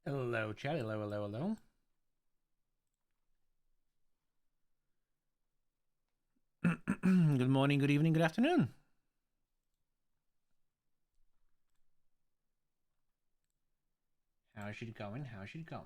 Hello, chat. Hello, hello, hello. Good morning, good evening, good afternoon. How's it going? How's it going?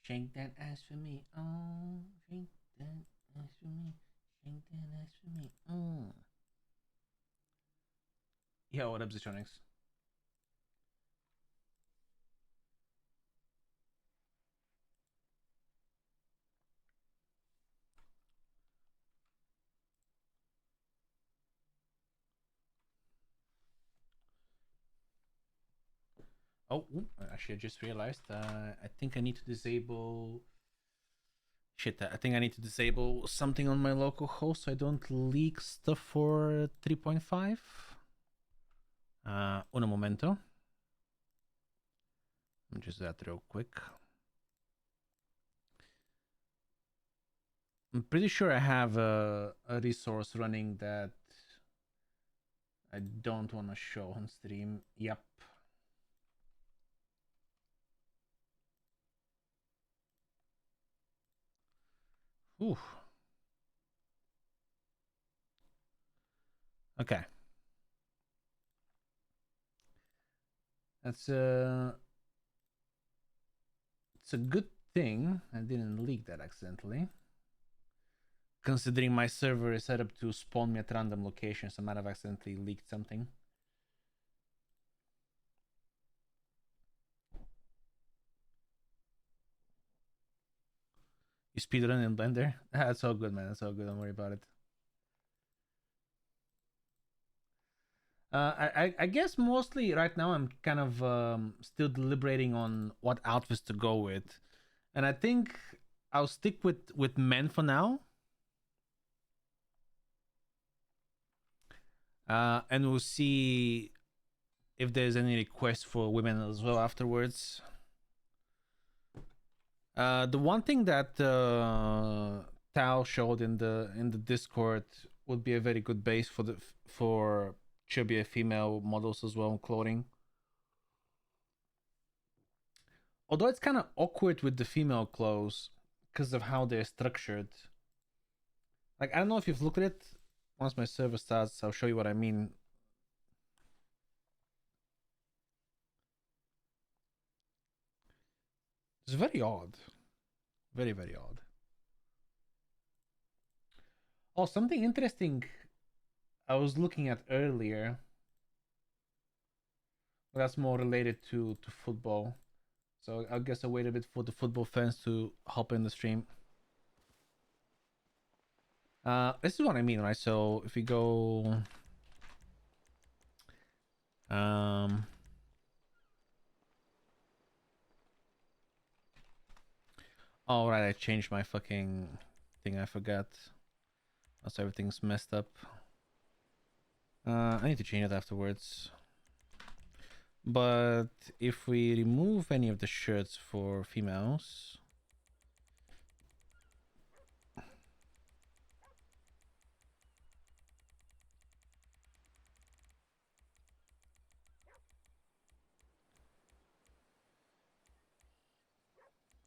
Shake that ass for me. Oh, shake that ass for me. Shake that ass for me. Oh. Yo, what up, Zitronics? Oh, actually, I just realized. I think I need to disable. Shit, I think I need to disable something on my local host so I don't leak stuff for 3.5. Un momento. Let me just do that real quick. I'm pretty sure I have a resource running that I don't want to show on stream. Yep. Ooh. Okay. That's it's a good thing I didn't leak that accidentally. Considering my server is set up to spawn me at random locations, I might have accidentally leaked something. You speedrun in Blender? That's all good, man. That's all good. Don't worry about it. I guess mostly right now I'm kind of still deliberating on what outfits to go with, and I think I'll stick with men for now. And we'll see if there's any requests for women as well afterwards. The one thing that Tao showed in the Discord would be a very good base for chubby female models as well in clothing. Although it's kind of awkward with the female clothes because of how they're structured. Like I don't know if you've looked at it. Once my server starts, I'll show you what I mean. It's very odd, very very odd. Oh, something interesting I was looking at earlier. That's more related to football. So I guess I wait a bit for the football fans to hop in the stream. This is what I mean, right? So if we go, um, all right, I changed my fucking thing. I forgot. Also, everything's messed up. I need to change it afterwards. But if we remove any of the shirts for females,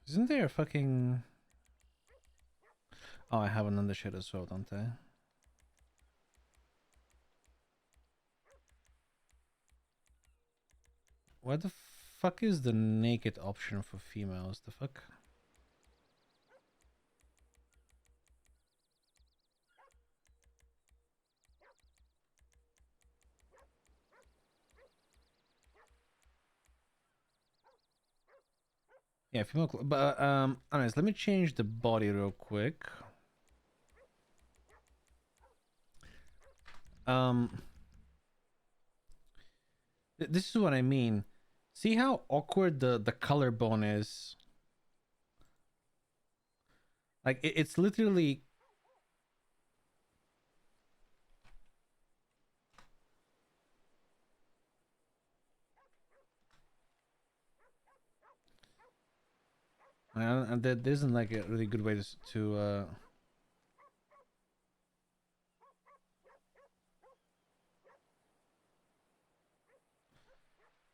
isn't there a fucking? Oh, I have an undershirt as well, don't I? What the fuck is the naked option for females? The fuck? Yeah, female. But anyways, let me change the body real quick. Um, this is what I mean. See how awkward the collarbone is? Like it's literally. And there isn't like a really good way to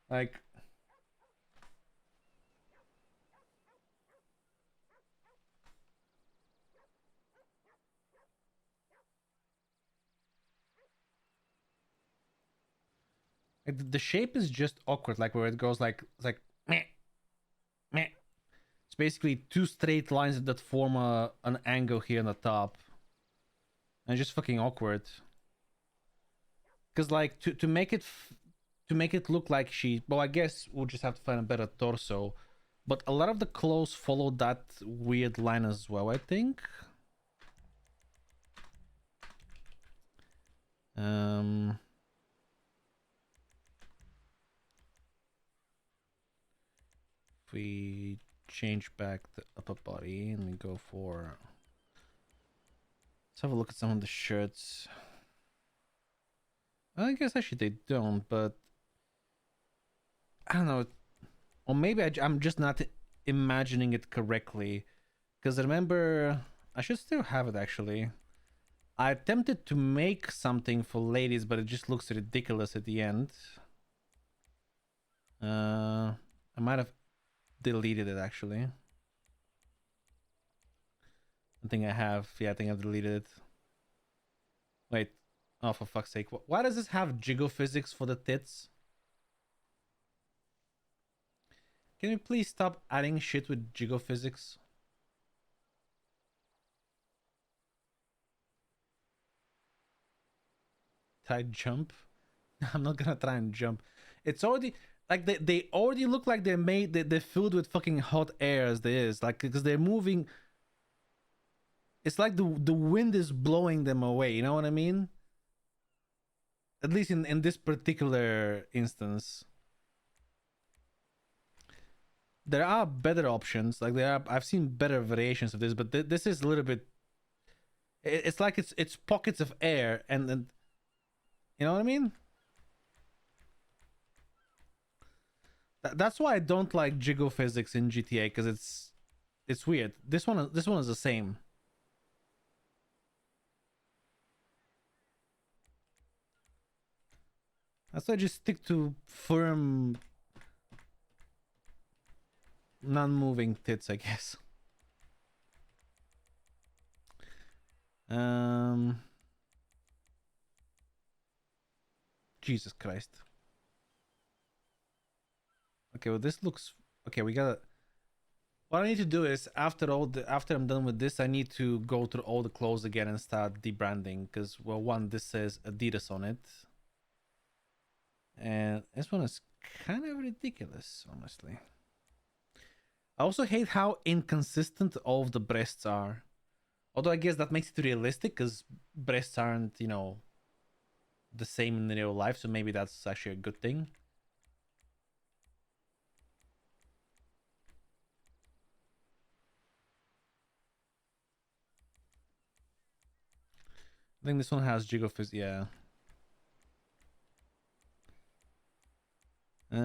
like the shape is just awkward, like where it goes like it's like meh, meh. It's basically two straight lines that form an angle here on the top, and it's just fucking awkward. Because like to make it to make it look like she, well, I guess we'll just have to find a better torso. But a lot of the clothes follow that weird line as well, I think. If we change back the upper body and we go for, let's have a look at some of the shirts. I guess actually they don't, but I don't know. Or maybe I'm just not imagining it correctly. Because remember, I should still have it actually. I attempted to make something for ladies, but it just looks ridiculous at the end. I might have deleted it actually. I think I have. Yeah, I think I've deleted it. Wait. Oh, for fuck's sake. Why does this have jiggle physics for the tits? Can we please stop adding shit with jiggle physics? Try jump? I'm not gonna try and jump. It's already like they already look like they're filled with fucking hot air as they is, like, because they're moving. It's like the wind is blowing them away, you know what I mean? At least in this particular instance. There are better options, like I've seen better variations of this, but this is a little bit, it's like it's pockets of air, and you know what I mean? That's why I don't like jiggle physics in GTA, because it's weird. This one is the same. That's why I just stick to firm, non-moving tits, I guess. Jesus Christ. Okay, well this looks okay. We gotta. What I need to do is after I'm done with this, I need to go through all the clothes again and start debranding, because, well, one, this says Adidas on it, and this one is kind of ridiculous, honestly. I also hate how inconsistent all of the breasts are. Although I guess that makes it realistic, because breasts aren't, you know, the same in real life, so maybe that's actually a good thing. I think this one has jiggle fizz, yeah. I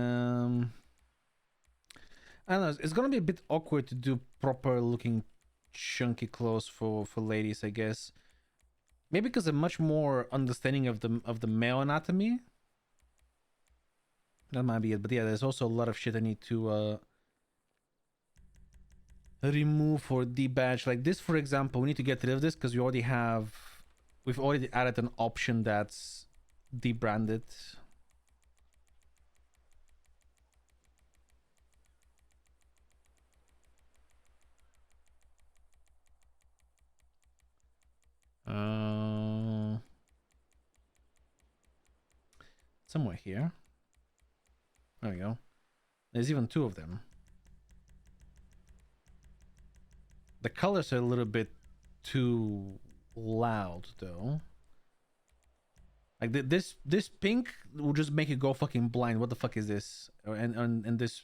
don't know, it's gonna be a bit awkward to do proper looking chunky clothes for ladies, I guess. Maybe because I'm much more understanding of the male anatomy. That might be it. But yeah, there's also a lot of shit I need to remove or debadge. Like this, for example, we need to get rid of this because we've already added an option that's debranded. Somewhere here. There we go. There's even two of them. The colors are a little bit too loud, though. Like this pink will just make you go fucking blind. What the fuck is this? And this.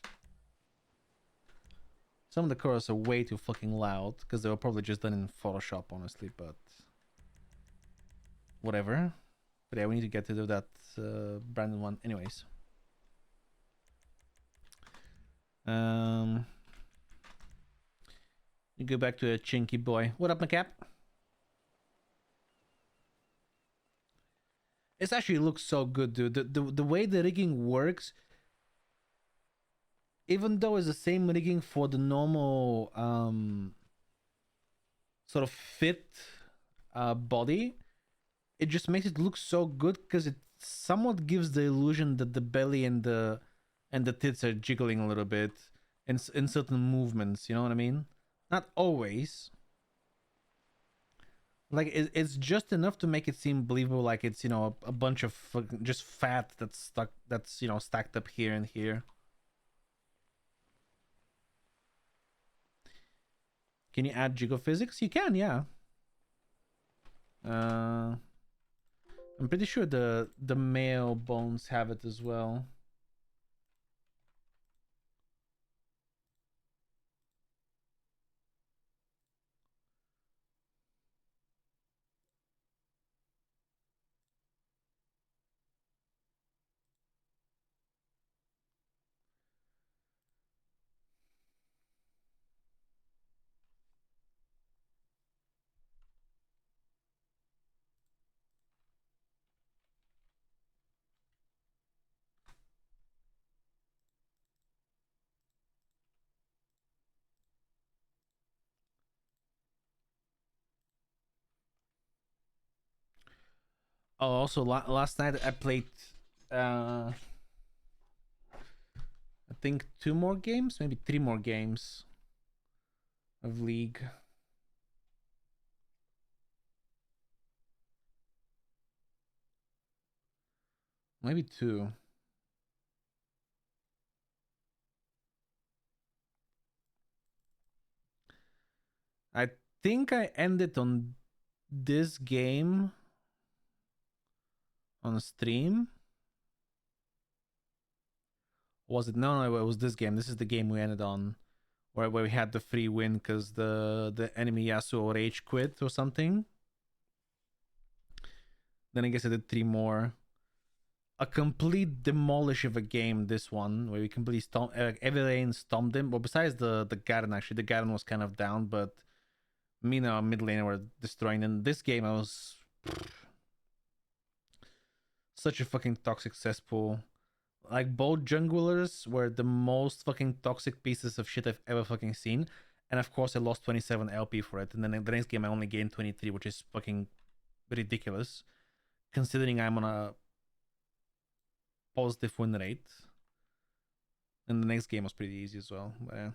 Some of the colors are way too fucking loud because they were probably just done in Photoshop, honestly. But whatever. But yeah, we need to get to do that branded one, anyways. You go back to a chinky boy. What up, my cap? It actually looks so good, dude. The way the rigging works, even though it's the same rigging for the normal sort of fit body, it just makes it look so good because it somewhat gives the illusion that the belly and the tits are jiggling a little bit in certain movements. You know what I mean? Not always. Like it's just enough to make it seem believable, like it's a bunch of just fat that's stuck, that's stacked up here and here. Can you add jiggle physics? You can, yeah. I'm pretty sure the male bones have it as well. Oh, also last night I played I think 2 more games, maybe 3 more games of League. Maybe 2. I think I ended on this game on stream. Was it? No, it was this game. This is the game we ended on, where we had the free win because the enemy Yasuo rage quit or something. Then I guess I did 3 more. A complete demolish of a game. This one where we completely Evelyn stomped him. But besides the Garen, actually, the Garen was kind of down, but me and our mid laner were destroying. In this game, I was such a fucking toxic cesspool. Like both junglers were the most fucking toxic pieces of shit I've ever fucking seen. And of course I lost 27 LP for it. And then the next game I only gained 23, which is fucking ridiculous. Considering I'm on a positive win rate. And the next game was pretty easy as well. But yeah.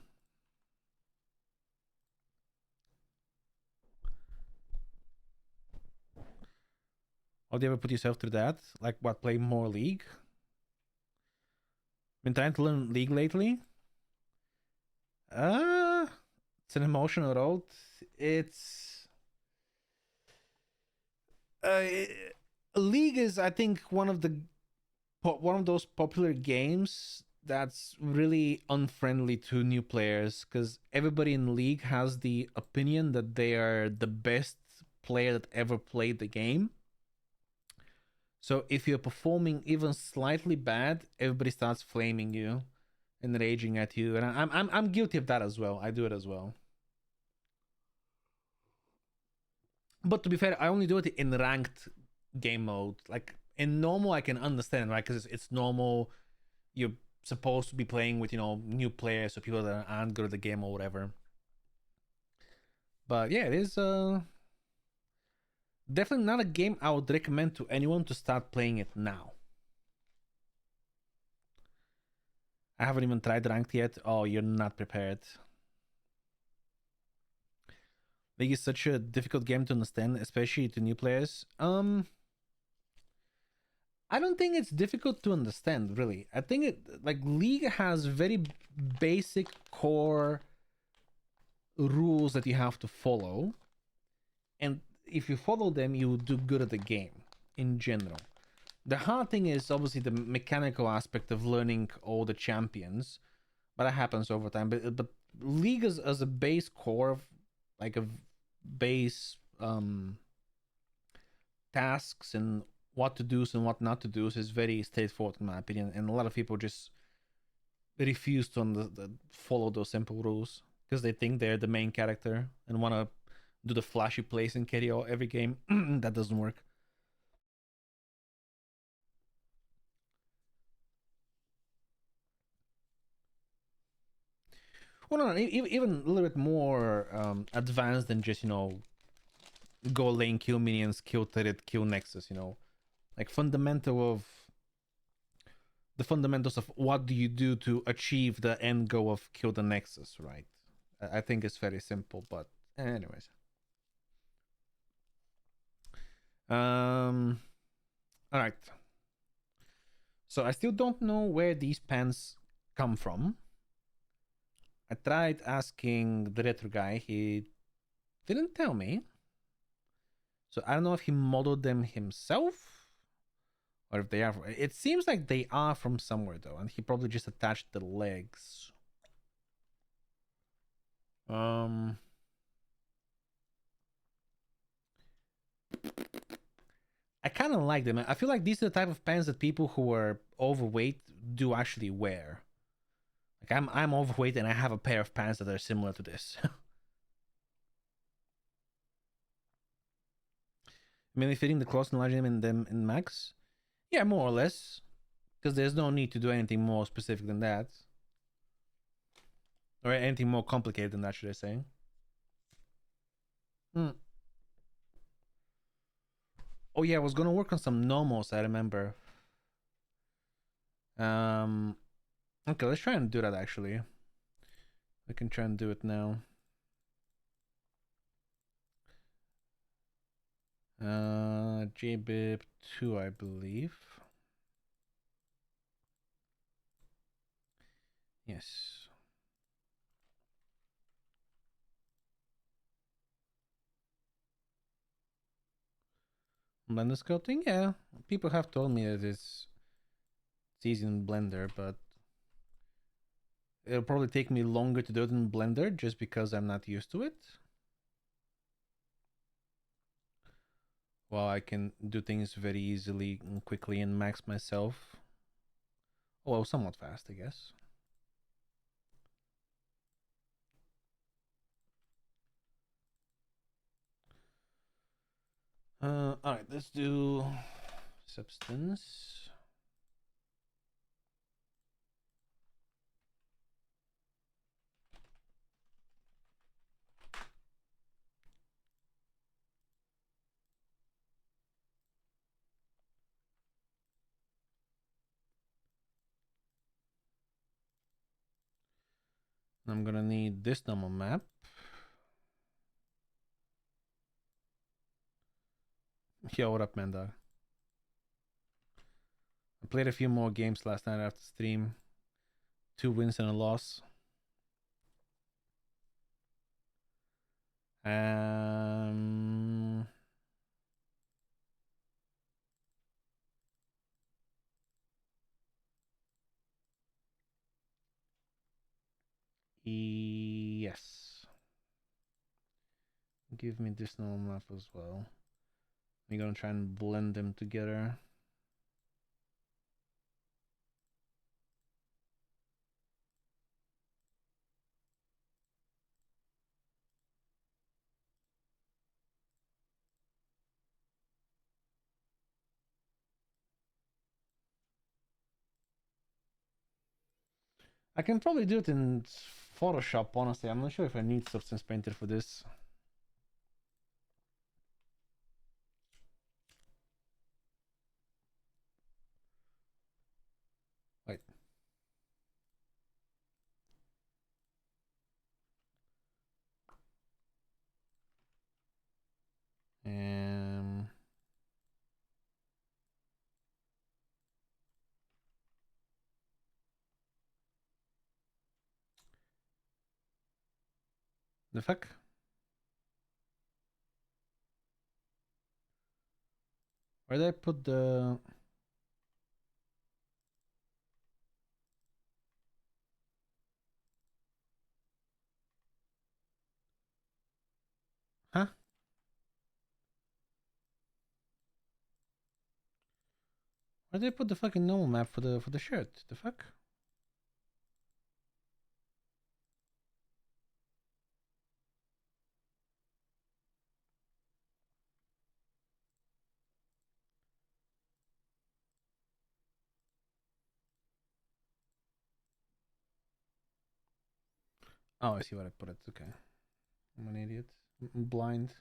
How do you ever put yourself through that? Like what, play more League? Been trying to learn League lately. It's an emotional road. It's uh, League is, I think, one of those popular games that's really unfriendly to new players because everybody in League has the opinion that they are the best player that ever played the game. So if you're performing even slightly bad, everybody starts flaming you and raging at you, and I'm guilty of that as well. I do it as well. But to be fair, I only do it in ranked game mode. Like in normal, I can understand, right? Because it's normal. You're supposed to be playing with new players or people that aren't good at the game or whatever. But yeah, it is definitely not a game I would recommend to anyone to start playing it now. I haven't even tried ranked yet. Oh, you're not prepared. League is such a difficult game to understand, especially to new players. I don't think it's difficult to understand, really. I think League has very basic core rules that you have to follow, and if you follow them, you do good at the game in general. The hard thing is obviously the mechanical aspect of learning all the champions, but that happens over time. But League as a base core of like a base tasks and what to do and what not to do is very straightforward in my opinion, and a lot of people just refuse to follow those simple rules because they think they're the main character and want to do the flashy plays and carry all every game. That doesn't work. Well, no, even a little bit more advanced than just go lane, kill minions, kill turret, kill nexus. Like the fundamentals of what do you do to achieve the end goal of kill the nexus, right? I think it's very simple, but anyways. All right. So I still don't know where these pants come from. I tried asking the retro guy. He didn't tell me. So I don't know if he modeled them himself or if they are. It seems like they are from somewhere though, and he probably just attached the legs. I kind of like them. I feel like these are the type of pants that people who are overweight do actually wear. Like I'm overweight and I have a pair of pants that are similar to this. Mainly fitting the clothes and enlarging them in max. Yeah, more or less. Because there's no need to do anything more specific than that. Or anything more complicated than that, should I say. Oh yeah, I was gonna work on some normals, I remember. Okay, let's try and do that actually. I can try and do it now. JBib 2, I believe. Yes. Blender sculpting, yeah. People have told me that it's easy in Blender, but it'll probably take me longer to do it in Blender just because I'm not used to it. While I can do things very easily and quickly and max myself. Well, somewhat fast, I guess. Alright, let's do substance. I'm gonna need this normal map. Yo, what up, man, dog? I played a few more games last night after stream. 2 wins and a loss. Yes. Give me this normal map as well. I'm gonna try and blend them together. I can probably do it in Photoshop, honestly. I'm not sure if I need Substance Painter for this. Wait. The fuck? Where did I put the... Huh? Where did I put the fucking normal map for the shirt? The fuck? Oh, I see what I put it. Okay. I'm an idiot. I'm blind.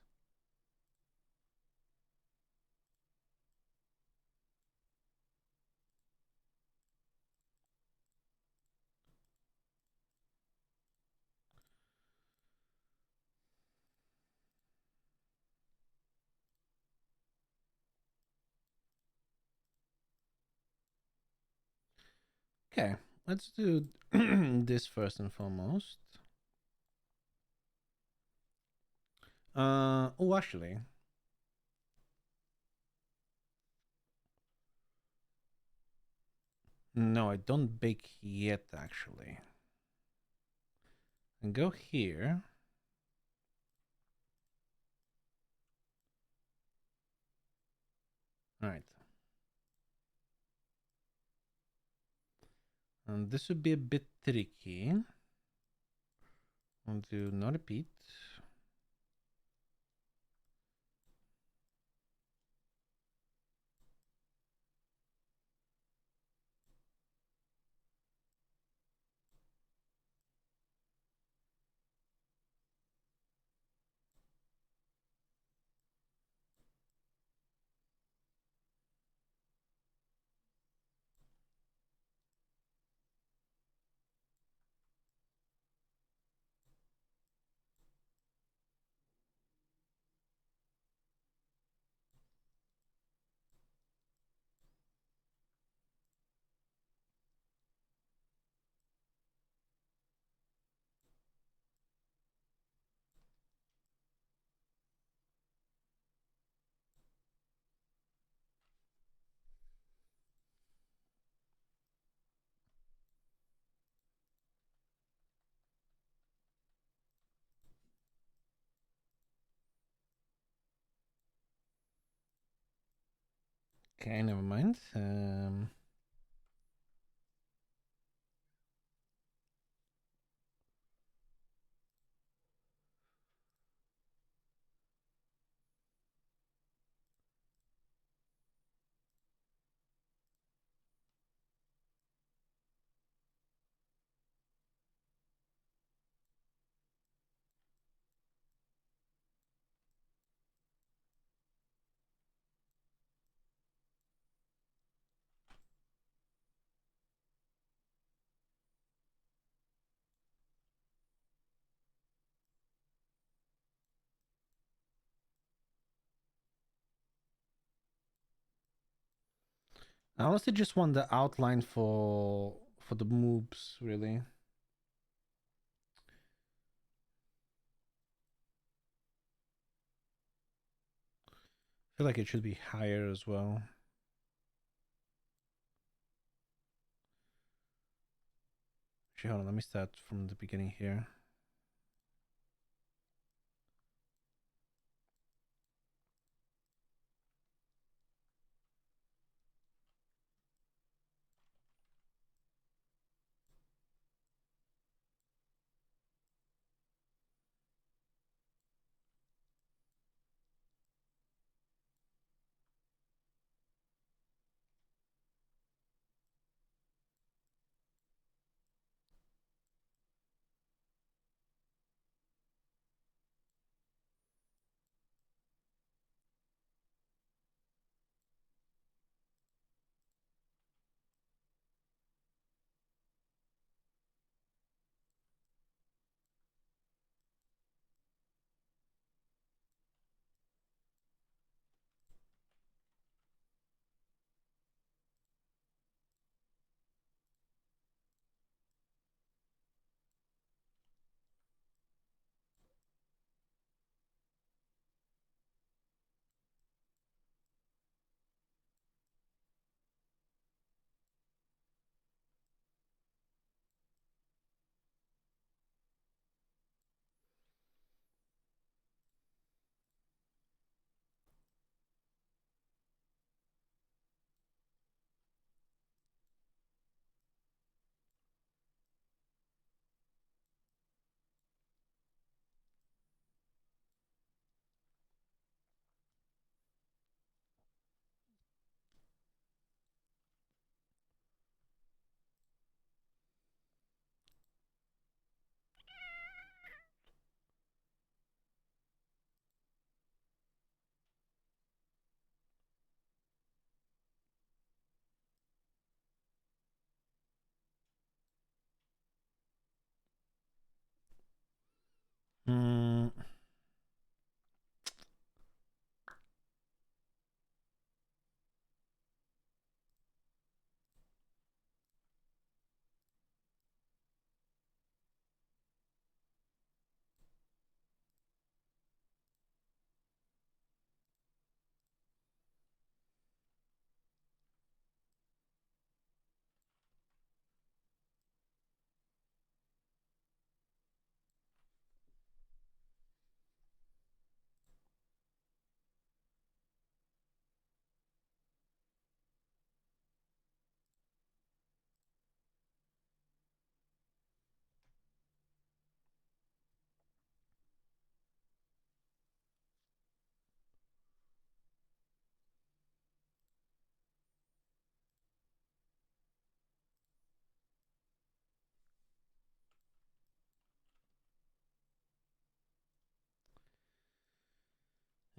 Okay, let's do this first and foremost. Oh, actually, no, I don't bake yet. Actually, and go here. All right, and this would be a bit tricky. I'll do not repeat. Okay, never mind. I honestly just want the outline for the moves, really. I feel like it should be higher as well. Actually, hold on. Let me start from the beginning here.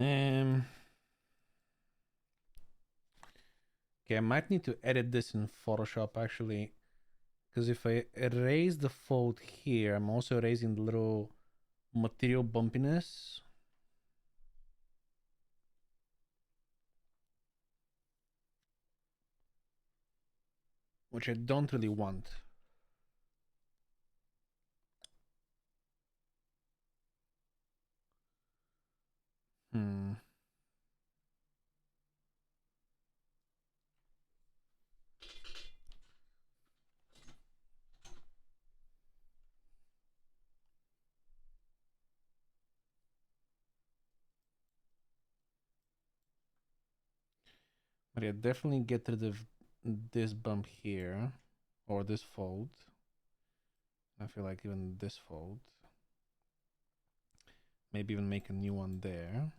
Okay, I might need to edit this in Photoshop actually, because if I erase the fold here, I'm also erasing the little material bumpiness. Which I don't really want. Hmm. But yeah, definitely get rid of this bump here, or this fold. I feel like even this fold. Maybe even make a new one there.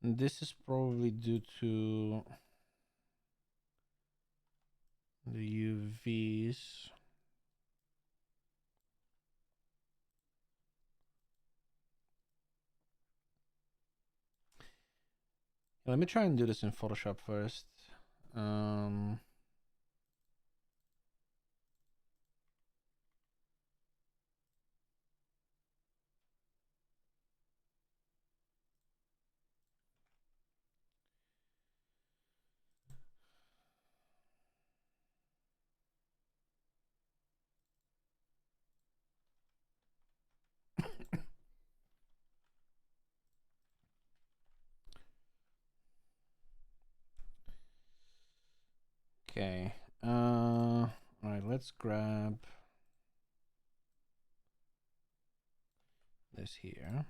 And this is probably due to the UVs. Let me try and do this in Photoshop first. Okay. All right, let's grab this here.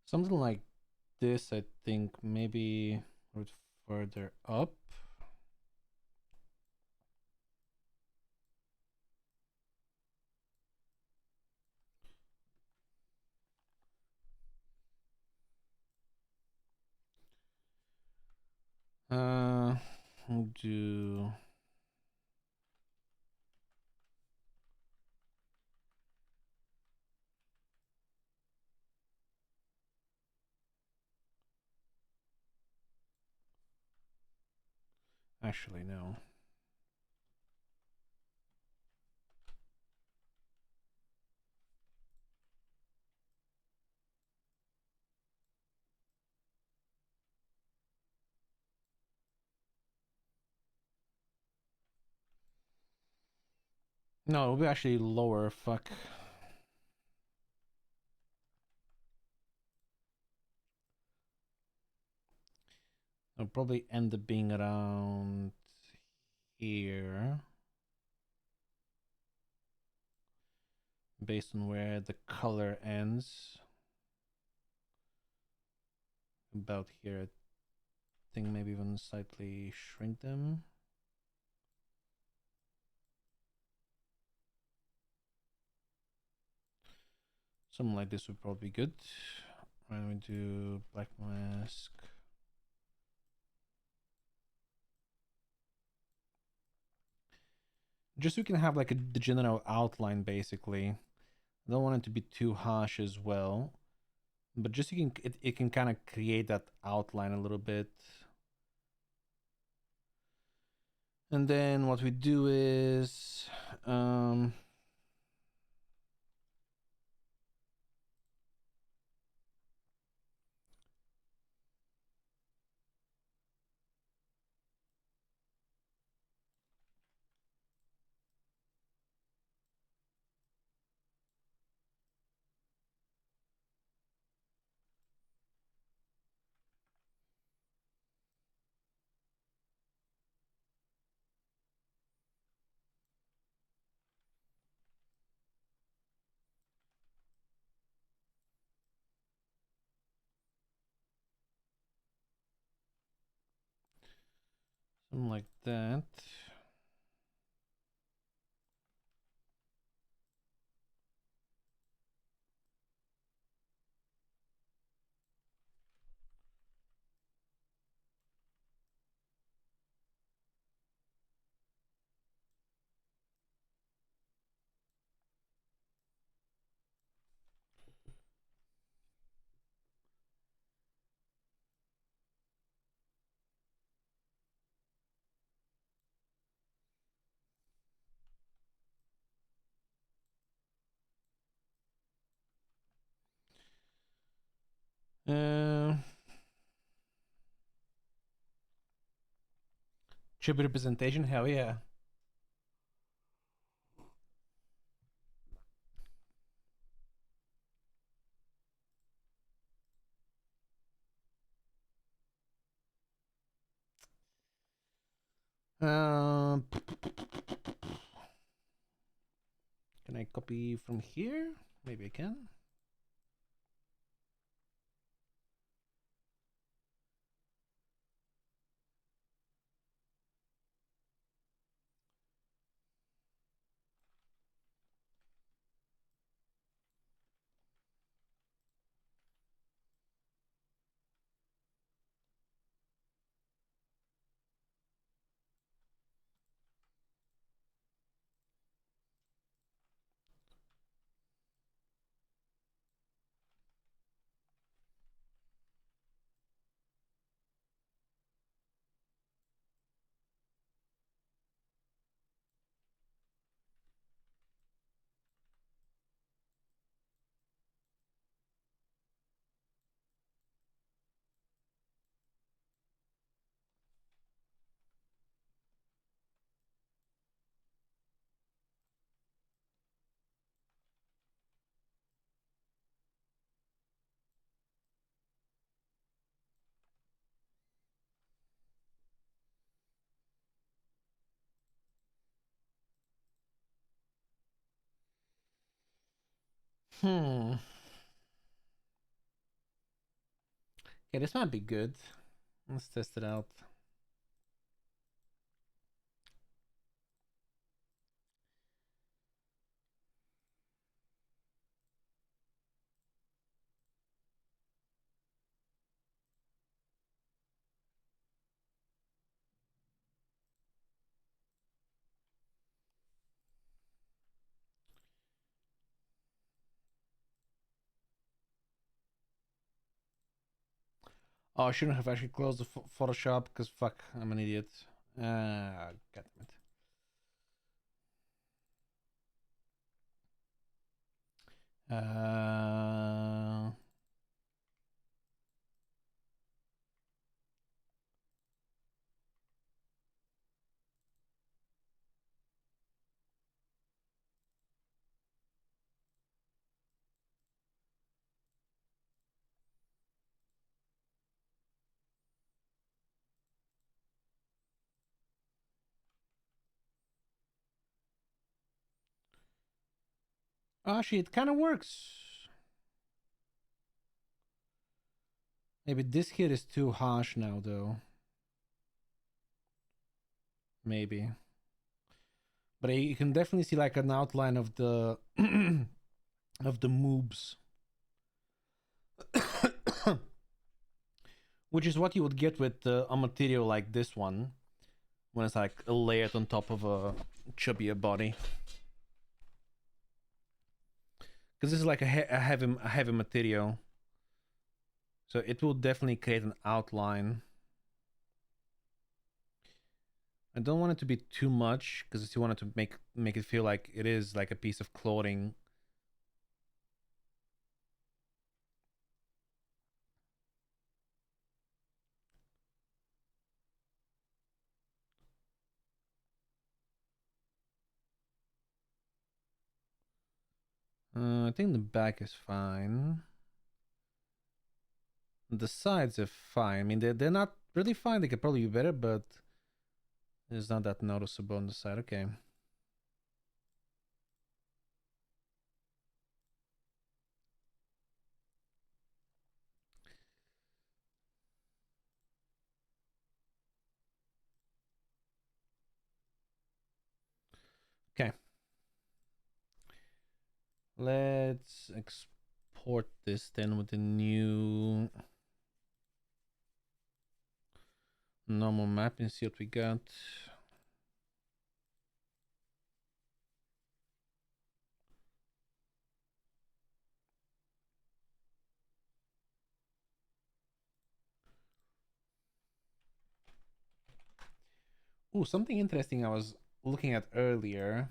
Something like this, I think maybe a bit further up. We'll do actually no. No, it'll be actually lower. Fuck. It'll probably end up being around here. Based on where the color ends. About here. I think maybe even slightly shrink them. Something like this would probably be good. Right, we do black mask. Just so we can have like the general outline basically. I don't want it to be too harsh as well. But just you can it can kind of create that outline a little bit. And then what we do is Something like that. Uh, chip representation, hell yeah. Can I copy from here? Maybe I can. Hmm. Yeah, this might be good. Let's test it out. Oh, I shouldn't have actually closed the Photoshop because fuck, I'm an idiot. God damn it. Uh, Actually, it kind of works. Maybe this here is too harsh now, though. Maybe. But you can definitely see like an outline of the of the moobs. Which is what you would get with a material like this one, when it's like layered on top of a chubbier body. Because this is like a heavy material, so it will definitely create an outline. I don't want it to be too much because I still want it to make it feel like it is like a piece of clothing. I think the back is fine. The sides are fine. I mean, they're not really fine. They could probably be better, but it's not that noticeable on the side. Okay. Okay. Let's export this then with the new normal map and see what we got. Ooh, something interesting I was looking at earlier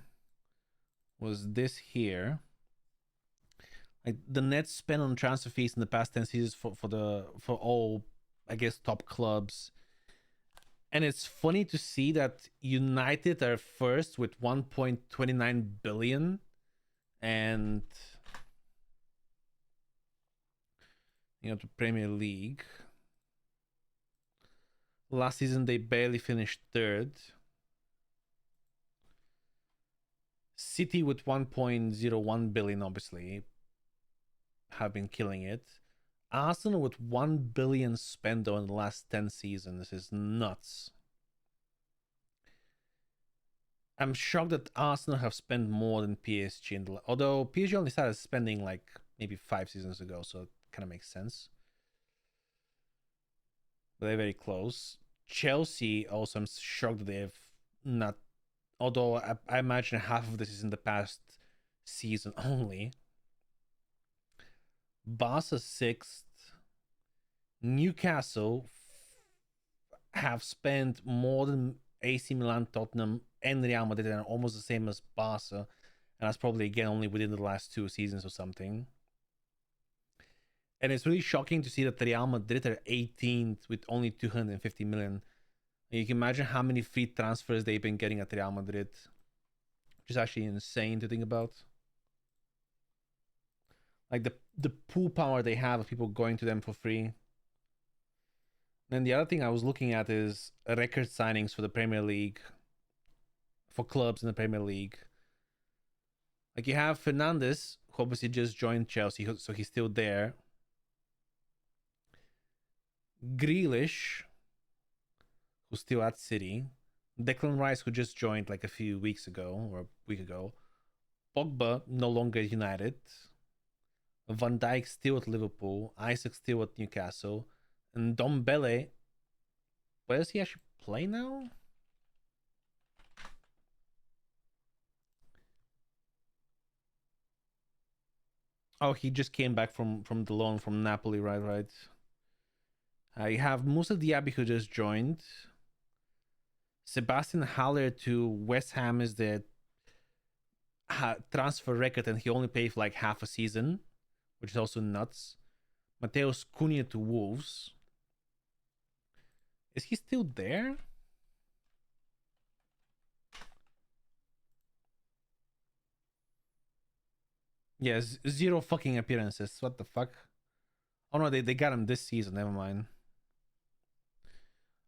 was this here. Like the net spend on transfer fees in the past 10 seasons for all, I guess, top clubs. And it's funny to see that United are first with 1.29 billion, and the Premier League last season they barely finished third. City with 1.01 billion obviously have been killing it. Arsenal with 1 billion spent on the last 10 seasons is nuts. I'm shocked that Arsenal have spent more than PSG, although PSG only started spending like maybe 5 seasons ago, so it kind of makes sense. But they're very close. Chelsea also, I'm shocked that they've not, although I imagine half of this is in the past season only. Barca sixth. Newcastle have spent more than AC Milan, Tottenham, and Real Madrid, and almost the same as Barca, and that's probably again only within the last 2 seasons or something. And it's really shocking to see that Real Madrid are 18th with only 250 million. And you can imagine how many free transfers they've been getting at Real Madrid, which is actually insane to think about. Like the pool power they have of people going to them for free. And the other thing I was looking at is record signings for the Premier League, for clubs in the Premier League. Like you have Fernandes, who obviously just joined Chelsea, so he's still there. Grealish, who's still at City. Declan Rice, who just joined like a few weeks ago or a week ago. Pogba, no longer United. Van Dijk still at Liverpool. Isaac still at Newcastle. And Dombele, where does he actually play now? Oh, he just came back from the loan from Napoli, right. You have Musa Diaby, who just joined. Sebastian Haller to West Ham is the transfer record, and he only paid for like half a season, which is also nuts. Mateus Cunha to Wolves. Is he still there? Yes, zero fucking appearances. What the fuck? Oh no, they got him this season. Never mind.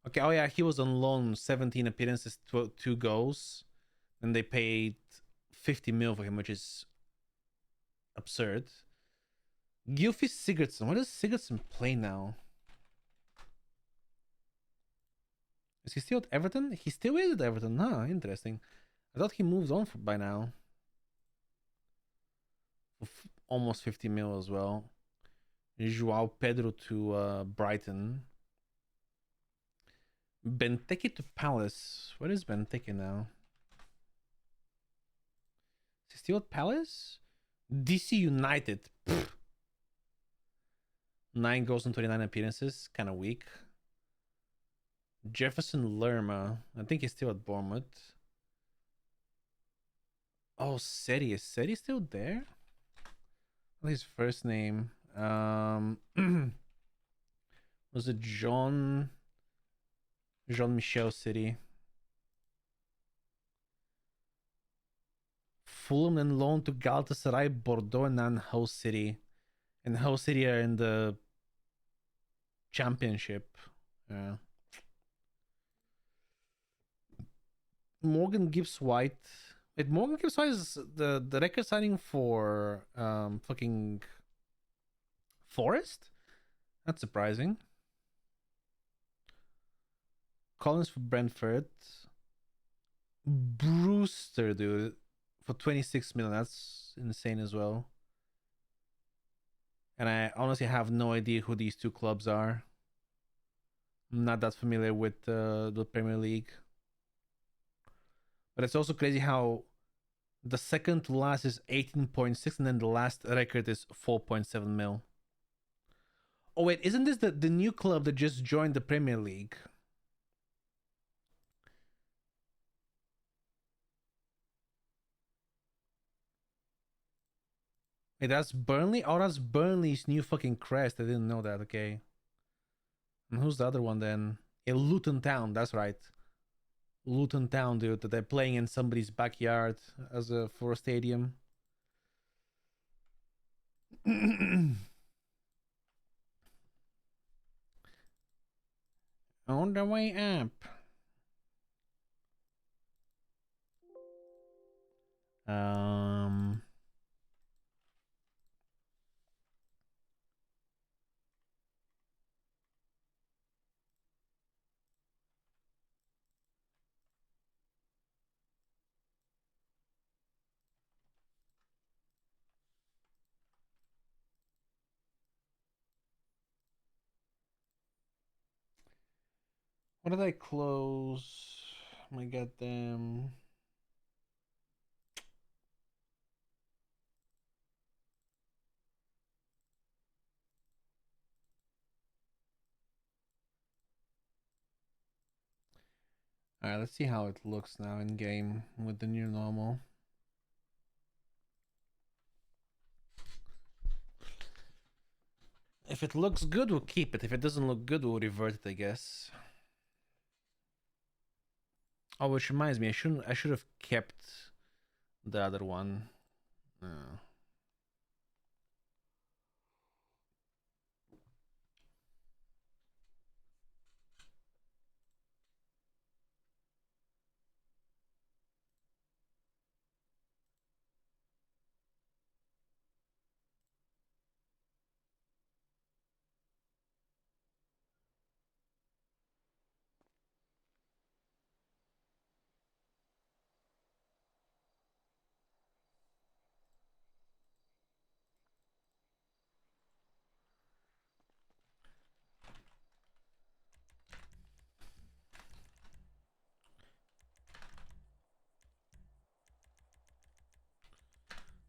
Okay. Oh yeah, he was on loan. 17 appearances, 2 goals, and they paid 50 mil for him, which is absurd. Gylfi Sigurdsson. Where does Sigurdsson play now? Is he still at Everton? He still is at Everton. Huh, interesting. I thought he moved on by now. Almost 50 mil as well. Joao Pedro to Brighton. Benteke to Palace. Where is Benteke now? Is he still at Palace? DC United. Pfft. 9 goals and 29 appearances. Kind of weak. Jefferson Lerma. I think he's still at Bournemouth. Oh, Seti. Is Seti still there? What's his first name? Was it Jean Michel City? Fulham and loan to Galatasaray, Bordeaux, and then Hull City. And Hull City are in the championship. Yeah. Morgan Gibbs White. Wait, Morgan Gibbs White is the record signing for fucking Forest? That's surprising. Collins for Brentford. Brewster, dude, for 26 million. That's insane as well. And I honestly have no idea who these two clubs are. I'm not that familiar with the Premier League. But it's also crazy how the second to last is 18.6 and then the last record is 4.7 mil. Oh wait, isn't this the new club that just joined the Premier League? Wait, that's Burnley? Oh, that's Burnley's new fucking crest. I didn't know that. Okay. And who's the other one then? Yeah, Luton Town. That's right. Luton Town, dude. That they're playing in somebody's backyard as a for a stadium. On the way up. Um. What did I close? My goddamn. Alright, let's see how it looks now in game with the new normal. If it looks good, we'll keep it. If it doesn't look good, we'll revert it, I guess. Oh, which reminds me, I should have kept the other one. No.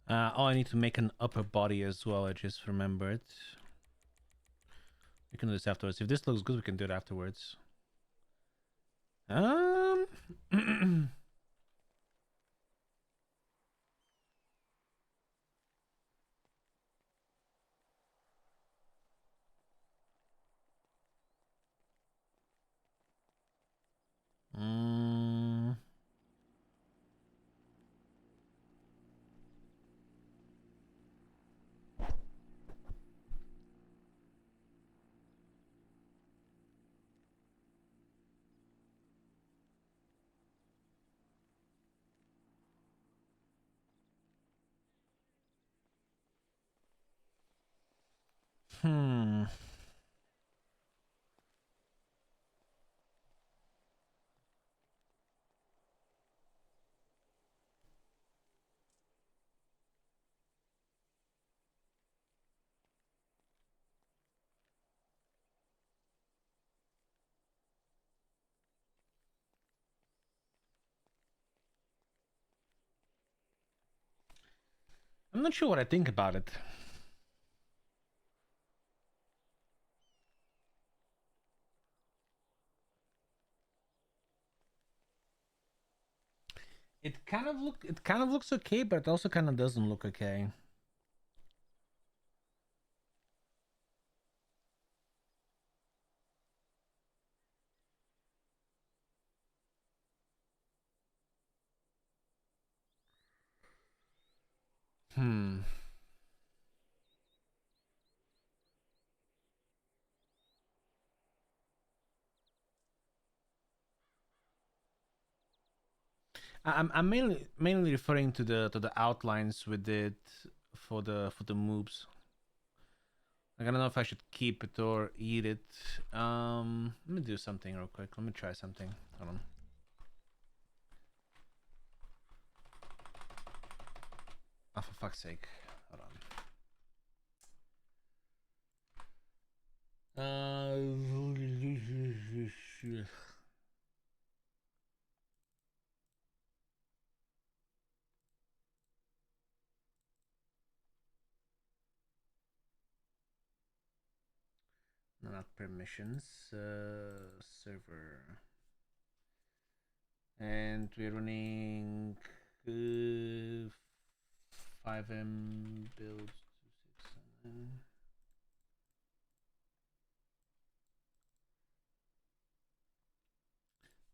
Oh, I need to make an upper body as well. I just remembered. We can do this afterwards. If this looks good, we can do it afterwards. Mm. Hmm. I'm not sure what I think about it. it kind of looks okay, but it also kind of doesn't look okay. Hmm. I'm mainly referring to the outlines with it for the moves. Like, I don't know if I should keep it or eat it. Let me do something real quick. Let me try something. Hold on. Oh, for fuck's sake. Hold on. No, not permissions. Server. And we're running 5M build 267.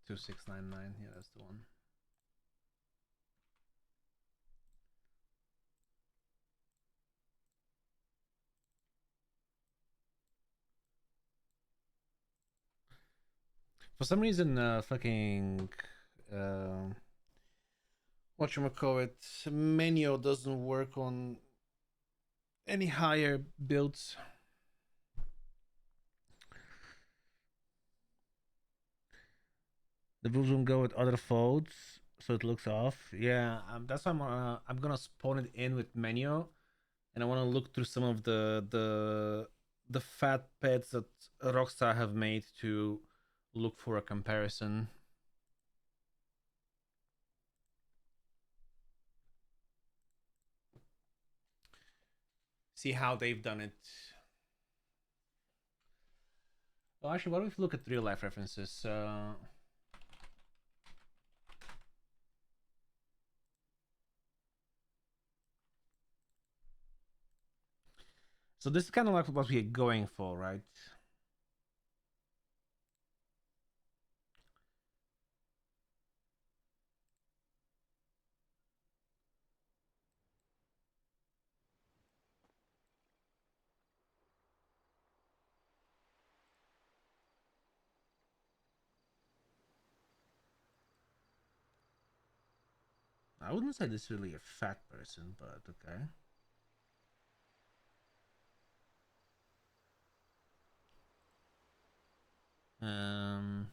2699. Yeah, that's the one. For some reason, fucking whatchamacallit, Menio doesn't work on any higher builds. The rules won't go with other folds, so it looks off. Yeah, that's why I'm gonna spawn it in with Menio, and I want to look through some of the fat pets that Rockstar have made to look for a comparison. See how they've done it. Well, actually, what if we look at real life references? So this is kind of like what we're going for, right? I wouldn't say this is really a fat person, but okay. Um,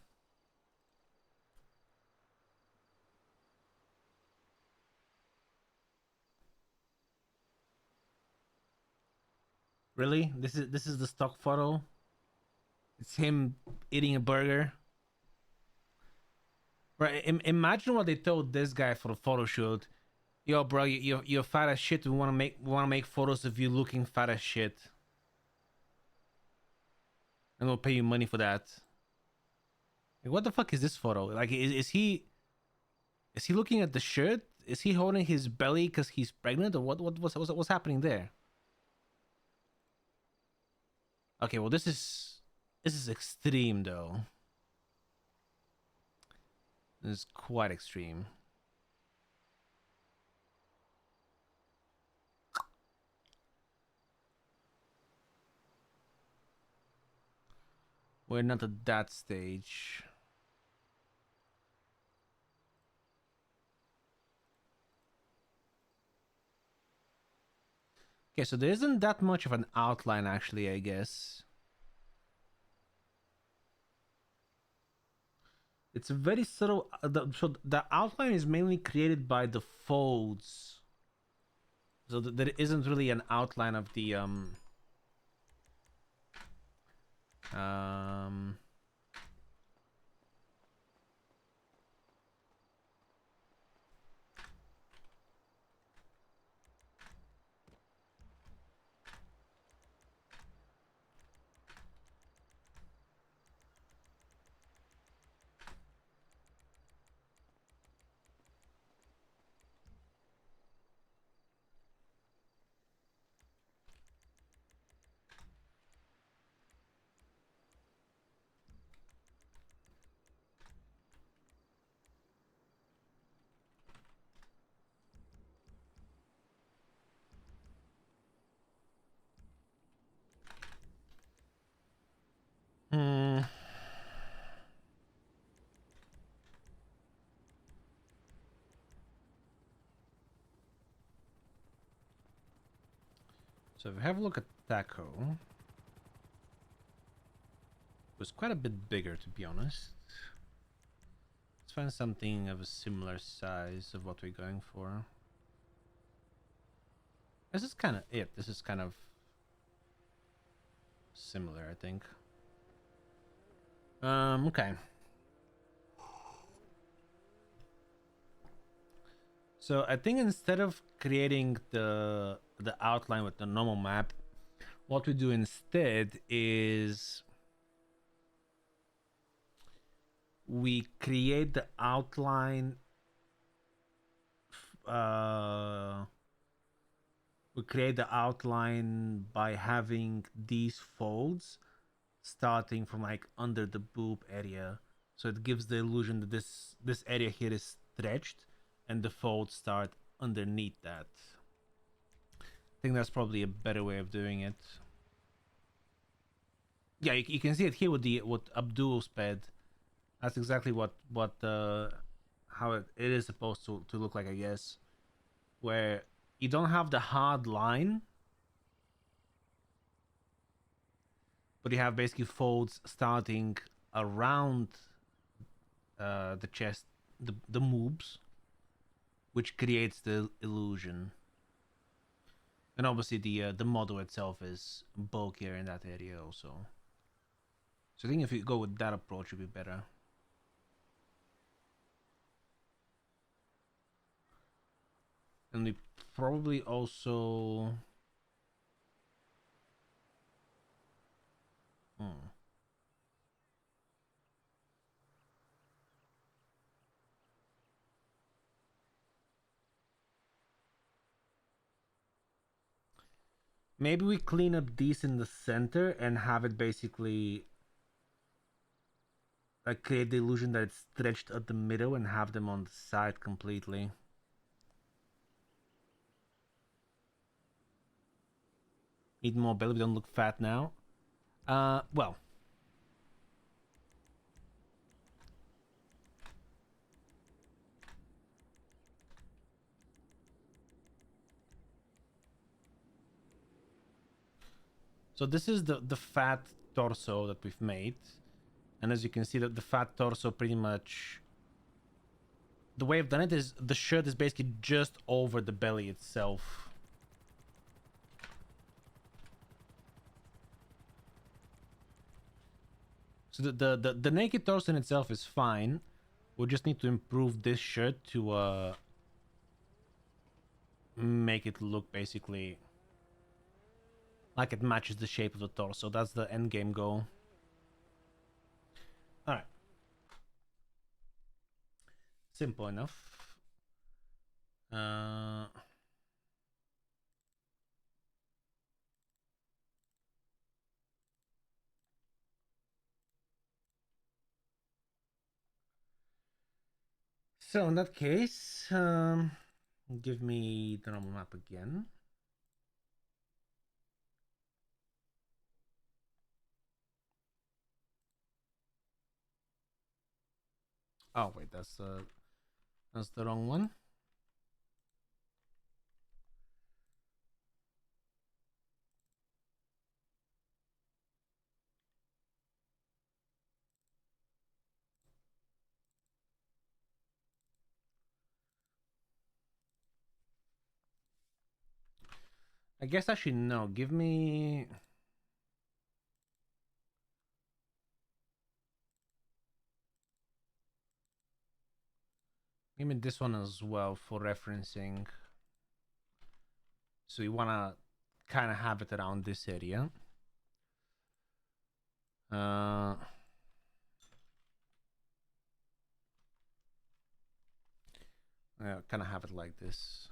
really? This is the stock photo. It's him eating a burger. Right? Imagine what they told this guy for the photo shoot. Yo, bro, you're fat as shit. We wanna make photos of you looking fat as shit, and we'll pay you money for that. Like, what the fuck is this photo? Like, is he looking at the shirt? Is he holding his belly because he's pregnant, or what's happening there? Okay, well this is extreme though. This is quite extreme. We're not at that stage. Okay, so there isn't that much of an outline actually, I guess. It's very subtle. So the outline is mainly created by the folds. So there isn't really an outline of the um So if we have a look at Taco, it was quite a bit bigger, to be honest. Let's find something of a similar size of what we're going for. This is kind of it. This is kind of similar, I think. Okay. So I think instead of creating the outline with the normal map, what we do instead is we create the outline. We create the outline by having these folds starting from like under the boob area, so it gives the illusion that this area here is stretched and the folds start underneath that. I think that's probably a better way of doing it. Yeah, you can see it here with the what Abdul sped. That's exactly what how it is supposed to look like, I guess, where you don't have the hard line, but you have basically folds starting around the chest, the moobs, which creates the illusion. And obviously the model itself is bulkier in that area also. So I think if you go with that approach, it would be better. And we probably also maybe we clean up these in the center and have it basically like create the illusion that it's stretched at the middle and have them on the side completely. Eat more belly, we don't look fat now. Well. So this is the fat torso that we've made. And as you can see, that the fat torso pretty much... The way I've done it is the shirt is basically just over the belly itself. So the naked torso in itself is fine. We just need to improve this shirt to make it look basically like it matches the shape of the torso. That's the end game goal. Alright. Simple enough. So in that case, give me the normal map again. Oh wait, that's the wrong one. I guess actually no. Give me this one as well for referencing. So you wanna kind of have it around this area. Kind of have it like this.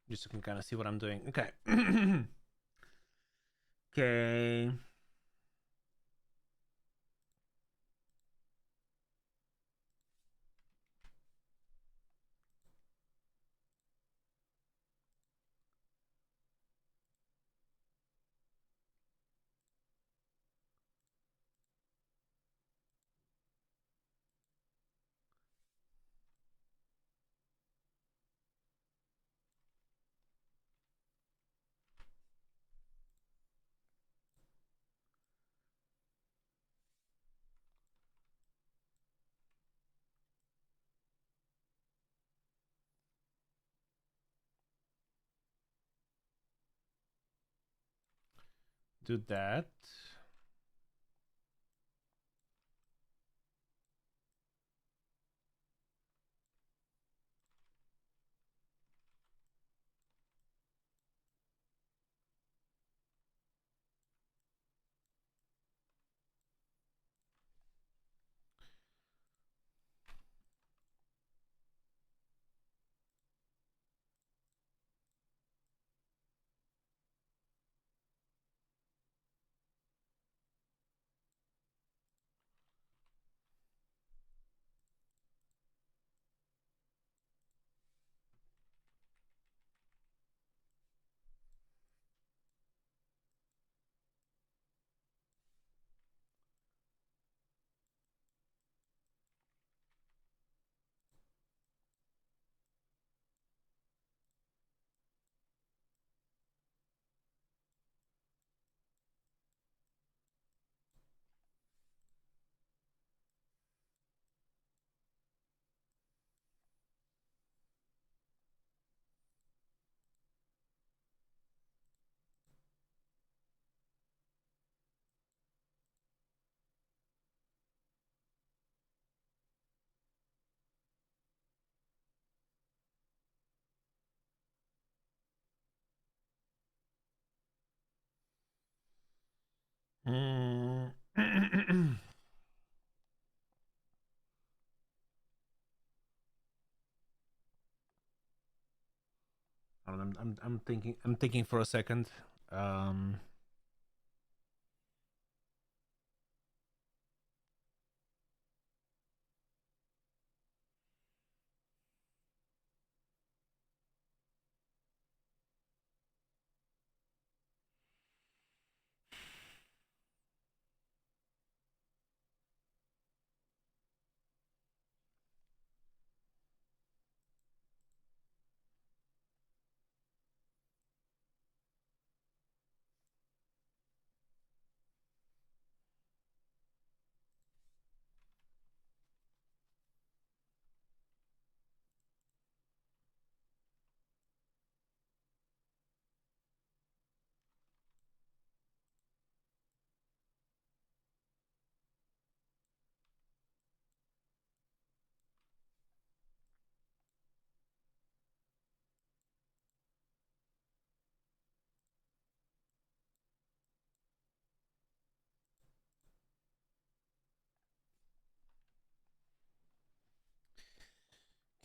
Just so you can kind of see what I'm doing. Okay. Okay. do that. Mm. I'm thinking. I'm thinking for a second. Um,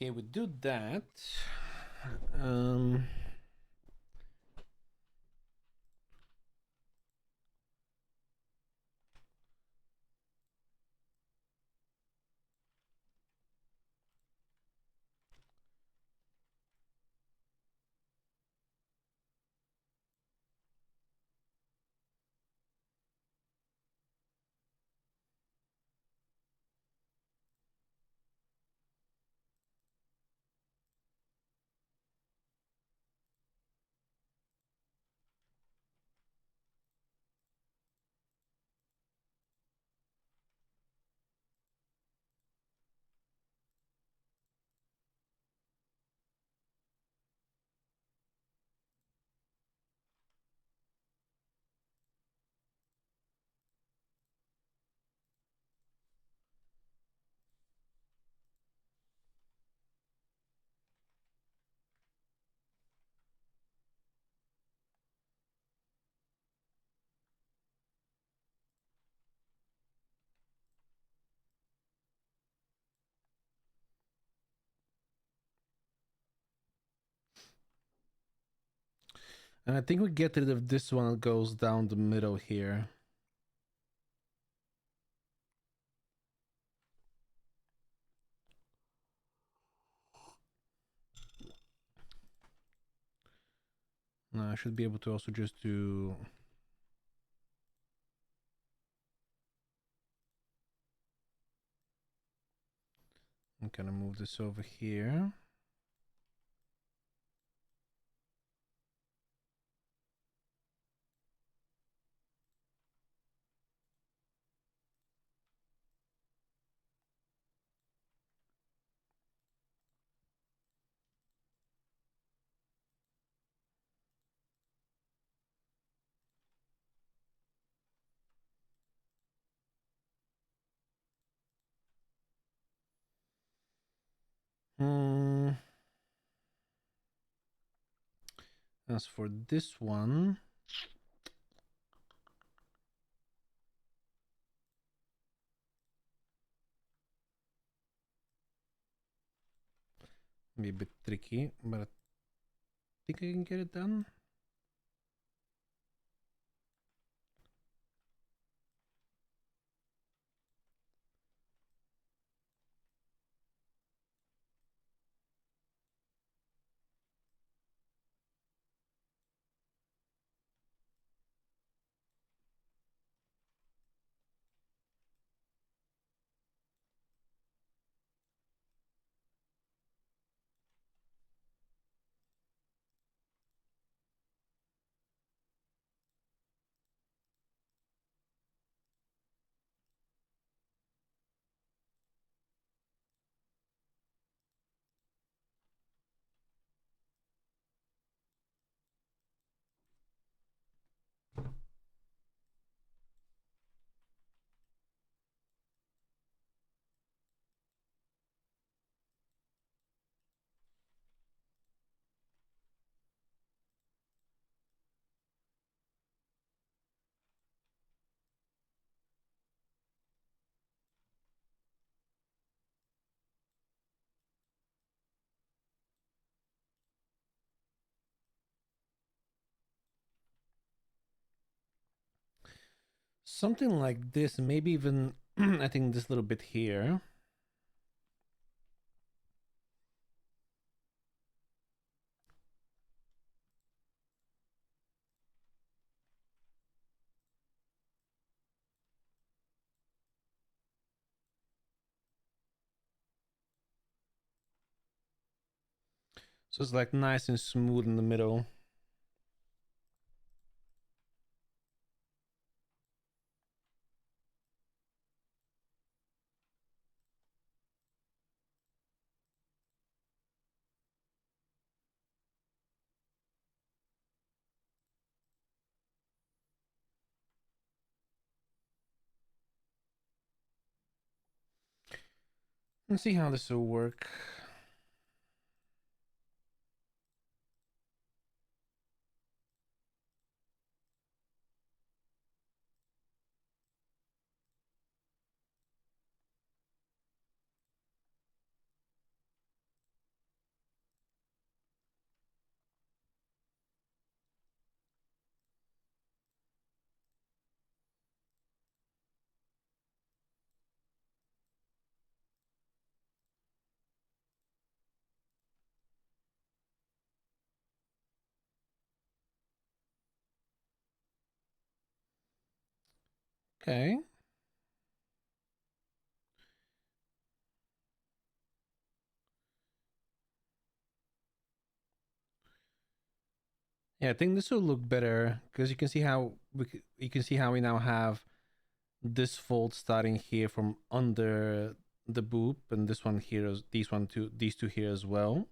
okay, we do that. Um, and I think we get rid of this one. It goes down the middle here. I should be able to also just do. I'm gonna move this over here. Mm, as for this one, be a bit tricky, but I think I can get it done. Something like this, maybe even I think this little bit here. So it's like nice and smooth in the middle. Let's see how this will work. Okay. Yeah, I think this will look better because you can see how we now have this fold starting here from under the boob, and this one here is these two here as well,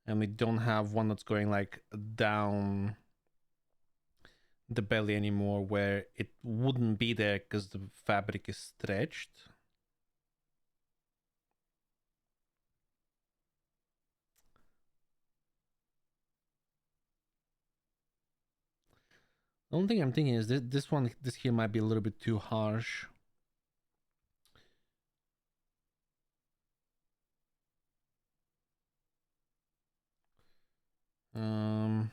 and we don't have one that's going like down the belly anymore where it wouldn't be there because the fabric is stretched. The only thing I'm thinking is this here might be a little bit too harsh. Um,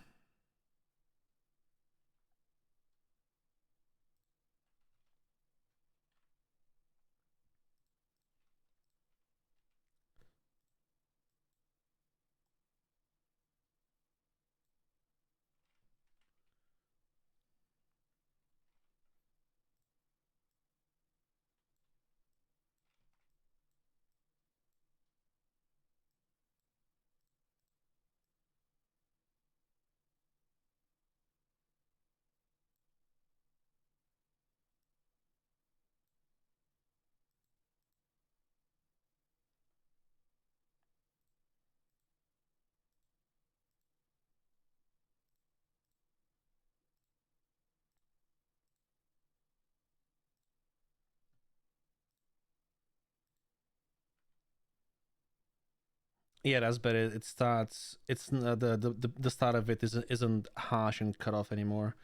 Yeah, that's better. It starts. It's the start of it isn't harsh and cut off anymore.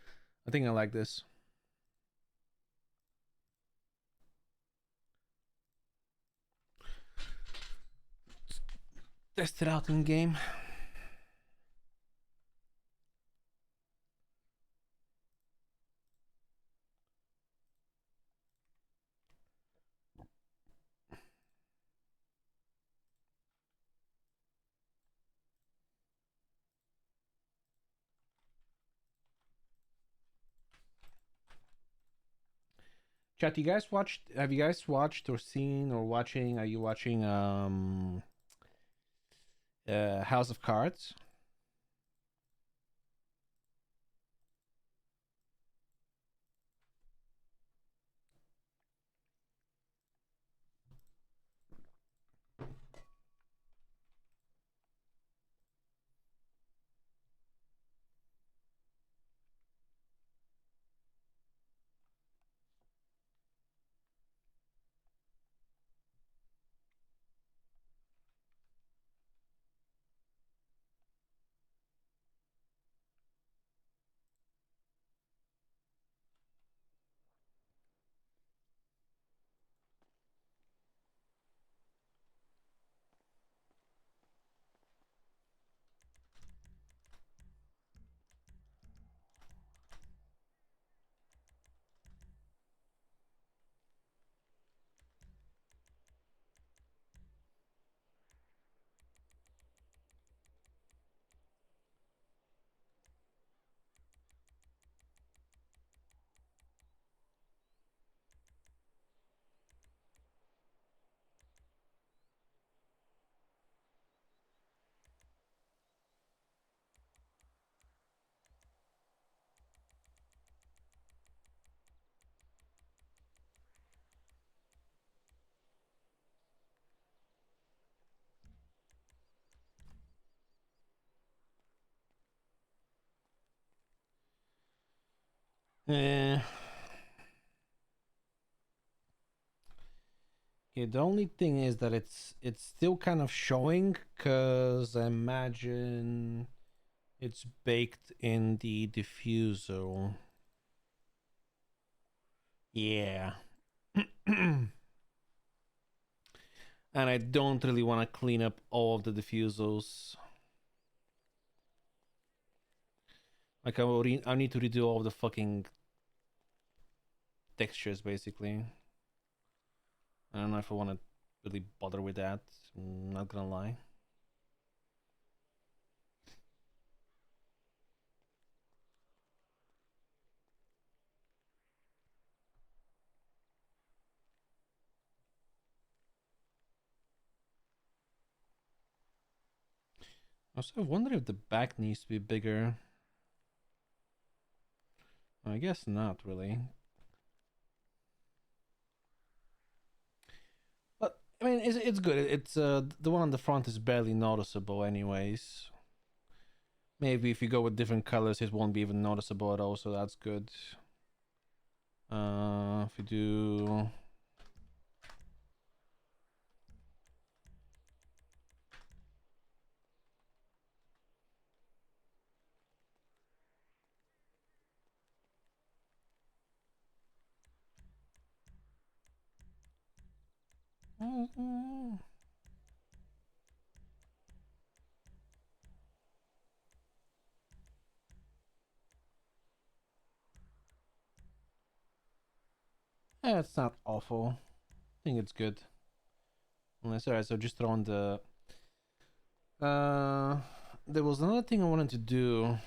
I think I like this. Test it out in game. Chat, you guys watched? Have you guys watched or seen or watching? Are you watching House of Cards? Eh. Yeah, the only thing is that it's still kind of showing because I imagine it's baked in the diffuser. Yeah. And I don't really want to clean up all of the diffusers. Like I need to redo all of the fucking textures basically. I don't know if I want to really bother with that. I'm not gonna lie. Also, I wonder if the back needs to be bigger. I guess not really. But I mean, it's good. It's the one on the front is barely noticeable, anyways. Maybe if you go with different colors, it won't be even noticeable at all. So that's good. If you do. Yeah, it's not awful. I think it's good. Unless, alright, so just throw on the. Uh, there was another thing I wanted to do.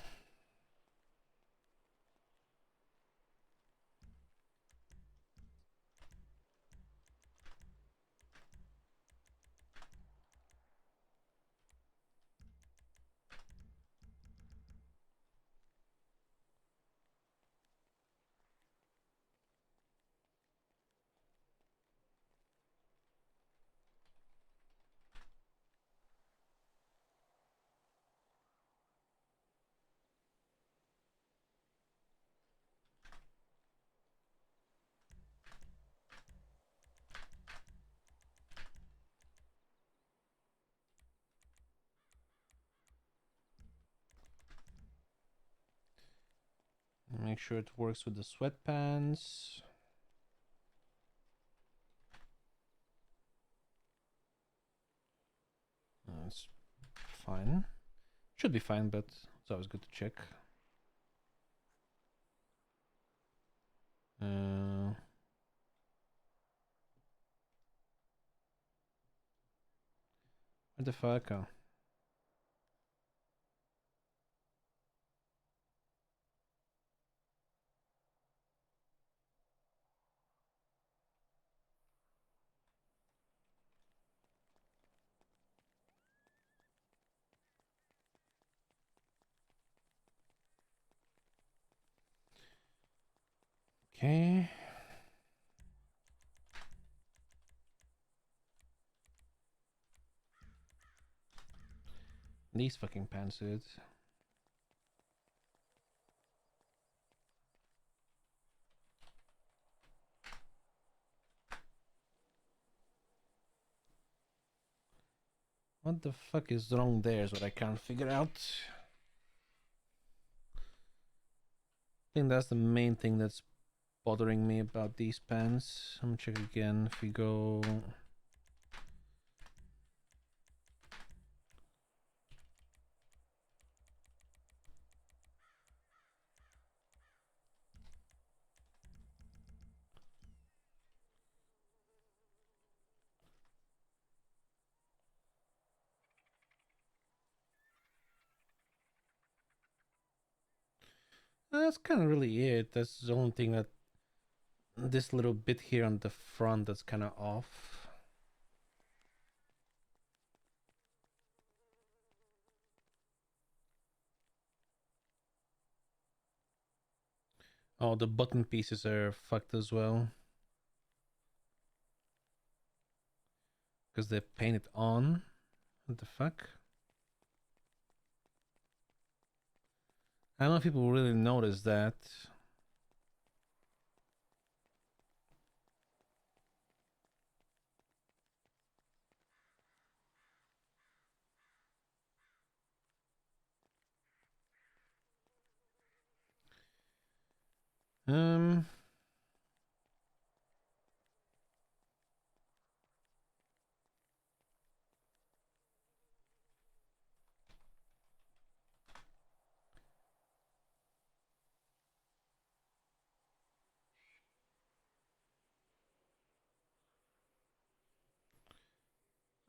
make sure it works with the sweatpants. It's fine. Should be fine, but it's always good to check. What the fuck? Oh. Okay. These fucking pantsuits. What the fuck is wrong there is what I can't figure out. I think that's the main thing that's bothering me about these pants. I'm gonna check again. If we go... That's kind of really it. That's the only thing that... This little bit here on the front that's kind of off. Oh, the button pieces are fucked as well. Because they painted on. What the fuck? I don't know if people really notice that. Um...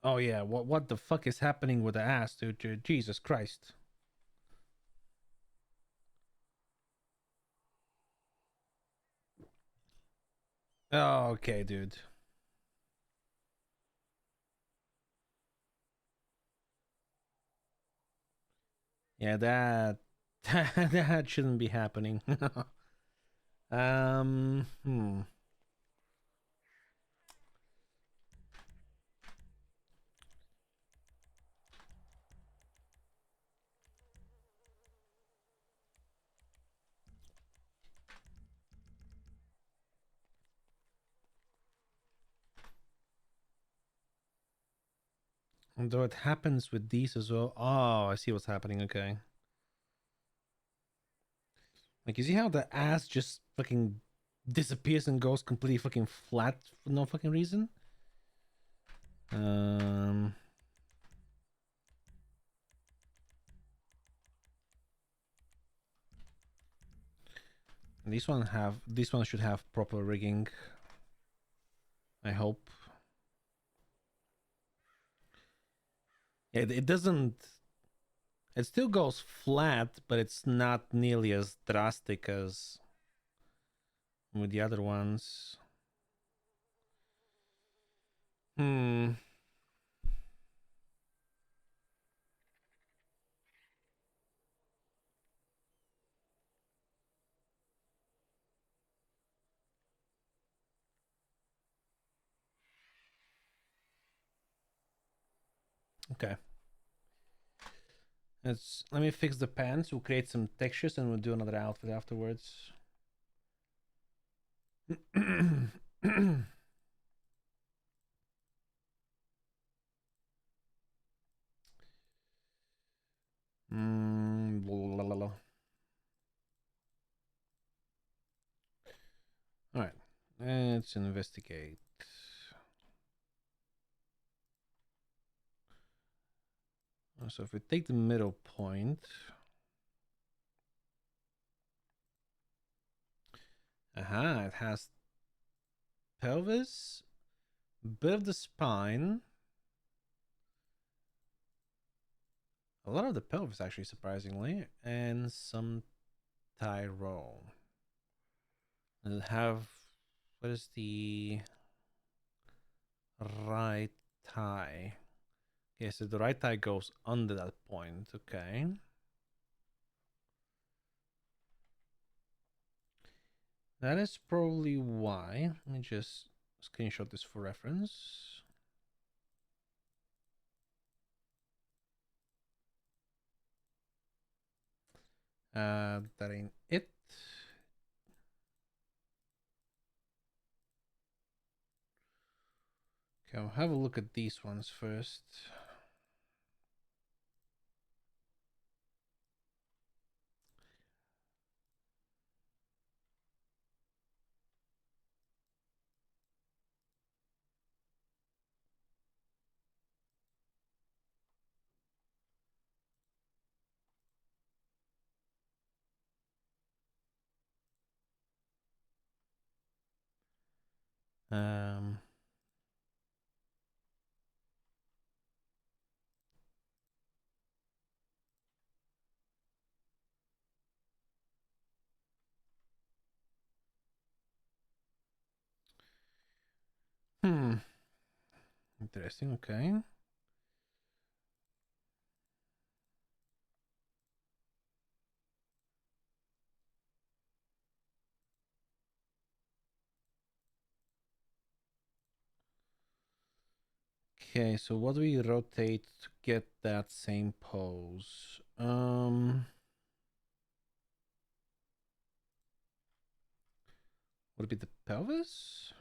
Oh yeah, what the fuck is happening with the ass, dude? Jesus Christ. Oh, okay, dude. Yeah, that that shouldn't be happening. Hmm. Though it happens with these as well. Oh, I see what's happening. Okay. Like, you see how the ass just fucking disappears and goes completely fucking flat for no fucking reason? Um. These ones should have proper rigging. I hope. Yeah, it doesn't. It still goes flat, but it's not nearly as drastic as with the other ones. Hmm. Okay. Let me fix the pants. We'll create some textures and we'll do another outfit afterwards. Blah, blah, blah, blah. Let's investigate. So if we take the middle point, it has pelvis, bit of the spine, a lot of the pelvis actually, surprisingly, and some thigh roll. Does it have, what is the right thigh? Okay, so the right thigh goes under that point. Okay. That is probably why. Let me just screenshot this for reference. That ain't it. Okay, I'll have a look at these ones first. Um, Interesting. Okay. Okay, so what do we rotate to get that same pose? Would it be the pelvis?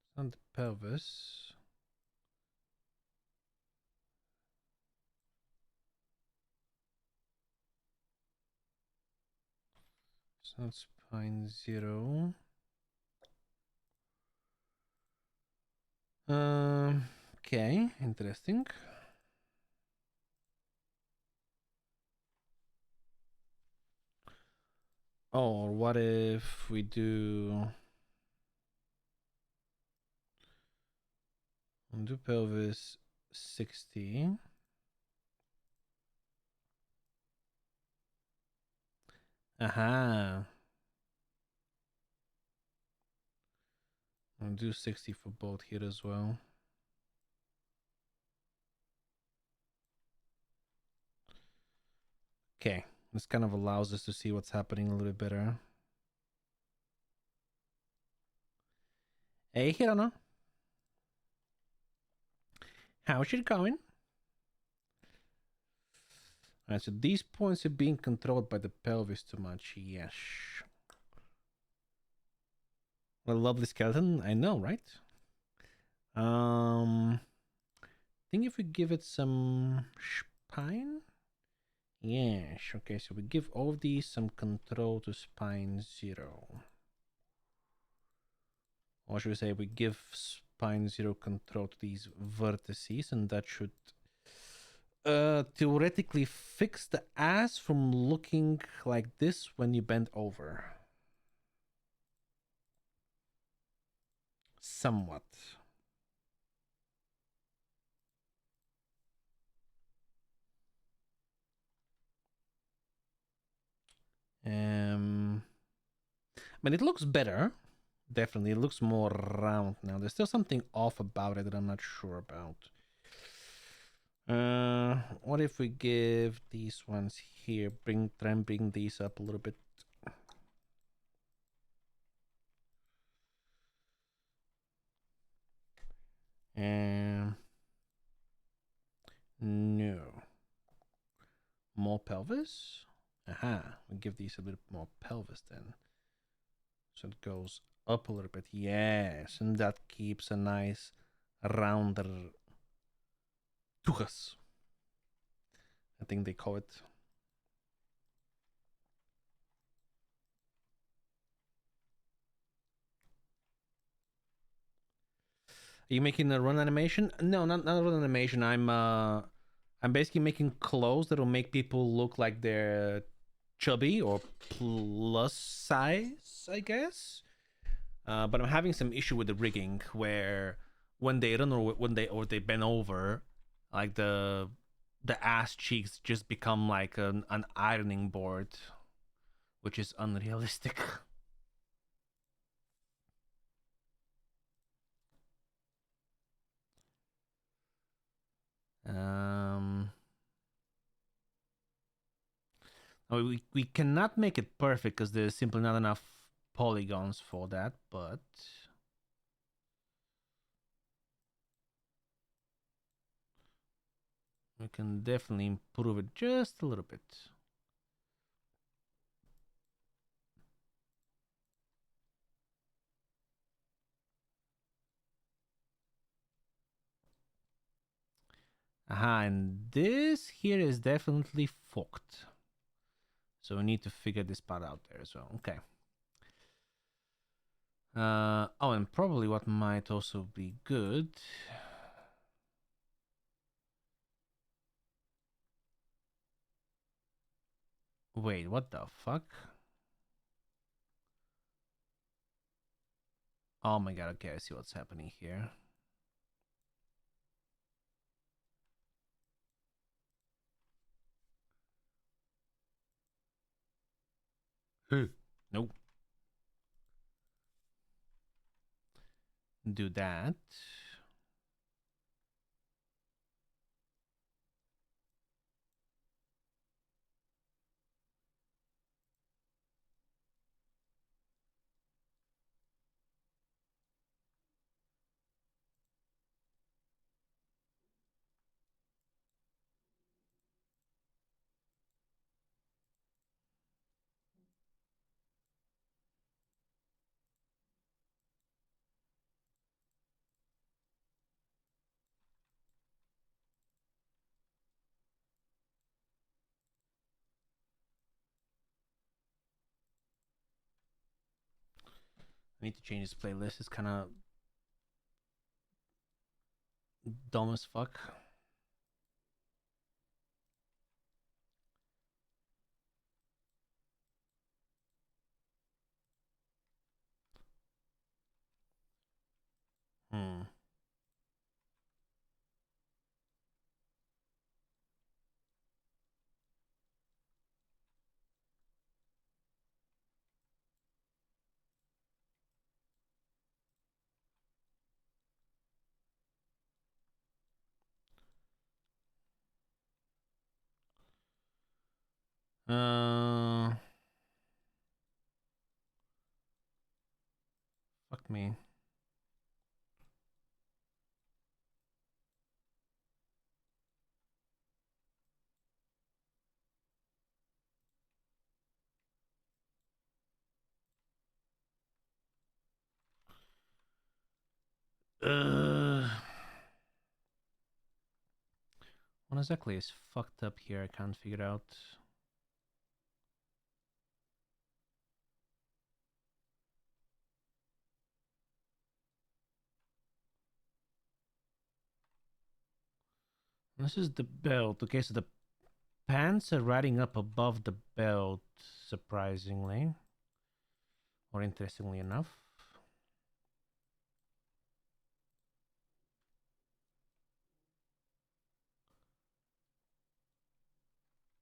It's not the pelvis. It's not spine 0. Okay, interesting. Oh, or what if we do pelvis 60? Aha. I'll do 60 for both here as well. Okay, this kind of allows us to see what's happening a little bit better. Hey, Hirano. How's it going? Alright, so these points are being controlled by the pelvis too much. Yes. What a lovely skeleton. I know, right? I think if we give it some spine. Yes. Okay, so we give all of these some control to spine 0. Or should we say we give spine 0 control to these vertices, and that should theoretically fix the ass from looking like this when you bend over. Somewhat. I mean, it looks better. Definitely, it looks more round now. There's still something off about it that I'm not sure about. What if we give these ones here, try and bring these up a little bit. No. More pelvis? Aha, we give these a bit more pelvis then. So it goes up a little bit. Yes, and that keeps a nice rounder tuchus. I think they call it. Are you making a run animation? No, not a run animation. I'm basically making clothes that'll make people look like they're chubby or plus size, I guess. But I'm having some issue with the rigging where when they run or when they bend over, like the ass cheeks just become like an ironing board, which is unrealistic. Um, we cannot make it perfect because there's simply not enough polygons for that, but we can definitely improve it just a little bit. Aha, and this here is definitely fucked. So we need to figure this part out there as well. Okay. Oh, and probably what might also be good. Wait, what the fuck? Oh my god, okay, I see what's happening here. Nope. Do that. I need to change this playlist. It's kind of dumb as fuck. Hmm. Uh, fuck me. Uh, what exactly is fucked up here? I can't figure it out. This is the belt. Okay, so the pants are riding up above the belt, surprisingly. Or interestingly enough.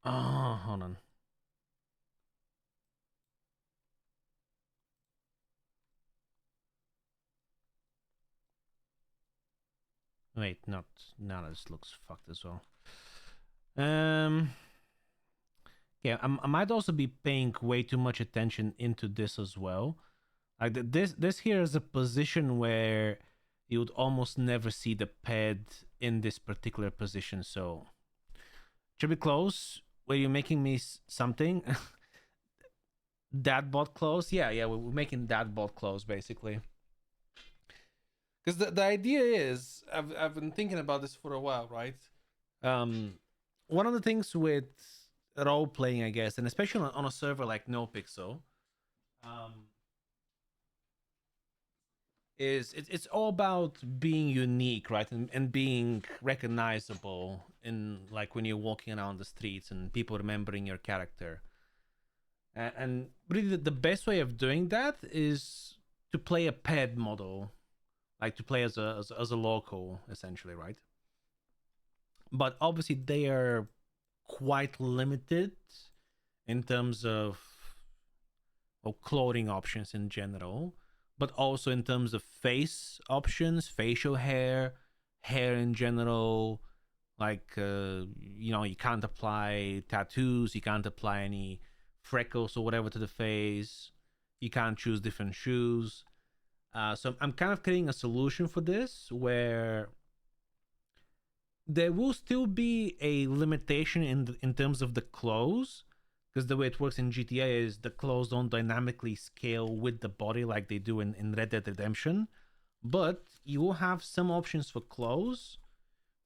Oh, hold on. Wait, not now. This looks fucked as well. Um, yeah, I might also be paying way too much attention into this as well. Like this here is a position where you would almost never see the pad in this particular position. So should be close. Were you making me something? That bot close? Yeah, we're making that bot close basically. Because the idea is, I've been thinking about this for a while, right? Um, one of the things with role playing, I guess, and especially on a server like NoPixel, um, is it's all about being unique, right? And being recognizable in like when you're walking around the streets and people remembering your character. And really, the best way of doing that is to play a ped model, like to play as a local, essentially, right? But obviously, they are quite limited in terms of clothing options in general, but also in terms of face options, facial hair, hair in general. Like, you can't apply tattoos, you can't apply any freckles or whatever to the face, you can't choose different shoes. So I'm kind of creating a solution for this where there will still be a limitation in terms of the clothes, because the way it works in GTA is the clothes don't dynamically scale with the body like they do in Red Dead Redemption, but you will have some options for clothes.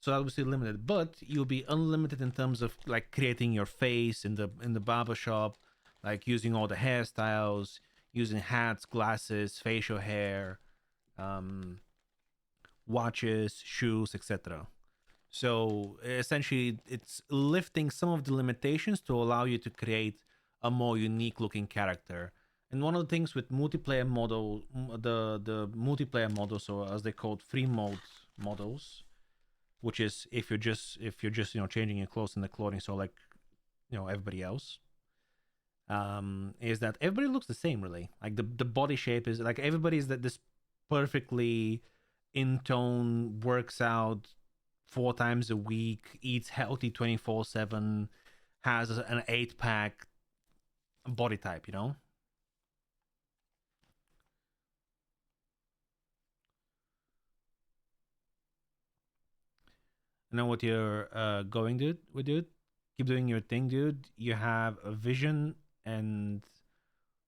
So obviously limited, but you'll be unlimited in terms of like creating your face in the barber shop, like using all the hairstyles, using hats, glasses, facial hair, um, watches, shoes, etc. So essentially, it's lifting some of the limitations to allow you to create a more unique looking character. And one of the things with multiplayer model, the multiplayer models, or as they called free mode models, which is if you're just changing your clothes in the clothing, so like everybody else, is that everybody looks the same really. Like the body shape is like everybody's that this perfectly in tone, works out 4 times a week, eats healthy 24/7, has an 8 pack body type, You know what you're going, dude? With dude, keep doing your thing, dude. You have a vision, and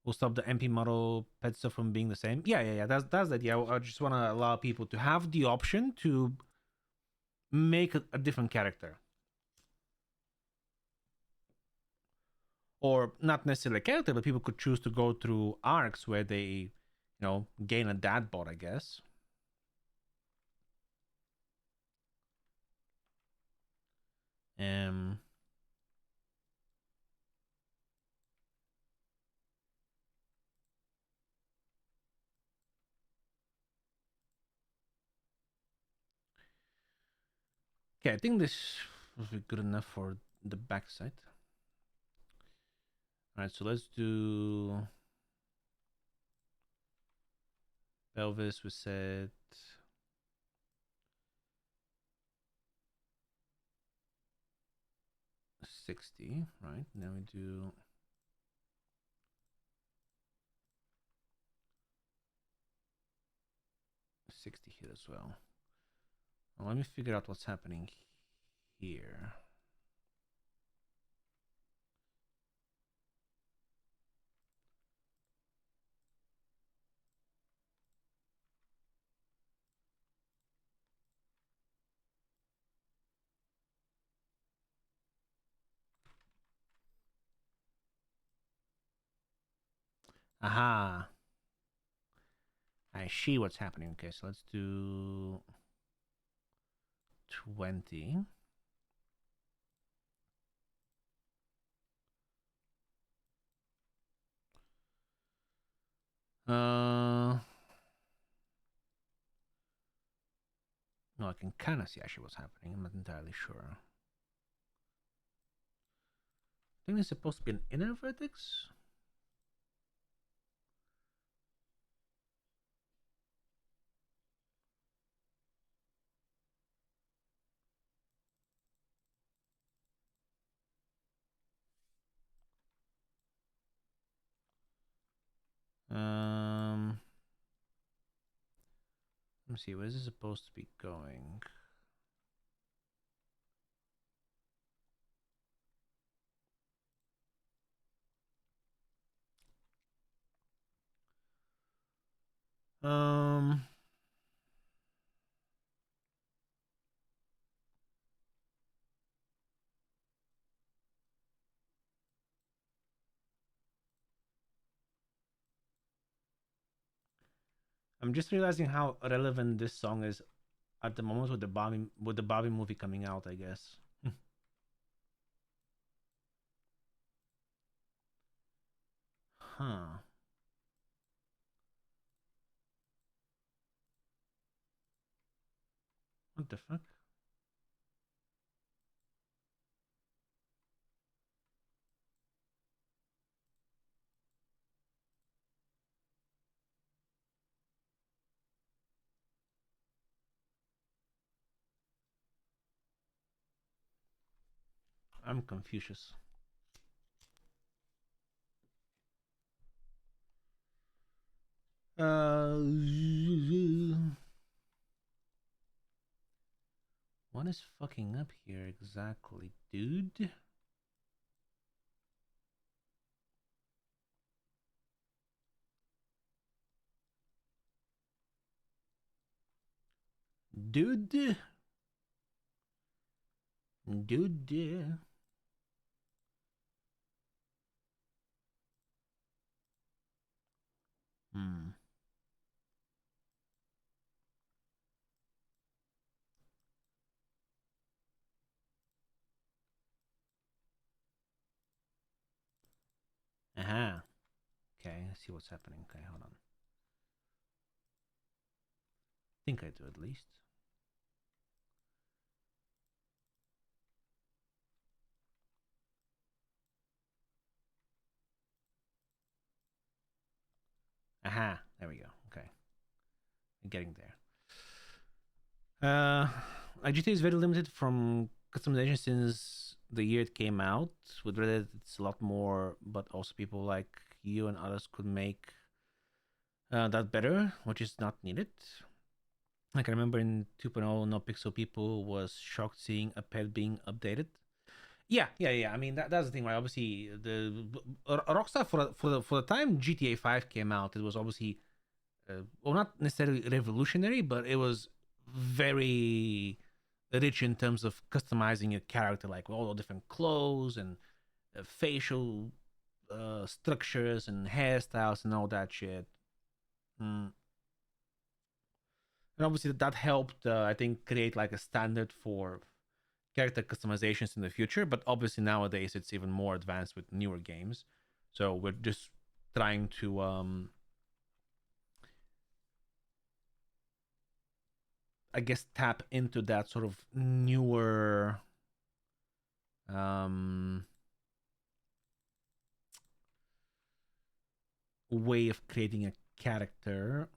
we'll stop the MP model pet stuff from being the same. Yeah, yeah, yeah. That's the idea. I just want to allow people to have the option to make a different character, or not necessarily a character, but people could choose to go through arcs where they, gain a dad bod, I guess. Um. Okay, I think this will be good enough for the backside. All right, so let's do pelvis. We said 60, right? Then we do 60 here as well. Now let me figure out what's happening here. Aha. I see what's happening. Okay, so let's do 20. No, I can kind of see actually what's happening. I'm not entirely sure. I think it's supposed to be an inner vertex. Um, let me see. Where is this supposed to be going? Um, I'm just realizing how relevant this song is at the moment with the Barbie movie coming out, I guess. Huh. What the fuck? I'm Confucius. Uh, what is fucking up here exactly, dude? Dude, dude. Hmm. Aha. Okay, I see what's happening. Okay, hold on. Think I do at least. Aha. There we go. Okay, I'm getting there. GTA is very limited from customization since the year it came out. With Reddit, it's a lot more, but also people like you and others could make that better, which is not needed. Like I remember in 2.0, no pixel people was shocked seeing a pet being updated. Yeah. I mean that's the thing, right? Obviously, the Rockstar for the time GTA 5 came out, it was obviously well, not necessarily revolutionary, but it was very rich in terms of customizing your character, like all the different clothes and facial structures and hairstyles and all that shit. Mm. And obviously, that helped, I think, create like a standard for character customizations in the future. But obviously, nowadays it's even more advanced with newer games. So we're just trying to I guess tap into that sort of newer um way of creating a character,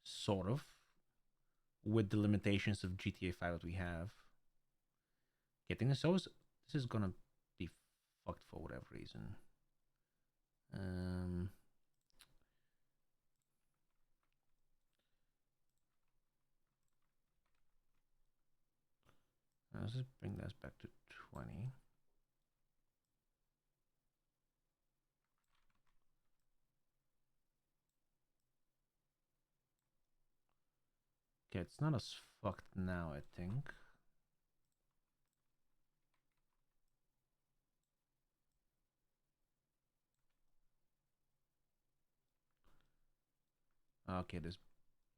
sort of, with the limitations of GTA 5 that we have. Getting this, this is gonna be fucked for whatever reason. Um, let's just bring this back to 20. Okay, it's not as fucked now, I think. Okay, this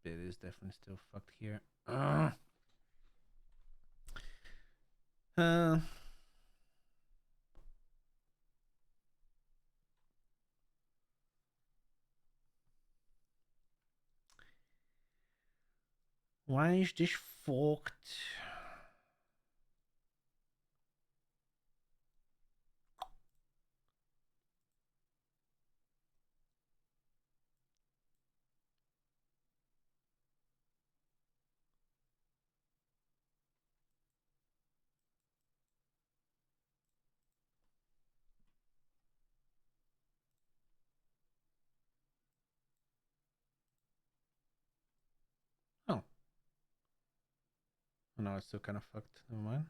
bit is definitely still fucked here. Uh, why is this fucked? Oh, no, it's still kind of fucked. Never mind.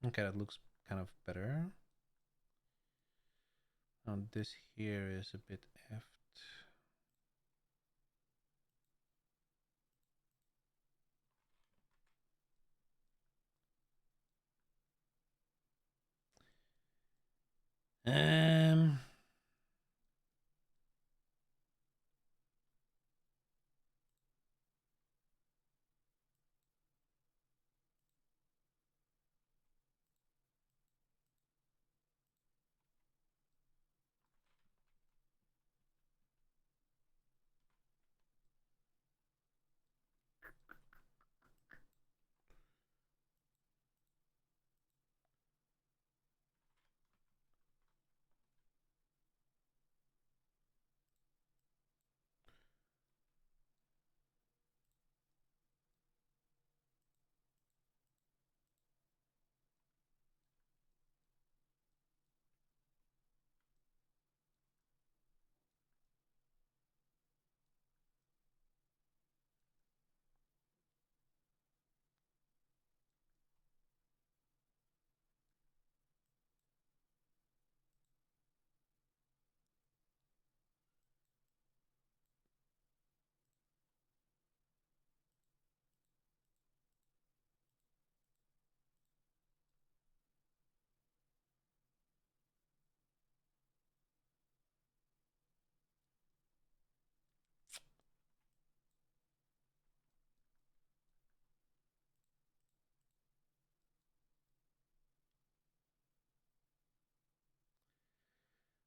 Okay, that looks kind of better. This here is a bit effed. Um.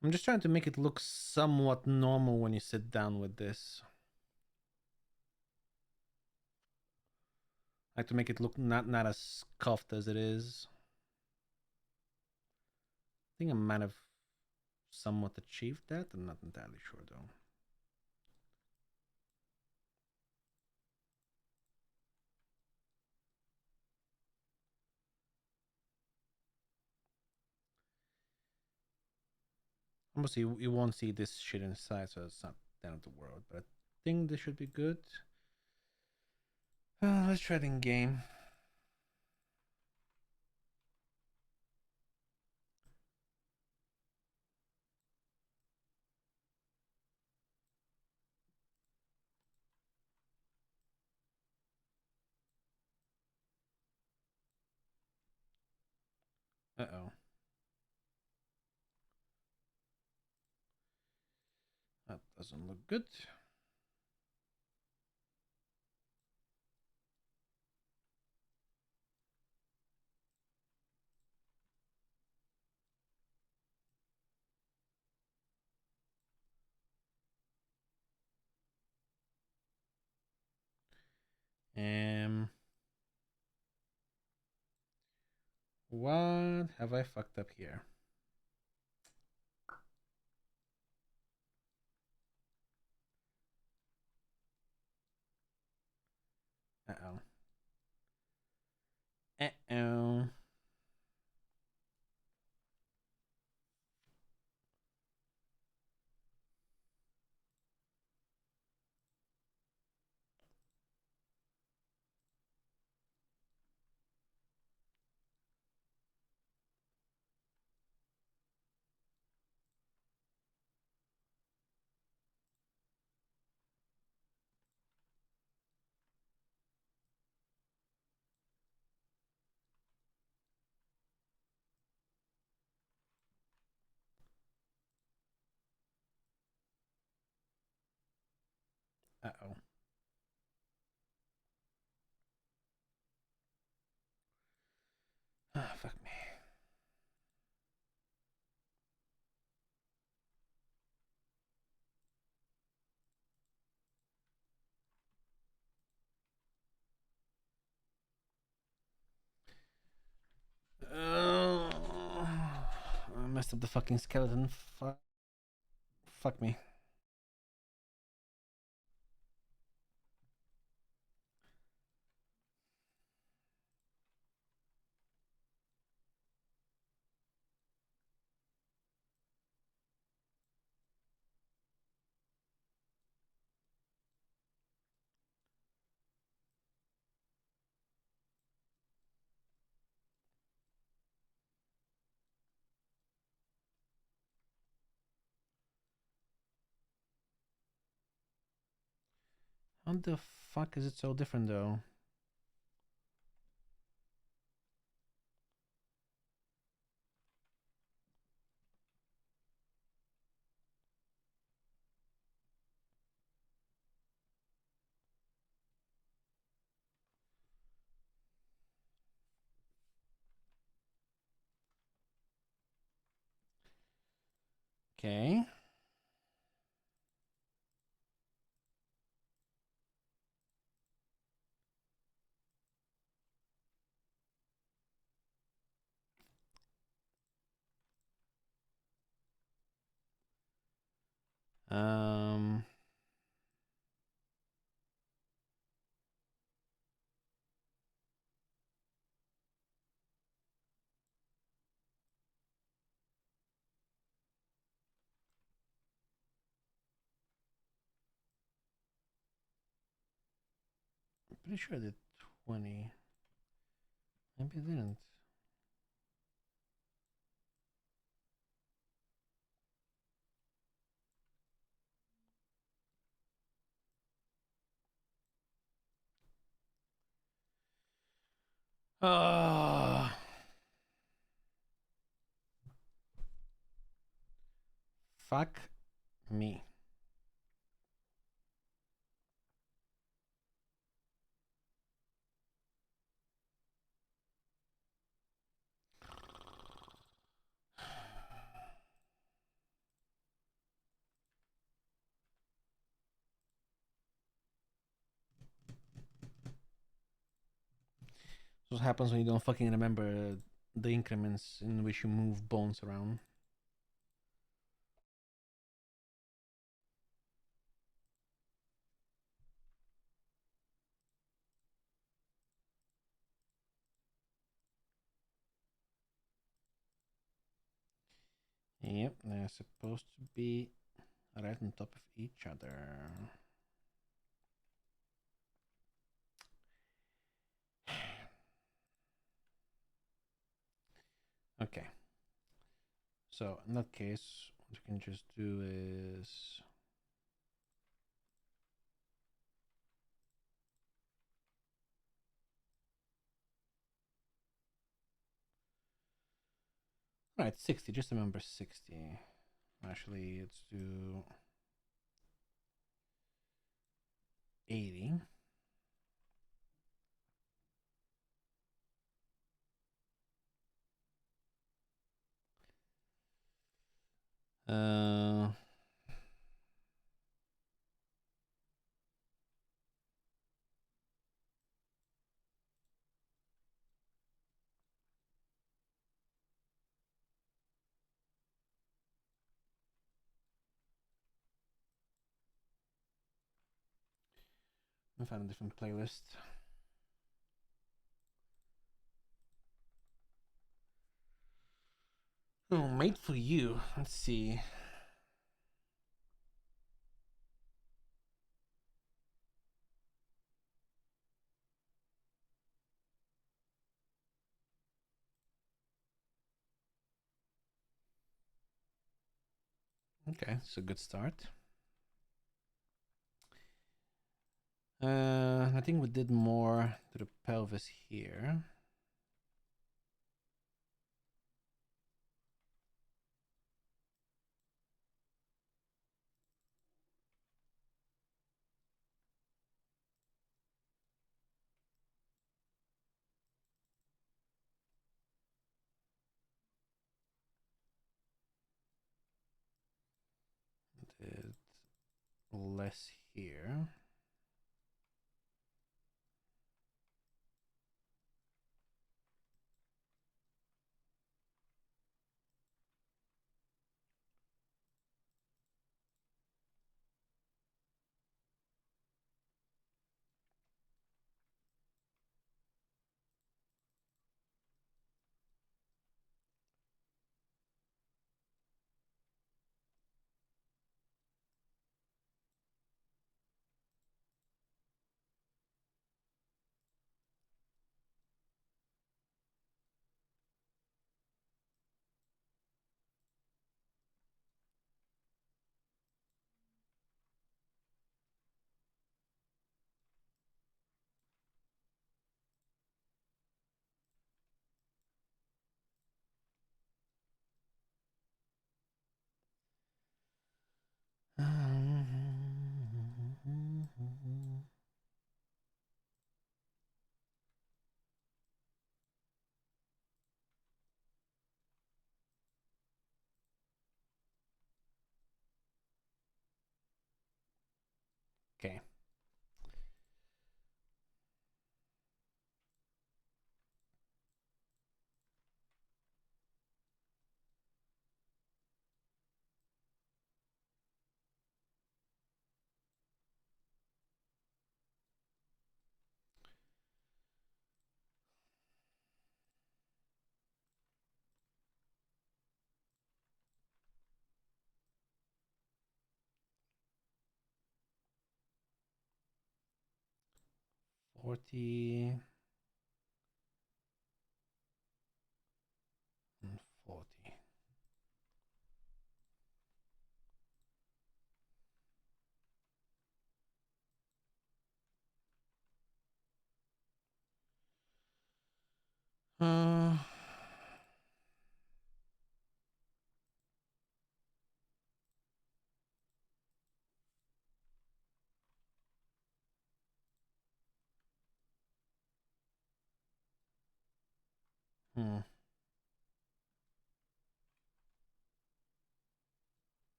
I'm just trying to make it look somewhat normal when you sit down with this. I like to make it look not as scuffed as it is. I think I might have somewhat achieved that. I'm not entirely sure though. Obviously, you won't see this shit inside, so it's not the end of the world. But I think this should be good. Let's try it in game. Uh oh. That doesn't look good. Um, what have I fucked up here? Uh oh. Uh oh. Uh oh. Ah, fuck me. I messed up the fucking skeleton. Fuck me. How the fuck is it so different though? Okay. Um. Pretty sure I did 20. Maybe I didn't. Uh, fuck me. What happens when you don't fucking remember the increments in which you move bones around? Yep, they're supposed to be right on top of each other. Okay. So in that case, what we can just do is right, 60, just remember 60. Actually, let's do 80. Uh, I'll find a different playlist. Oh, made for you. Let's see. Okay, it's a good start. I think we did more to the pelvis here. Did less here. 40 and 40. Uh, hmm.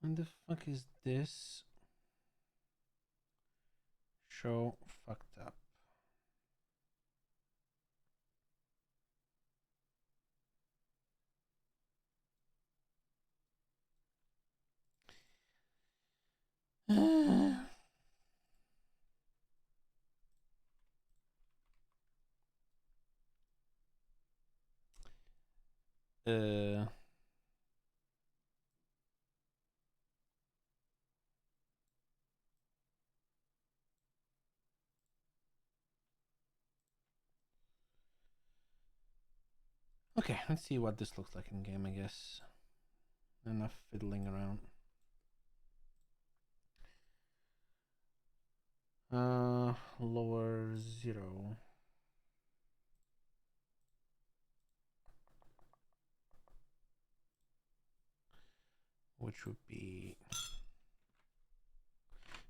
When the fuck is this? Show fucked up. Uh, okay, let's see what this looks like in game, I guess. Enough fiddling around. Lower 0. Which would be...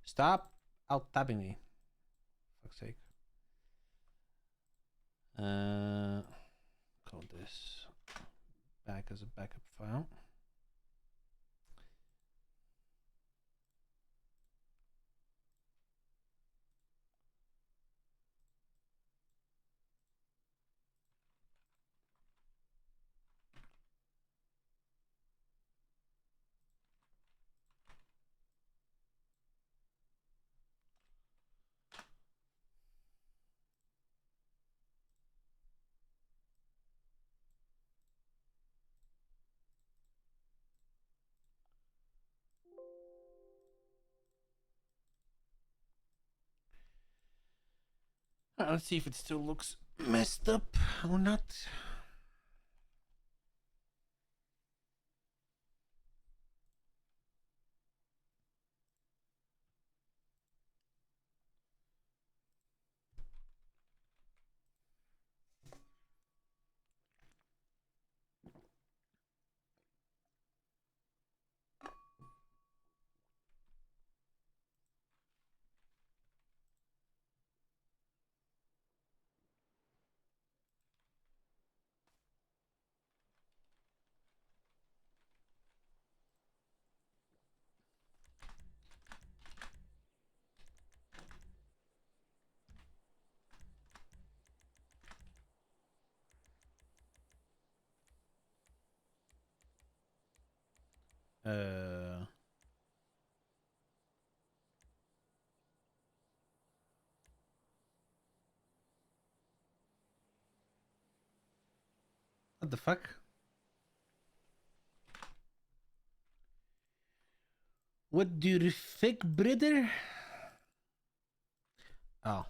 Stop out-tabbing me. Fuck's sake. Call this back as a backup file. Let's see if it still looks messed up or not. Uh, what the fuck? What do you think, brother? Oh.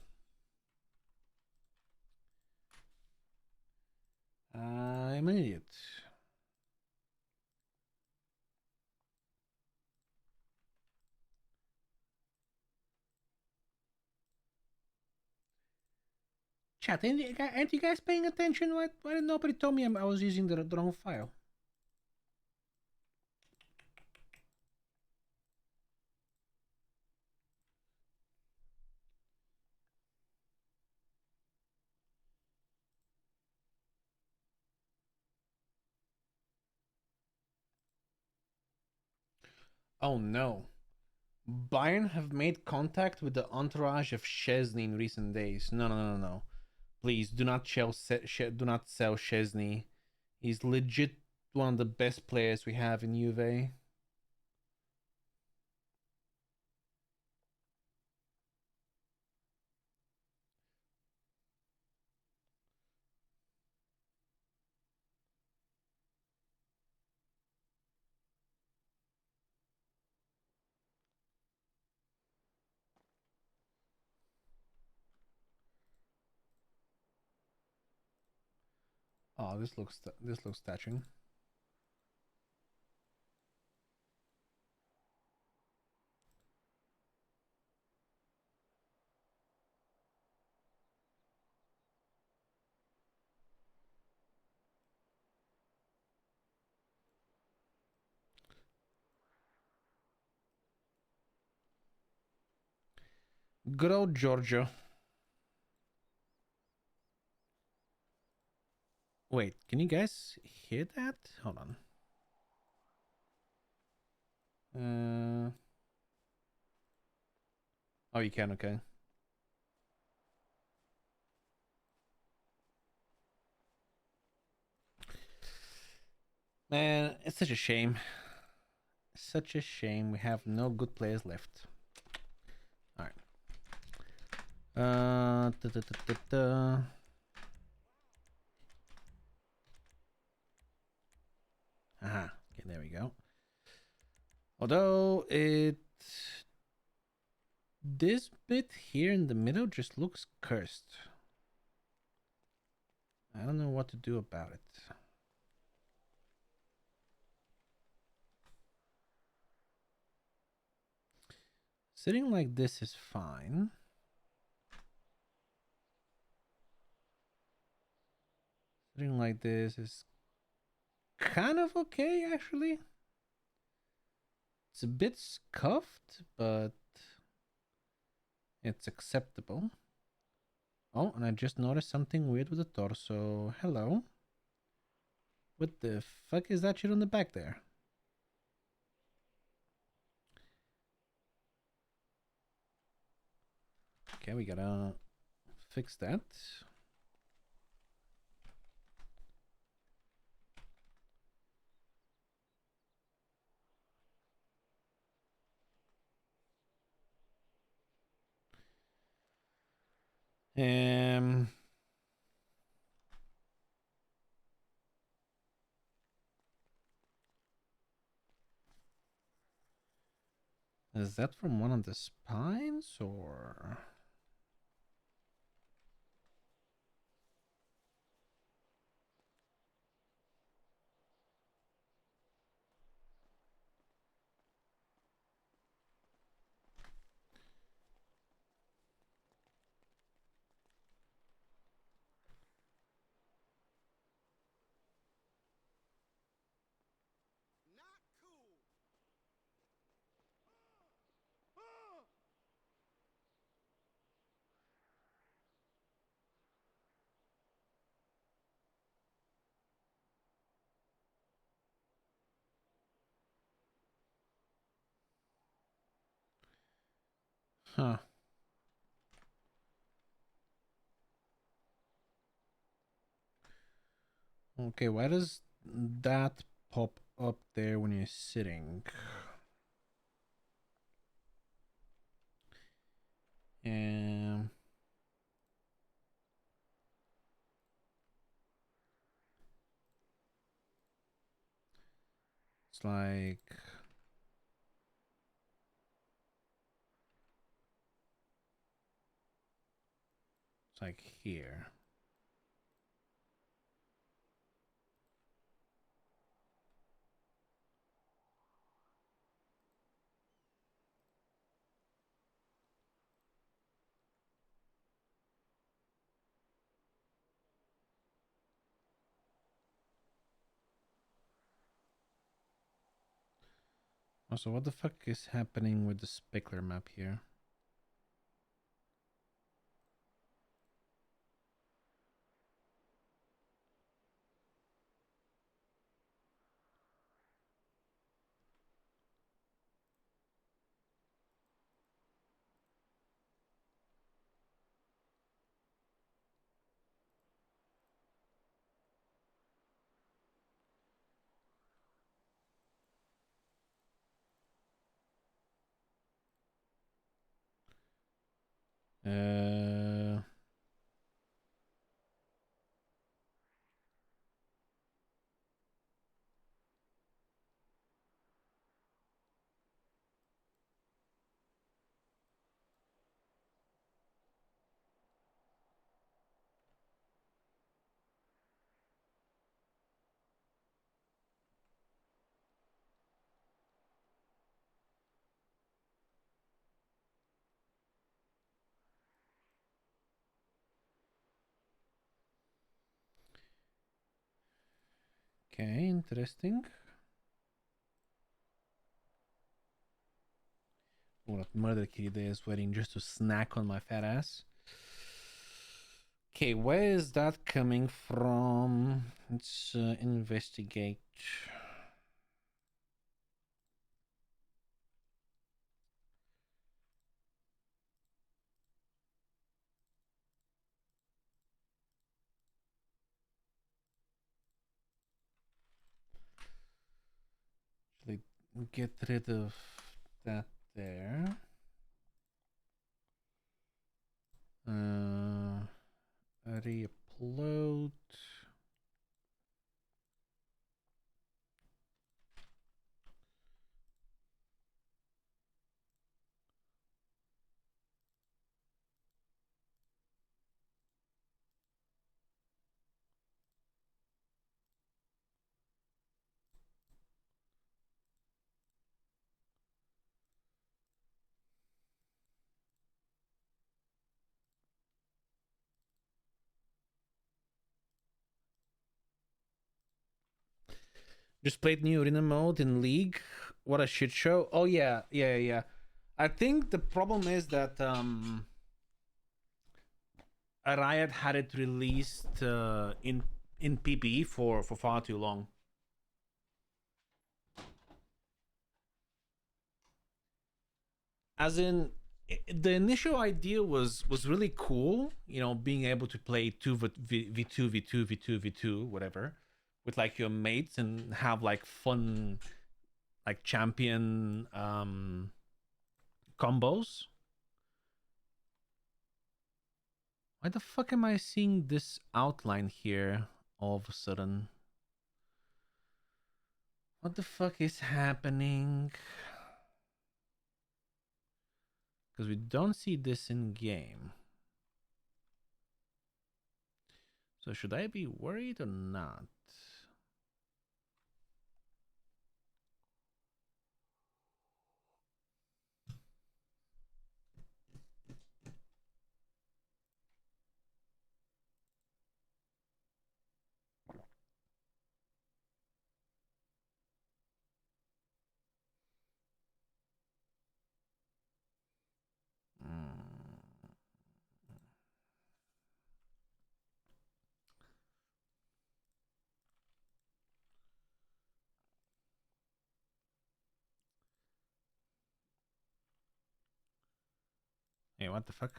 I'm an idiot. Chat, aren't you guys paying attention? Why did nobody told me I was using the wrong file? Oh no. Bayern have made contact with the entourage of Chesney in recent days. No, no, no, no. Please do not do not sell Chesney. He's legit one of the best players we have in Juve. Oh, this looks touching. Good old Giorgio. Wait, can you guys hear that? Hold on. Oh, you can. Okay. Man, it's such a shame. Such a shame. We have no good players left. All right. Da, da, da, da, da. Aha. Okay, there we go. Although this bit here in the middle just looks cursed. I don't know what to do about it. Sitting like this is fine. Sitting like this is kind of okay, actually. It's a bit scuffed, but it's acceptable. Oh, and I just noticed something weird with the torso. Hello. What the fuck is that shit on the back there? Okay, we gotta fix that. Um, is that from one of the spines or? Huh. Okay, why does that pop up there when you're sitting? Um, it's like here. Also, what the fuck is happening with the specular map here? Uh, okay, interesting. What murder kid is waiting just to snack on my fat ass. Okay, where is that coming from? Let's investigate. Actually, get rid of that there. Uh, Re-upload. Just played new arena mode in League. What a shit show. Oh yeah, yeah. I think the problem is that Riot had it released in PB for far too long. As in, the initial idea was really cool. You know, being able to play v two v2 whatever with like your mates and have like fun like champion combos. Why the fuck am I seeing this outline here all of a sudden? What the fuck is happening? Because we don't see this in game. So should I be worried or not? Mm. Hey, what the fuck?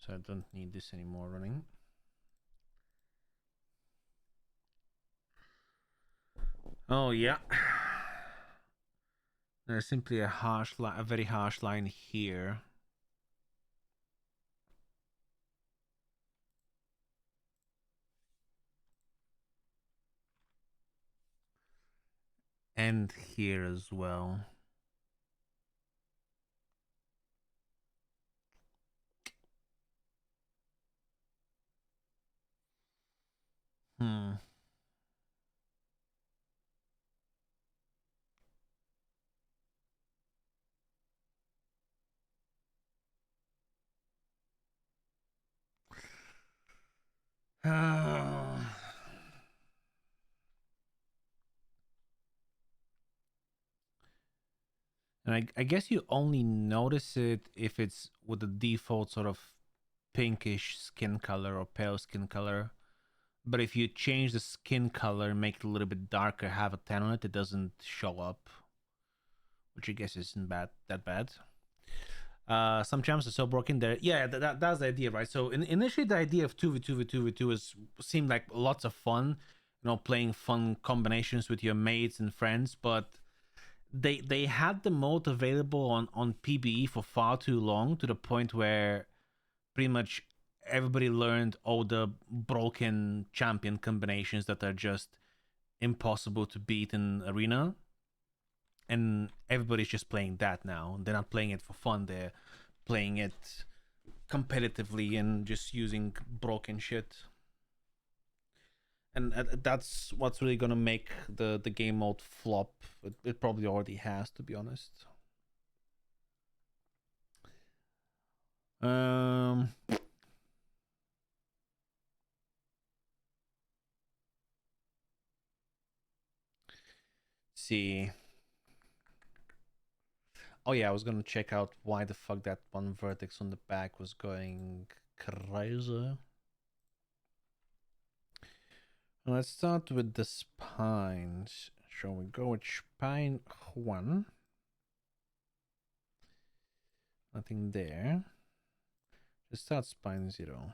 So I don't need this anymore running. Oh yeah. There's simply a very harsh line here. And here as well. Hmm. Uh, and I guess you only notice it if it's with the default sort of pinkish skin color or pale skin color. But if you change the skin color, make it a little bit darker, have a tan on it, it doesn't show up, which I guess isn't that bad. Some champs are so broken there. Yeah, that's the idea, right? So initially, the idea of 2v2 was seemed like lots of fun, playing fun combinations with your mates and friends. But they had the mode available on PBE for far too long, to the point where pretty much everybody learned all the broken champion combinations that are just impossible to beat in arena, and everybody's just playing that now. They're not playing it for fun, they're playing it competitively and just using broken shit. And that's what's really gonna make the game mode flop. It probably already has, to be honest. um see. Oh yeah, I was gonna check out why the fuck that one vertex on the back was going crazy. Let's start with the spines. Shall we go with spine 1? Nothing there. Just start spine 0.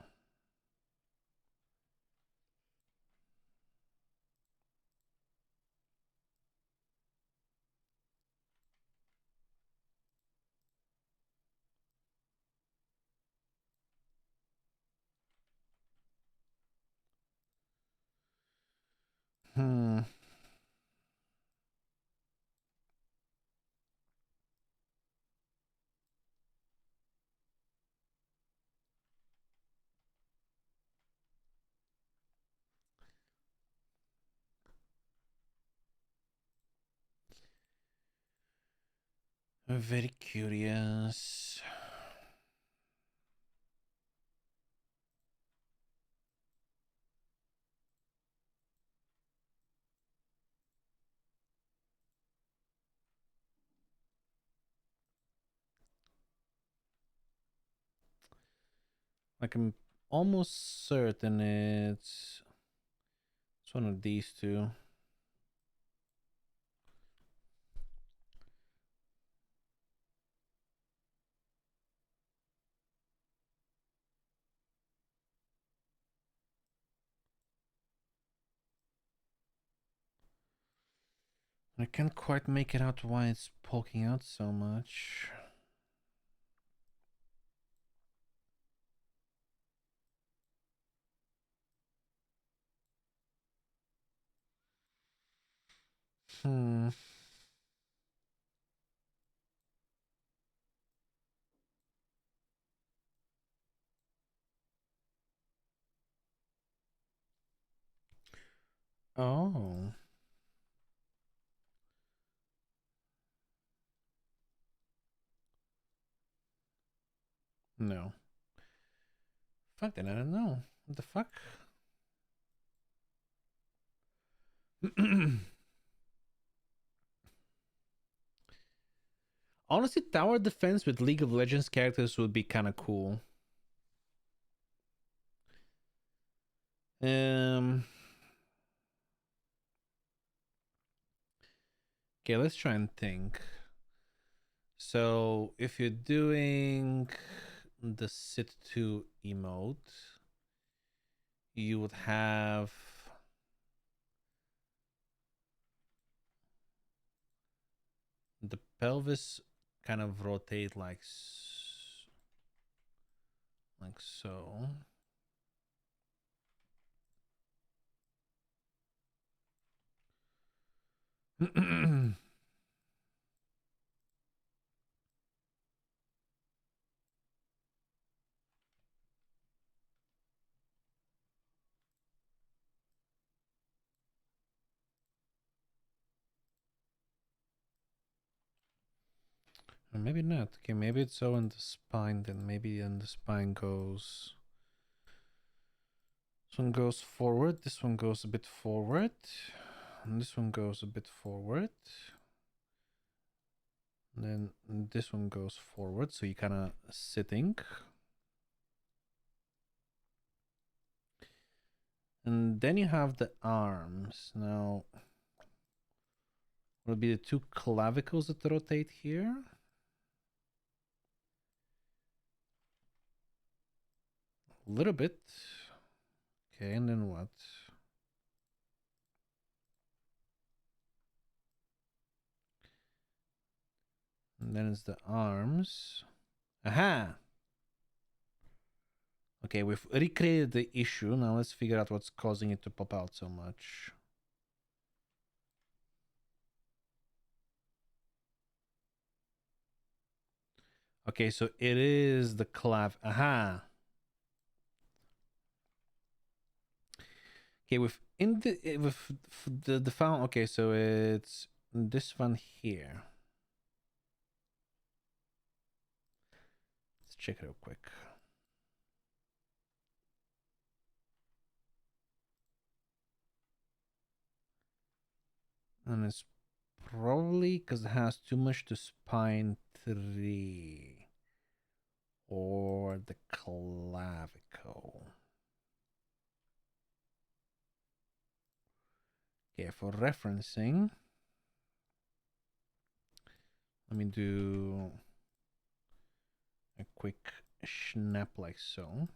Hmm. I'm very curious. Like, I'm almost certain it's one of these two. I can't quite make it out why it's poking out so much. Hmm. Oh. No. Fuck, then I don't know. What the fuck? Honestly, tower defense with League of Legends characters would be kind of cool. Um. Okay, let's try and think. So, if you're doing the sit to emote, you would have the pelvis kind of rotate like so. Or maybe not. Okay, maybe it's so in the spine, then maybe in the spine goes. This one goes forward, this one goes a bit forward, and this one goes a bit forward. And then this one goes forward, so you kind of sitting. And then you have the arms. Now, will be the two clavicles that rotate here. A little bit. Okay, and then what? And then it's the arms. Aha! Okay, we've recreated the issue. Now let's figure out what's causing it to pop out so much. Okay, so it is the Aha. Okay, with the found. Okay, so it's this one here. Let's check it real quick. And it's probably because it has too much to spine 3 or the clavicle. Okay, for referencing, let me do a quick snap like so.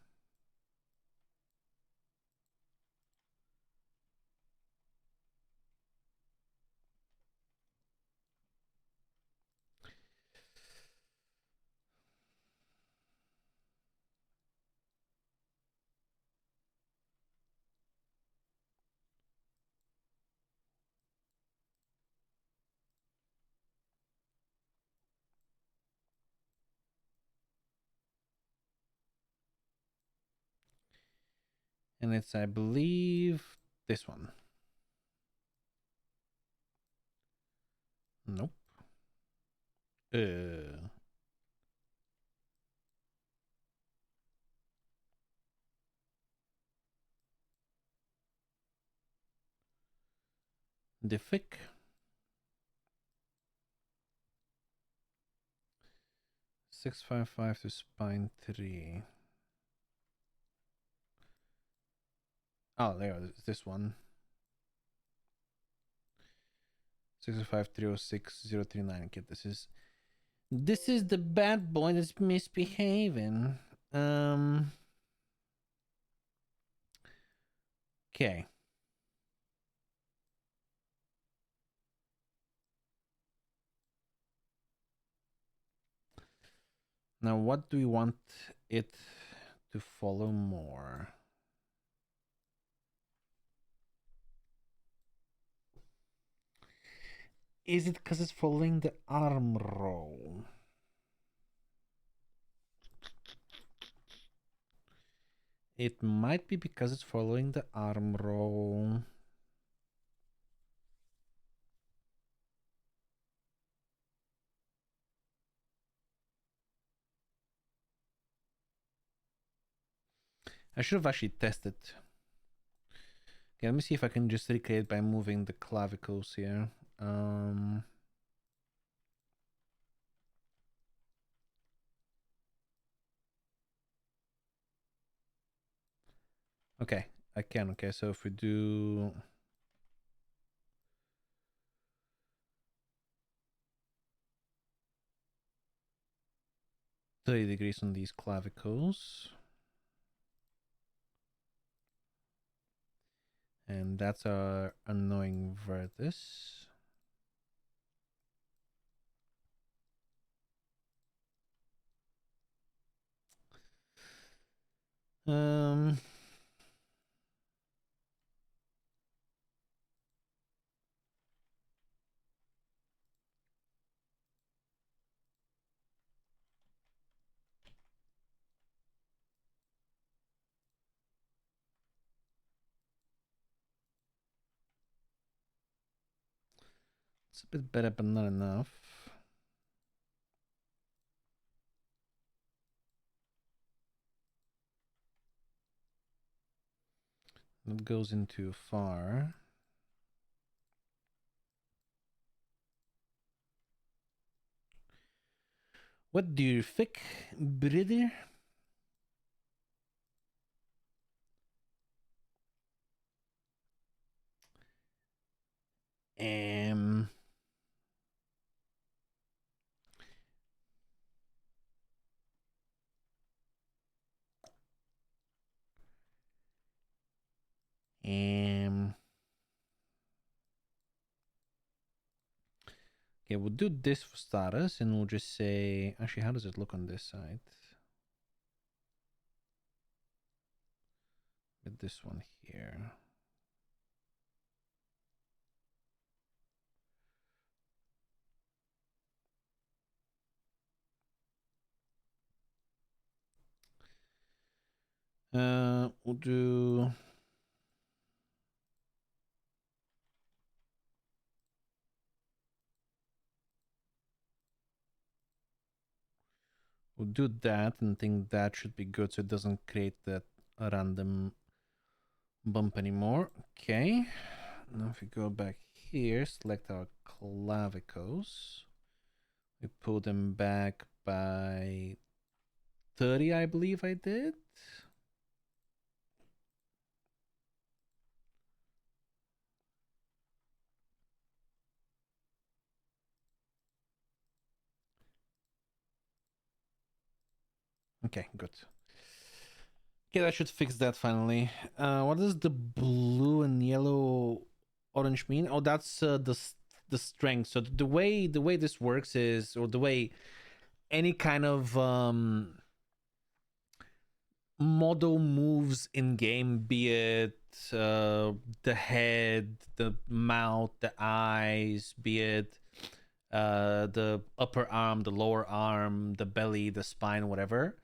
And it's, I believe, this one. Nope. Diffic. 655 to spine 3. Oh, there it is. This one. 65306 Okay, this is the bad boy that's misbehaving. Okay. Now, what do we want it to follow more? Is it because it's following the arm roll? It might be because it's following the arm roll. I should have actually tested. Okay, let me see if I can just recreate by moving the clavicles here. Okay, I can. Okay, so if we do 30 degrees on these clavicles. And that's our annoying vertex. It's a bit better, but not enough. That goes in too far. What do you think, brother? Um, um, okay, we'll do this for starters, and we'll just say, actually, how does it look on this side? With this one here. We'll do. We'll do that and think that should be good so it doesn't create that random bump anymore. Okay. Now if we go back here, select our clavicles. We pull them back by 30, I believe I did. Okay, good. Okay, that should fix that finally. What does the blue and yellow orange mean? Oh, that's the strength. So the way this works is, or the way any kind of model moves in game, be it the head, the mouth, the eyes, be it the upper arm, the lower arm, the belly, the spine, whatever.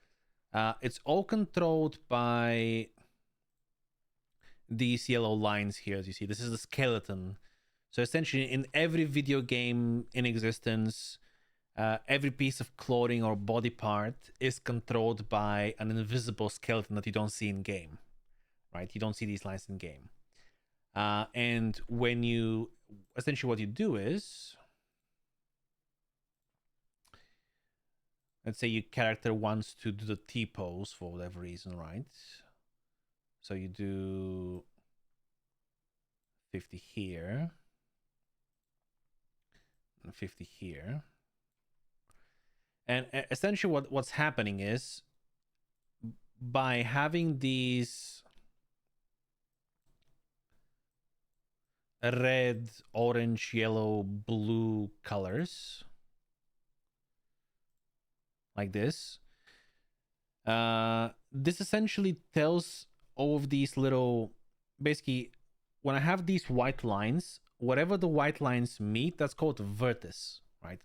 It's all controlled by these yellow lines here, as you see. This is the skeleton. So essentially, in every video game in existence, every piece of clothing or body part is controlled by an invisible skeleton that you don't see in game, right? You don't see these lines in game. And when you essentially what you do is, let's say your character wants to do the T pose for whatever reason, right? So you do 50 here and 50 here. And essentially what's happening is, by having these red, orange, yellow, blue colors like this, this essentially tells all of these little, basically, when I have these white lines, whatever the white lines meet, that's called a vertex, right?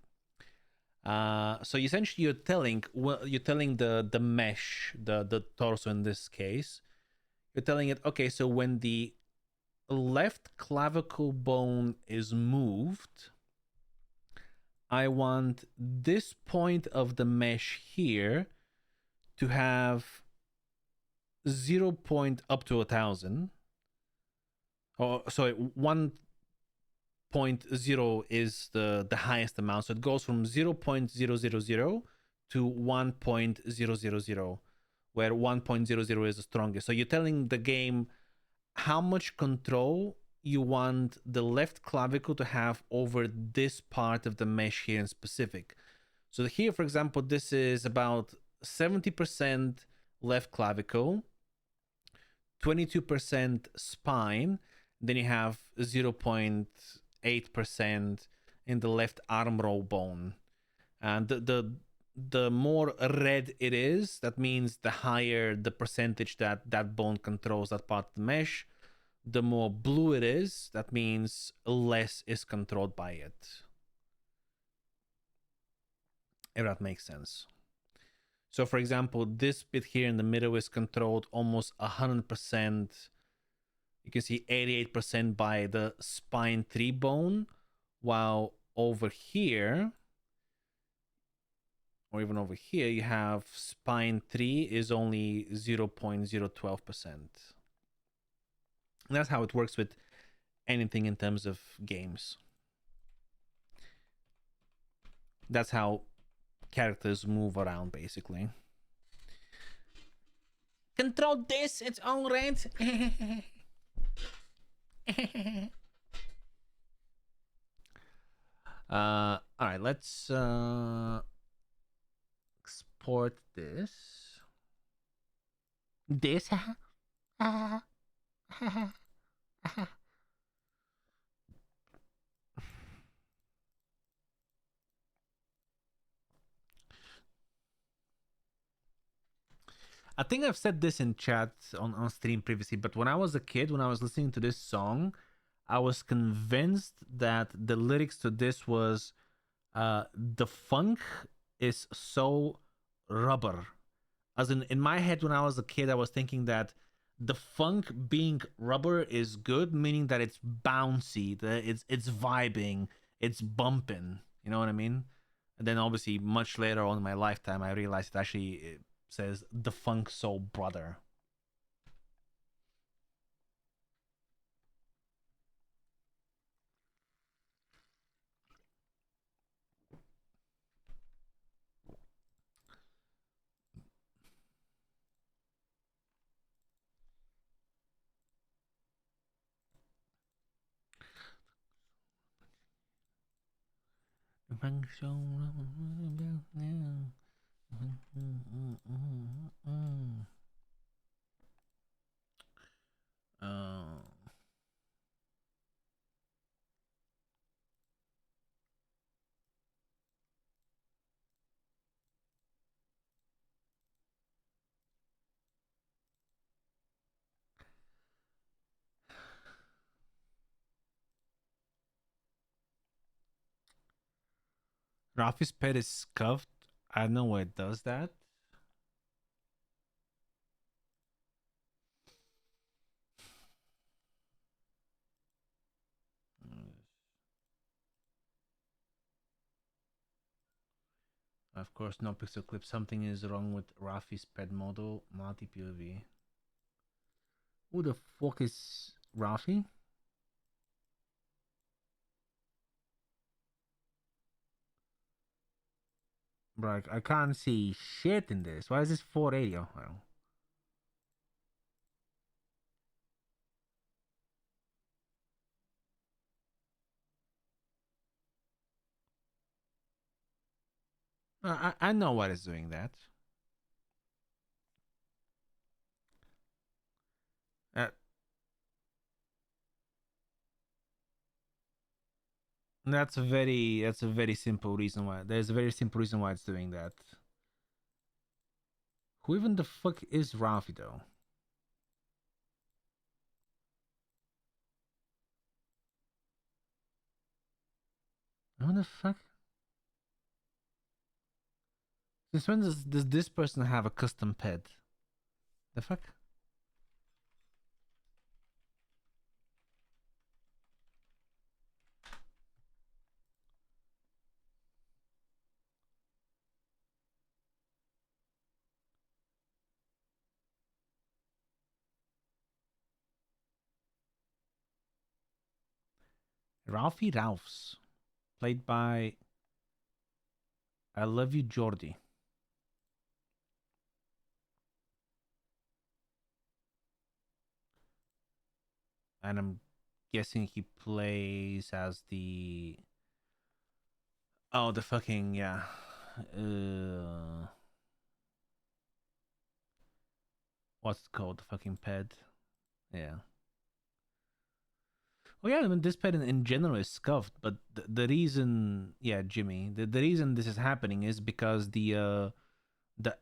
So essentially you're telling the mesh, the torso in this case, you're telling it, okay, so when the left clavicle bone is moved, I want this point of the mesh here to have 0 point up to 1,000. Or sorry, 1.0 is the highest amount. So it goes from 0.000 to 1.000, where 1.00 is the strongest. So you're telling the game how much control you want the left clavicle to have over this part of the mesh here in specific. So here, for example, this is about 70% left clavicle, 22% spine, then you have 0.8% in the left arm roll bone. And the more red it is, that means the higher the percentage that bone controls that part of the mesh. The more blue it is, that means less is controlled by it. If that makes sense. So for example, this bit here in the middle is controlled almost 100%. You can see 88% by the spine 3 bone, while over here, or even over here, you have spine 3 is only 0.012%. And that's how it works with anything in terms of games. That's how characters move around, basically. Control this, it's all right. All right, let's export this. This. I think I've said this in chat on stream previously, but when I was a kid, when I was listening to this song, I was convinced that the lyrics to this was the funk is so rubber. As in my head when I was a kid, I was thinking that the funk being rubber is good, meaning that it's bouncy, that it's vibing, it's bumping. You know what I mean? And then obviously much later on in my lifetime, I realized it actually says the funk soul brother. Funk soul. Uh, Rafi's pet is scuffed. I don't know why it does that. Of course, no pixel clip. Something is wrong with Rafi's pet model. Multi POV. Who the fuck is Rafi? Bro, I can't see shit in this. Why is this 480? Oh, well. I know what is doing that. Uh, that's a very simple reason why. There's a very simple reason why it's doing that. Who even the fuck is Rafi though? Who the fuck? Since when does this person have a custom pet? The fuck? Ralphie Ralphs, played by I Love You Jordy. And I'm guessing he plays as the the fucking yeah. What's it called? The fucking pet. Yeah. Oh yeah, I mean this pet in general is scuffed, but the reason, yeah, Jimmy, the reason this is happening is because the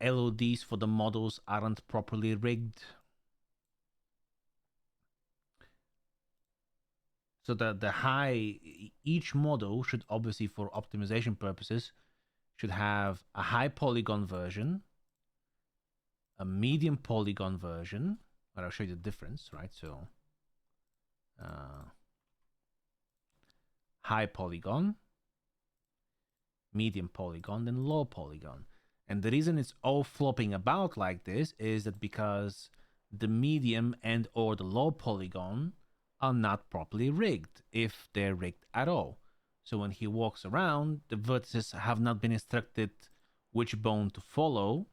LODs for the models aren't properly rigged. So the high each model should obviously for optimization purposes should have a high polygon version, a medium polygon version. But I'll show you the difference, right? So high polygon, medium polygon, then low polygon. And the reason it's all flopping about like this is that because the medium and or the low polygon are not properly rigged, if they're rigged at all. So when he walks around, the vertices have not been instructed which bone to follow,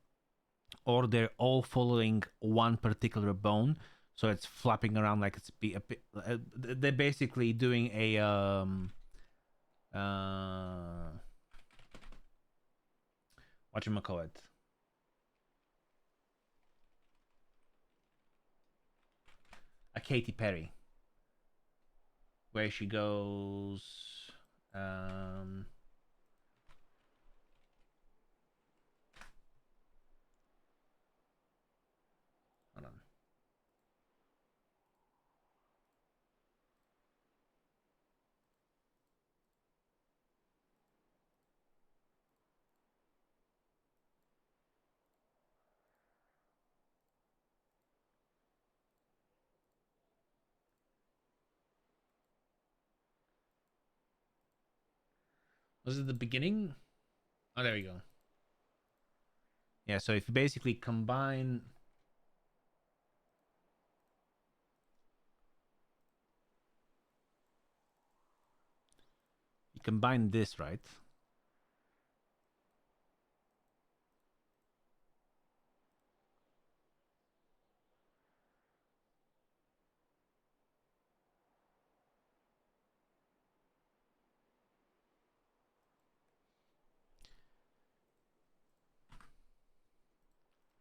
or they're all following one particular bone. So it's flapping around like it's they're basically doing Uh, whatchamacallit? A Katy Perry, where she goes. Um, hold on. Was it the beginning? Oh, there we go. Yeah, so if you basically combine. You combine this, right?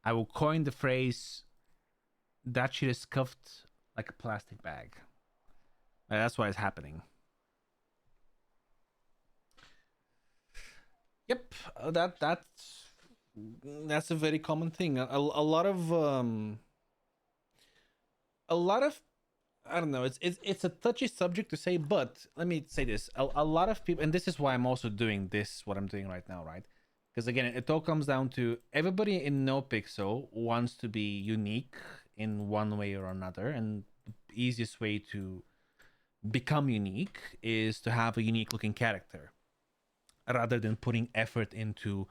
I will coin the phrase that shit is scuffed like a plastic bag. That's what is happening. Yep, that's a very common thing. A lot of I don't know. It's a touchy subject to say, but let me say this: a lot of people, and this is why I'm also doing this, what I'm doing right now, right? Because again, it all comes down to everybody in No Pixel wants to be unique in one way or another, and the easiest way to become unique is to have a unique looking character, rather than putting effort into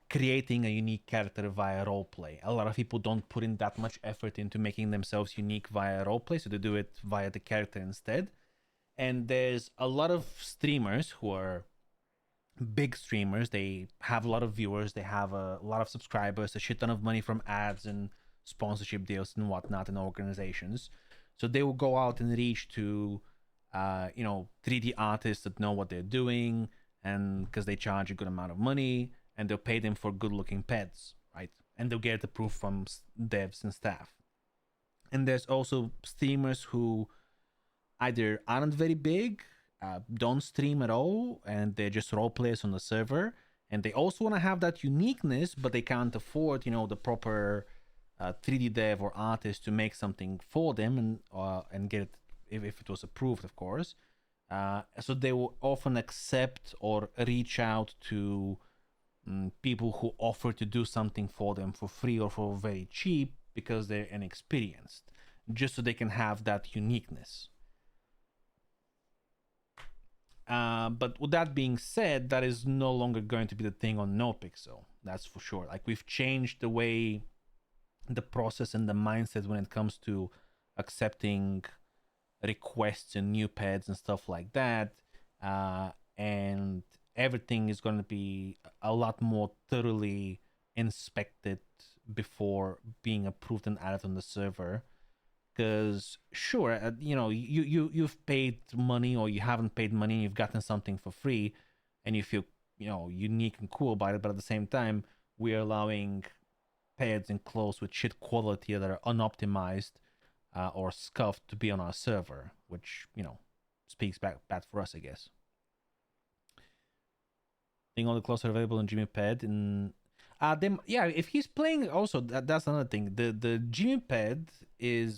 creating a unique character via roleplay. A lot of people don't put in that much effort into making themselves unique via roleplay, so they do it via the character instead. And there's a lot of streamers who are big streamers. They have a lot of viewers, they have a lot of subscribers, a shit ton of money from ads and sponsorship deals and whatnot in organizations. So they will go out and reach to, 3D artists that know what they're doing, and because they charge a good amount of money, and they'll pay them for good-looking pets, right? And they'll get approved from devs and staff. And there's also streamers who either aren't very big, don't stream at all, and they're just role players on the server. And they also want to have that uniqueness, but they can't afford, the proper 3D dev or artist to make something for them and get it if it was approved, of course. So they will often accept or reach out to people who offer to do something for them for free or for very cheap because they're inexperienced, just so they can have that uniqueness. But with that being said, that is no longer going to be the thing on NoPixel. That's for sure. Like, we've changed the way, the process and the mindset when it comes to accepting requests and new pads and stuff like that. And everything is going to be a lot more thoroughly inspected before being approved and added on the server. Because sure, you've paid money, or you haven't paid money and you've gotten something for free, and you feel unique and cool about it. But at the same time, we're allowing pads and clothes with shit quality that are unoptimized or scuffed to be on our server, which speaks back bad for us, I guess. I think all the clothes are available in Jimmy Pad, and them, yeah. If he's playing, also that's another thing. The Jimmy Pad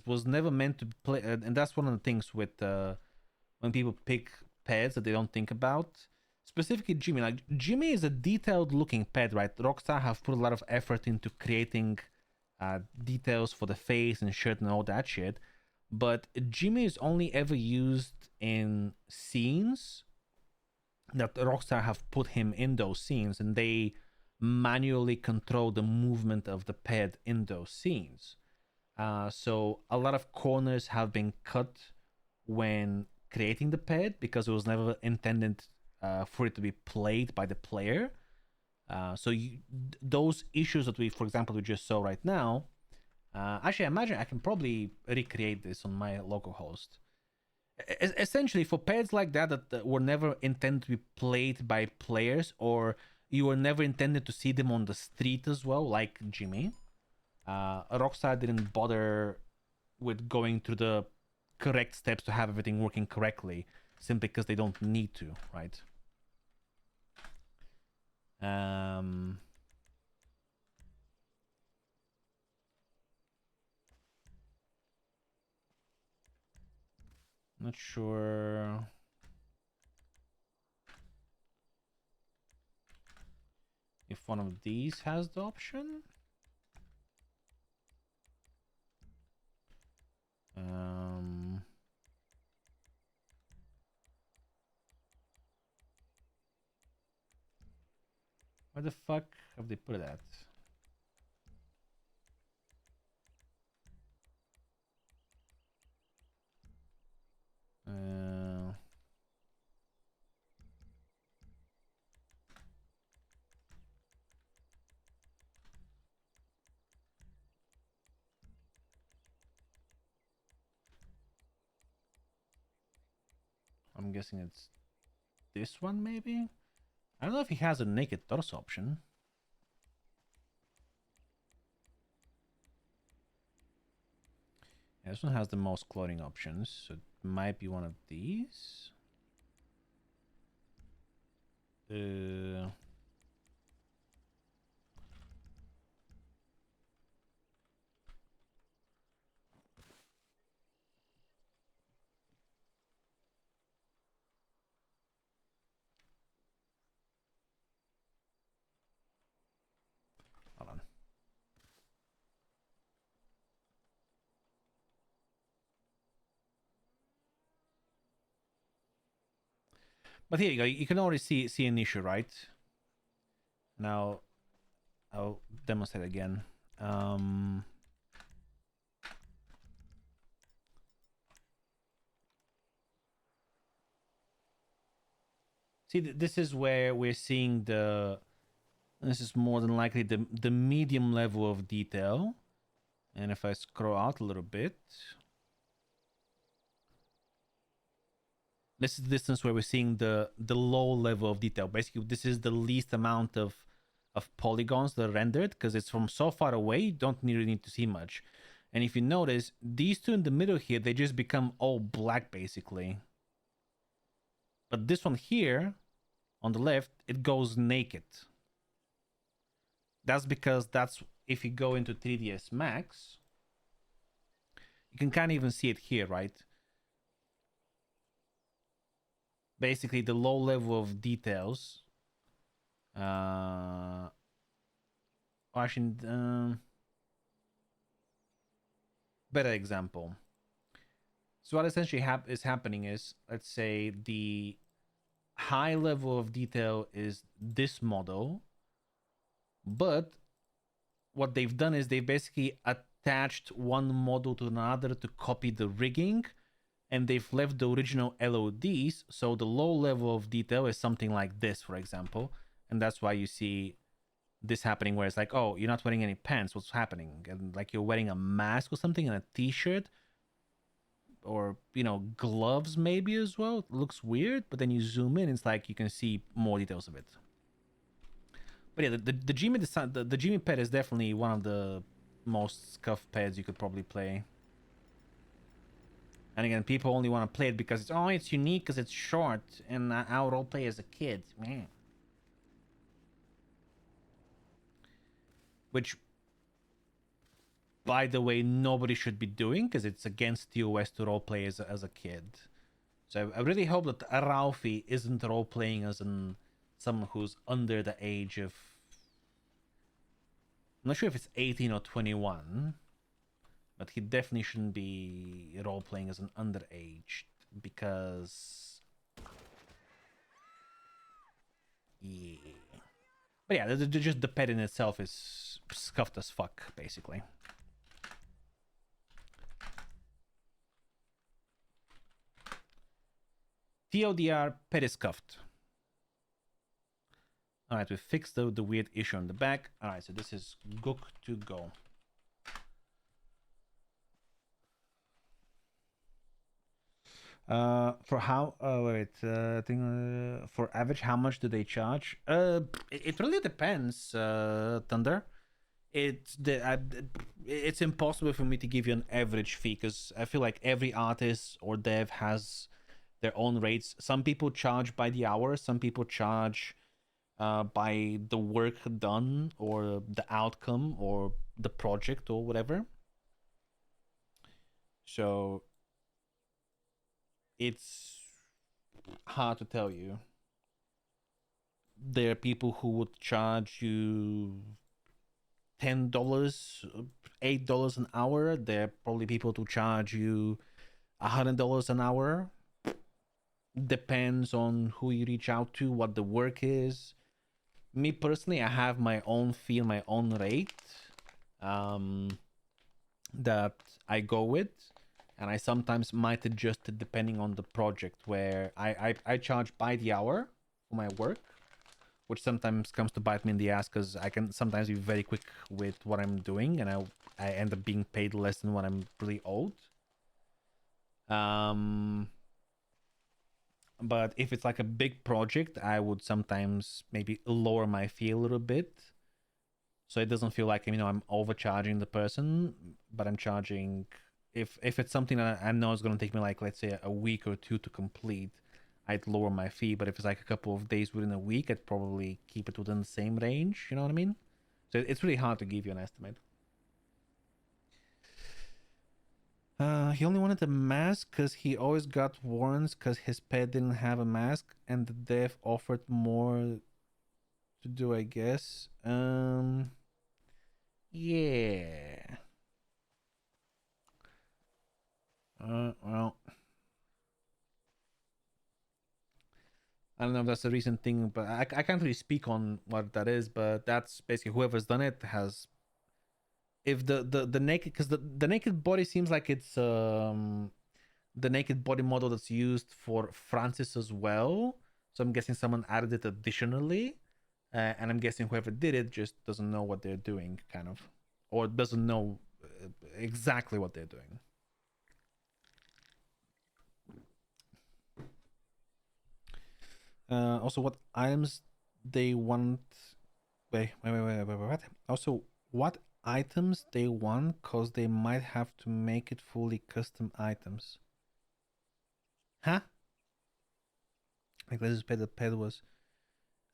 was never meant to play, and that's one of the things with when people pick pads that they don't think about. Specifically, Jimmy. Like, Jimmy is a detailed looking pad, right? Rockstar have put a lot of effort into creating details for the face and shirt and all that shit. But Jimmy is only ever used in scenes that Rockstar have put him in those scenes, and they manually control the movement of the pad in those scenes. So a lot of corners have been cut when creating the pad because it was never intended for it to be played by the player. Those issues that for example, we just saw right now. Actually, I imagine I can probably recreate this on my local host. Essentially, for pets like that that were never intended to be played by players, or you were never intended to see them on the street as well, like Jimmy, Rockstar didn't bother with going through the correct steps to have everything working correctly, simply because they don't need to, right? Not sure if one of these has the option. Where the fuck have they put it at? I'm guessing it's this one, maybe? I don't know if he has a naked torso option. Yeah, this one has the most clothing options, so it might be one of these. Hold on. But here you go. You can already see an issue, right? Now, I'll demonstrate again. See, this is where we're seeing the. This is more than likely the medium level of detail. And if I scroll out a little bit, this is the distance where we're seeing the low level of detail. Basically, this is the least amount of polygons that are rendered, because it's from so far away, you don't really need to see much. And if you notice, these two in the middle here, they just become all black basically. But this one here on the left, it goes naked. That's because that's if you go into 3ds Max, you can kind of even see it here, right? Basically, the low level of details. Actually, better example. So what essentially is happening is, let's say the high level of detail is this model, but what they've done is they've basically attached one model to another to copy the rigging, and they've left the original LODs, so the low level of detail is something like this, for example, and that's why you see this happening where it's like, oh, you're not wearing any pants, what's happening? And like you're wearing a mask or something and a t-shirt, or gloves maybe as well. It looks weird, but then you zoom in, it's like you can see more details of it. But yeah, the Jimmy design, the Jimmy pet is definitely one of the most scuffed pets you could probably play. And again, people only want to play it because it's unique because it's short, and I'll role play as a kid. Which, by the way, nobody should be doing because it's against TOS to role play as a kid. So I really hope that Ralphie isn't role playing as someone who's under the age of. I'm not sure if it's 18 or 21, but he definitely shouldn't be role playing as an underage because. Yeah. But yeah, just the pet in itself is scuffed as fuck, basically. TLDR, pet is scuffed. Alright, we fixed the weird issue on the back. Alright, so this is good to go. For how? Wait. I think for average, how much do they charge? It really depends. Thunder. It's impossible for me to give you an average fee because I feel like every artist or dev has their own rates. Some people charge by the hour. Some people charge by the work done or the outcome or the project or whatever. So it's hard to tell you. There are people who would charge you $10, $8 an hour. There are probably people to charge you $100 an hour. Depends on who you reach out to, what the work is. Me personally, I have my own fee, my own rate um, that I go with, and I sometimes might adjust it depending on the project. Where I charge by the hour for my work, which sometimes comes to bite me in the ass because I can sometimes be very quick with what I'm doing, and I end up being paid less than what I'm really owed. Um, but if it's like a big project, I would sometimes maybe lower my fee a little bit, so it doesn't feel like I'm overcharging the person, but I'm charging. If it's something that I know is going to take me like, let's say, a week or two to complete, I'd lower my fee. But if it's like a couple of days within a week, I'd probably keep it within the same range. You know what I mean? So it's really hard to give you an estimate. He only wanted a mask because he always got warrants because his pet didn't have a mask, and the dev offered more to do, I guess. Yeah. Well, I don't know if that's a recent thing, but I can't really speak on what that is. But that's basically whoever's done it has. If the naked, because the naked body seems like it's the naked body model that's used for Francis as well. So I'm guessing someone added it additionally, and I'm guessing whoever did it just doesn't know what they're doing, kind of, or doesn't know exactly what they're doing. Also, what items they want? Wait. What? Also, what items they want? Cause they might have to make it fully custom items. Huh? Like let's just pay the pet was.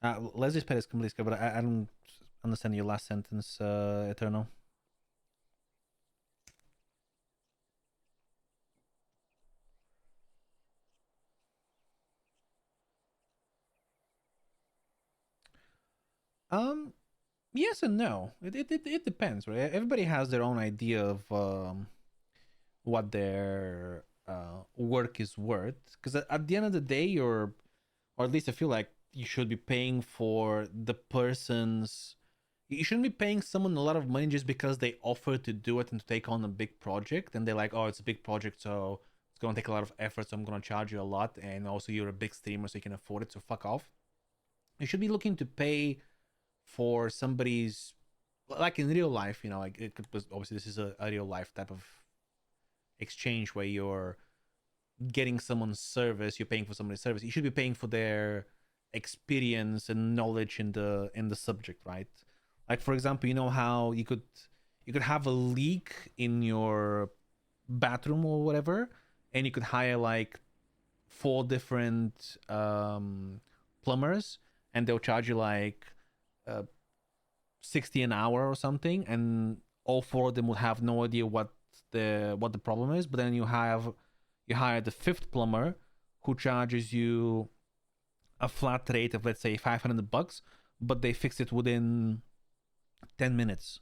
Let's just pay this completely, but I don't understand your last sentence, Eternal. Um, yes and no. It depends, right? Everybody has their own idea of what their work is worth. Because at the end of the day, or at least I feel like you should be paying for the person's. You shouldn't be paying someone a lot of money just because they offer to do it and to take on a big project, and they're like, "Oh, it's a big project, so it's gonna take a lot of effort, so I'm gonna charge you a lot." And also, you're a big streamer, so you can afford it. So fuck off. You should be looking to pay for somebody's, like in real life, like it could, obviously this is a real life type of exchange where you're getting someone's service, you're paying for somebody's service. You should be paying for their experience and knowledge in the subject, right? Like for example, you know how you could have a leak in your bathroom or whatever, and you could hire like four different plumbers, and they'll charge you like uh, 60 an hour or something, and all four of them would have no idea what the problem is. But then you hire the fifth plumber who charges you a flat rate of, let's say, $500, but they fix it within 10 minutes.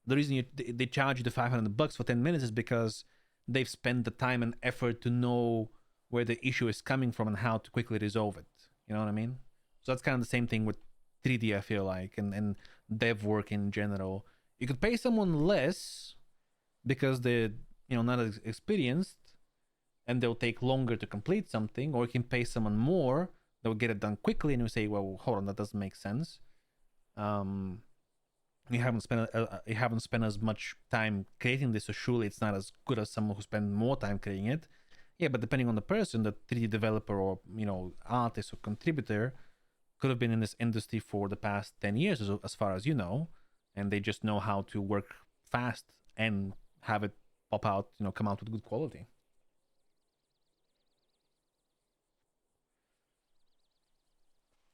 The reason they charge you the $500 for 10 minutes is because they've spent the time and effort to know where the issue is coming from and how to quickly resolve it. You know what I mean? So that's kind of the same thing with 3D, I feel like, and dev work in general. You could pay someone less because they're not as experienced, and they'll take longer to complete something, or you can pay someone more, they'll get it done quickly, and you say, well, hold on, that doesn't make sense. um you haven't spent as much time creating this, so surely it's not as good as someone who spent more time creating it. Yeah, but depending on the person, the 3D developer or artist or contributor could have been in this industry for the past 10 years, as far as you know, and they just know how to work fast and have it pop out, come out with good quality.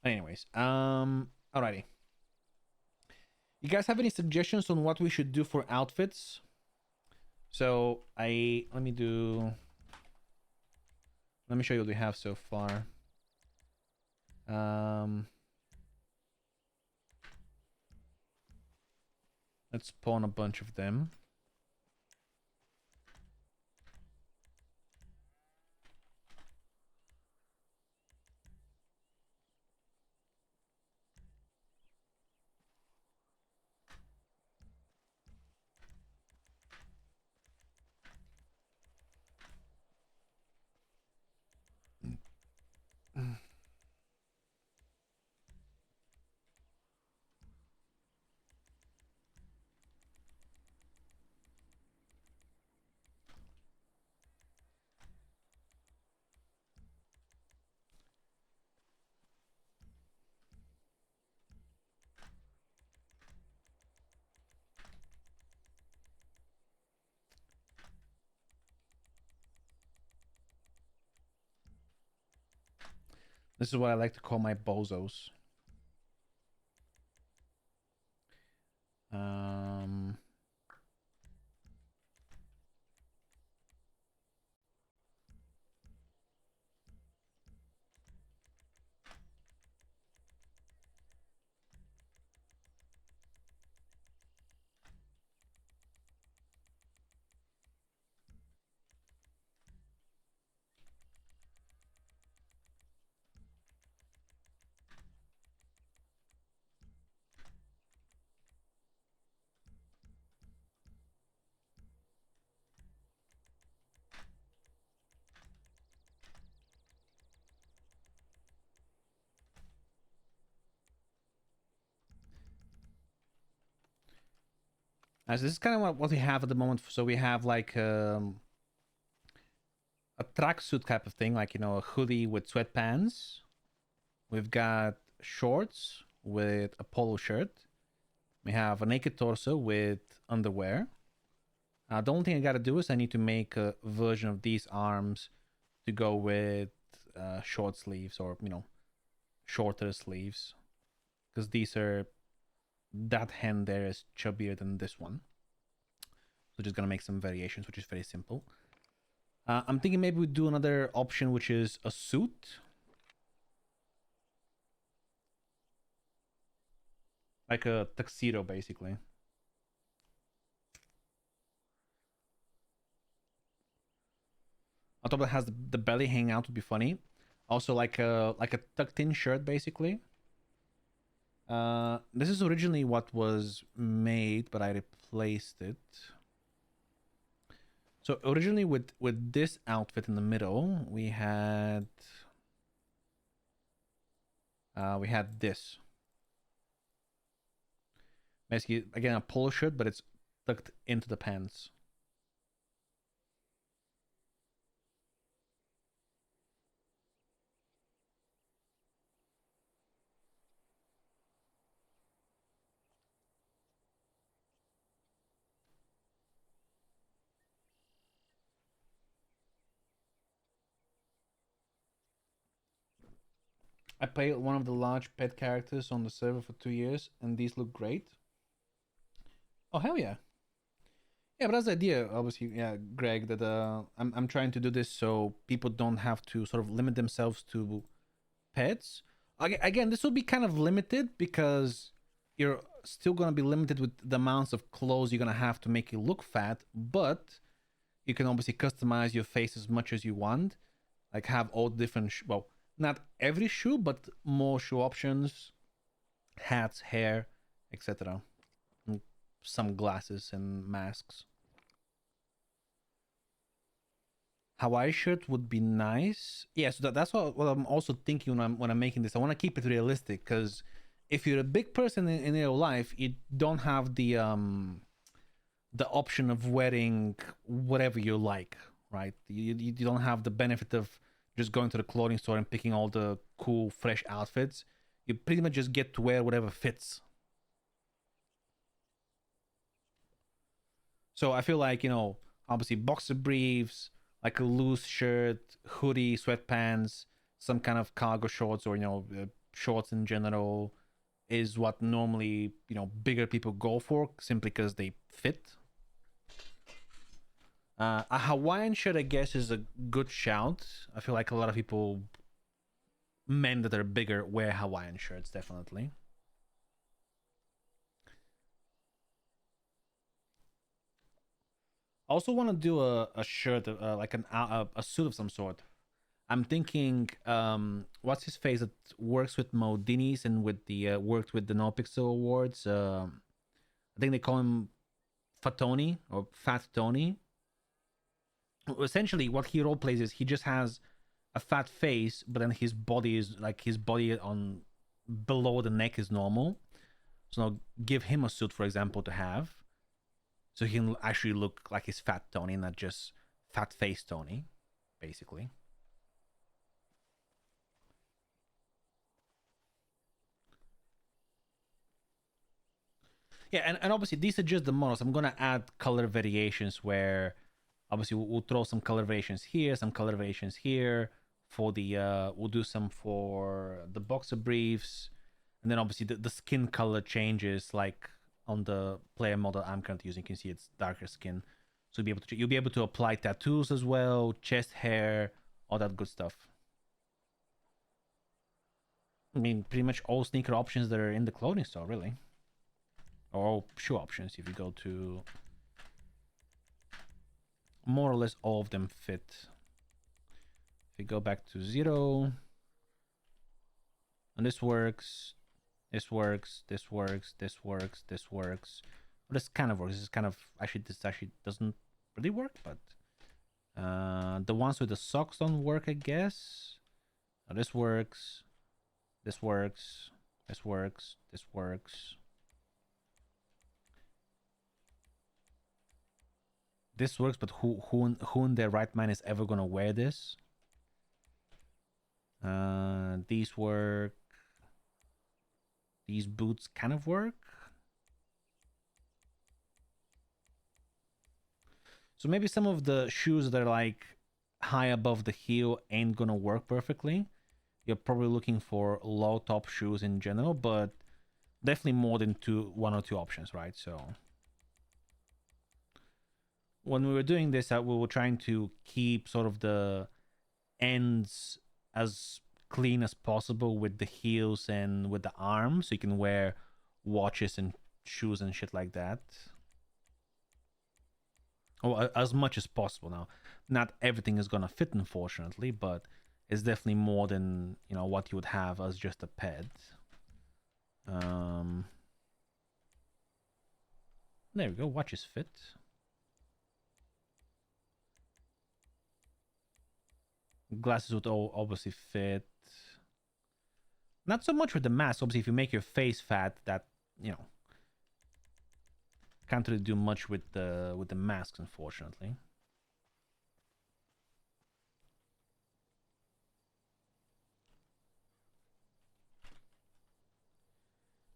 Anyways, alrighty. You guys have any suggestions on what we should do for outfits? So let me show you what we have so far. Let's spawn a bunch of them. This is what I like to call my bozos. Um, as this is kind of what we have at the moment. So we have like a tracksuit type of thing, like a hoodie with sweatpants. We've got shorts with a polo shirt. We have a naked torso with underwear. The only thing I gotta do is I need to make a version of these arms to go with short sleeves or shorter sleeves, because these are that hand there is chubbier than this one. So just gonna make some variations, which is very simple. I'm thinking maybe we do another option, which is a suit. Like a tuxedo, basically. On top that has the belly hanging out would be funny. Also like a tucked in shirt, basically. This is originally what was made, but I replaced it. So originally with this outfit in the middle, we had this. Basically, again, a polo shirt, but it's tucked into the pants. I played one of the large pet characters on the server for 2 years, and these look great. Oh hell yeah! Yeah, but that's the idea, obviously. Yeah, Greg. That I'm trying to do this so people don't have to sort of limit themselves to pets. Again, this will be kind of limited because you're still gonna be limited with the amounts of clothes you're gonna have to make you look fat, but you can obviously customize your face as much as you want. Like have all different well, not every shoe, but more shoe options, hats, hair, etc. Some glasses and masks. Hawaii shirt would be nice. Yeah, so that's what I'm also thinking when I'm making this. I want to keep it realistic because if you're a big person in your life, you don't have the option of wearing whatever you like. right? You don't have the benefit of just going to the clothing store and picking all the cool, fresh outfits. You pretty much just get to wear whatever fits. So I feel like, obviously boxer briefs, like a loose shirt, hoodie, sweatpants, some kind of cargo shorts, or shorts in general is what normally bigger people go for simply because they fit. A Hawaiian shirt, I guess, is a good shout. I feel like a lot of people, men that are bigger, wear Hawaiian shirts, definitely. I also want to do a shirt, like a suit of some sort. I'm thinking, what's his face that works with Modinis and with the worked with the No Pixel Awards. I think they call him Fatoni or Fat Tony. Essentially, what he role plays is he just has a fat face, but then his body is like his body on below the neck is normal. So now give him a suit, for example, to have, so he can actually look like his fat Tony, not just fat face Tony, basically. Yeah, and obviously these are just the models. I'm gonna add color variations where obviously we'll throw some color variations here, some color variations here for the we'll do some for the boxer briefs, and then obviously the skin color changes like on the player model I'm currently using. You can see it's darker skin, so you'll be able to apply tattoos as well, chest hair, all that good stuff. I mean, pretty much all sneaker options that are in the clothing store, really, or all shoe options. If you go to more or less all of them fit. If you go back to 0, and this works, this works, this works, this works, this works. Well, this kind of works. This actually doesn't really work, but the ones with the socks don't work, I guess. Now this works, this works, this works, this works. This works, but who in their right mind is ever gonna wear this? These work. These boots kind of work. So maybe some of the shoes that are like high above the heel ain't gonna work perfectly. You're probably looking for low top shoes in general, but definitely more than one or two options, right? So when we were doing this, we were trying to keep sort of the ends as clean as possible with the heels and with the arms, so you can wear watches and shoes and shit like that. Or as much as possible. Now, not everything is gonna fit, unfortunately, but it's definitely more than what you would have as just a pet. Um, there we go. Watches fit. Glasses would all obviously fit. Not so much with the mask. Obviously, if you make your face fat, that can't really do much with the masks, unfortunately.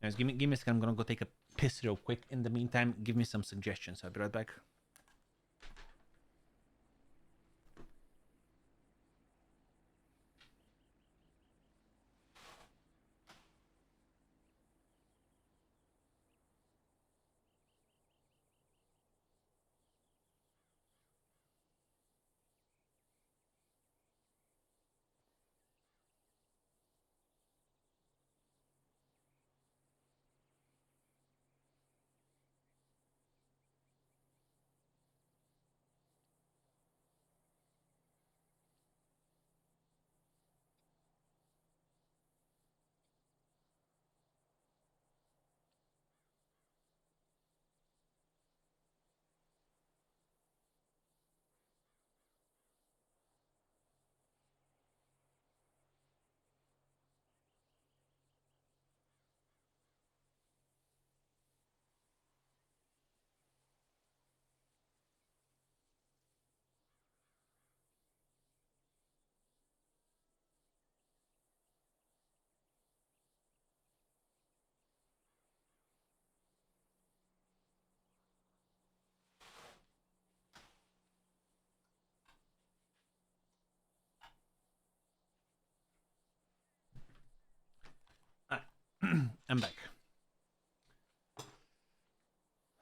Anyways, give me a second. I'm gonna go take a piss real quick. In the meantime, give me some suggestions. I'll be right back.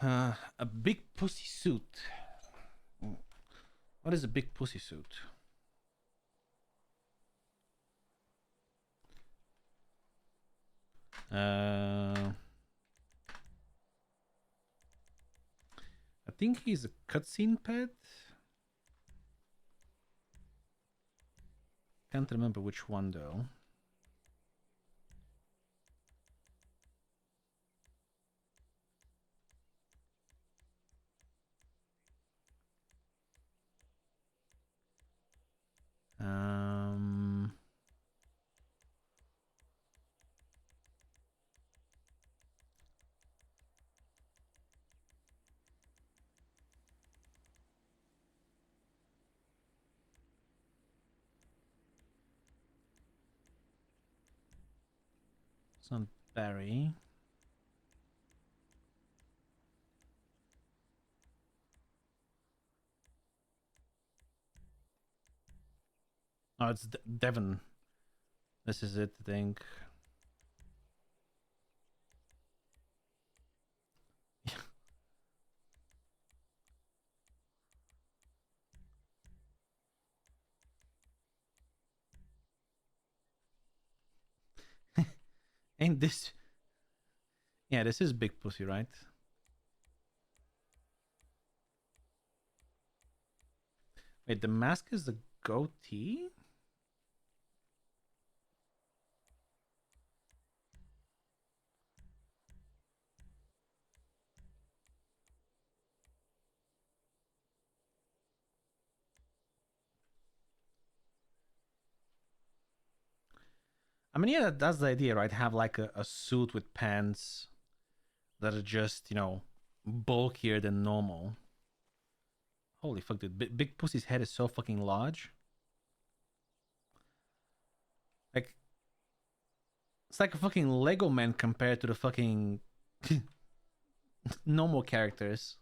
A big pussy suit. What is a big pussy suit? I think he's a cutscene pet. Can't remember which one though. Um, it's not Barry. Oh, it's Devon. This is it, I think. Ain't this? Yeah, this is big pussy, right? Wait, the mask is the goatee? I mean, yeah, that's the idea, right? Have like a suit with pants that are just, bulkier than normal. Holy fuck, dude. Big Pussy's head is so fucking large. Like, it's like a fucking Lego man compared to the fucking normal characters.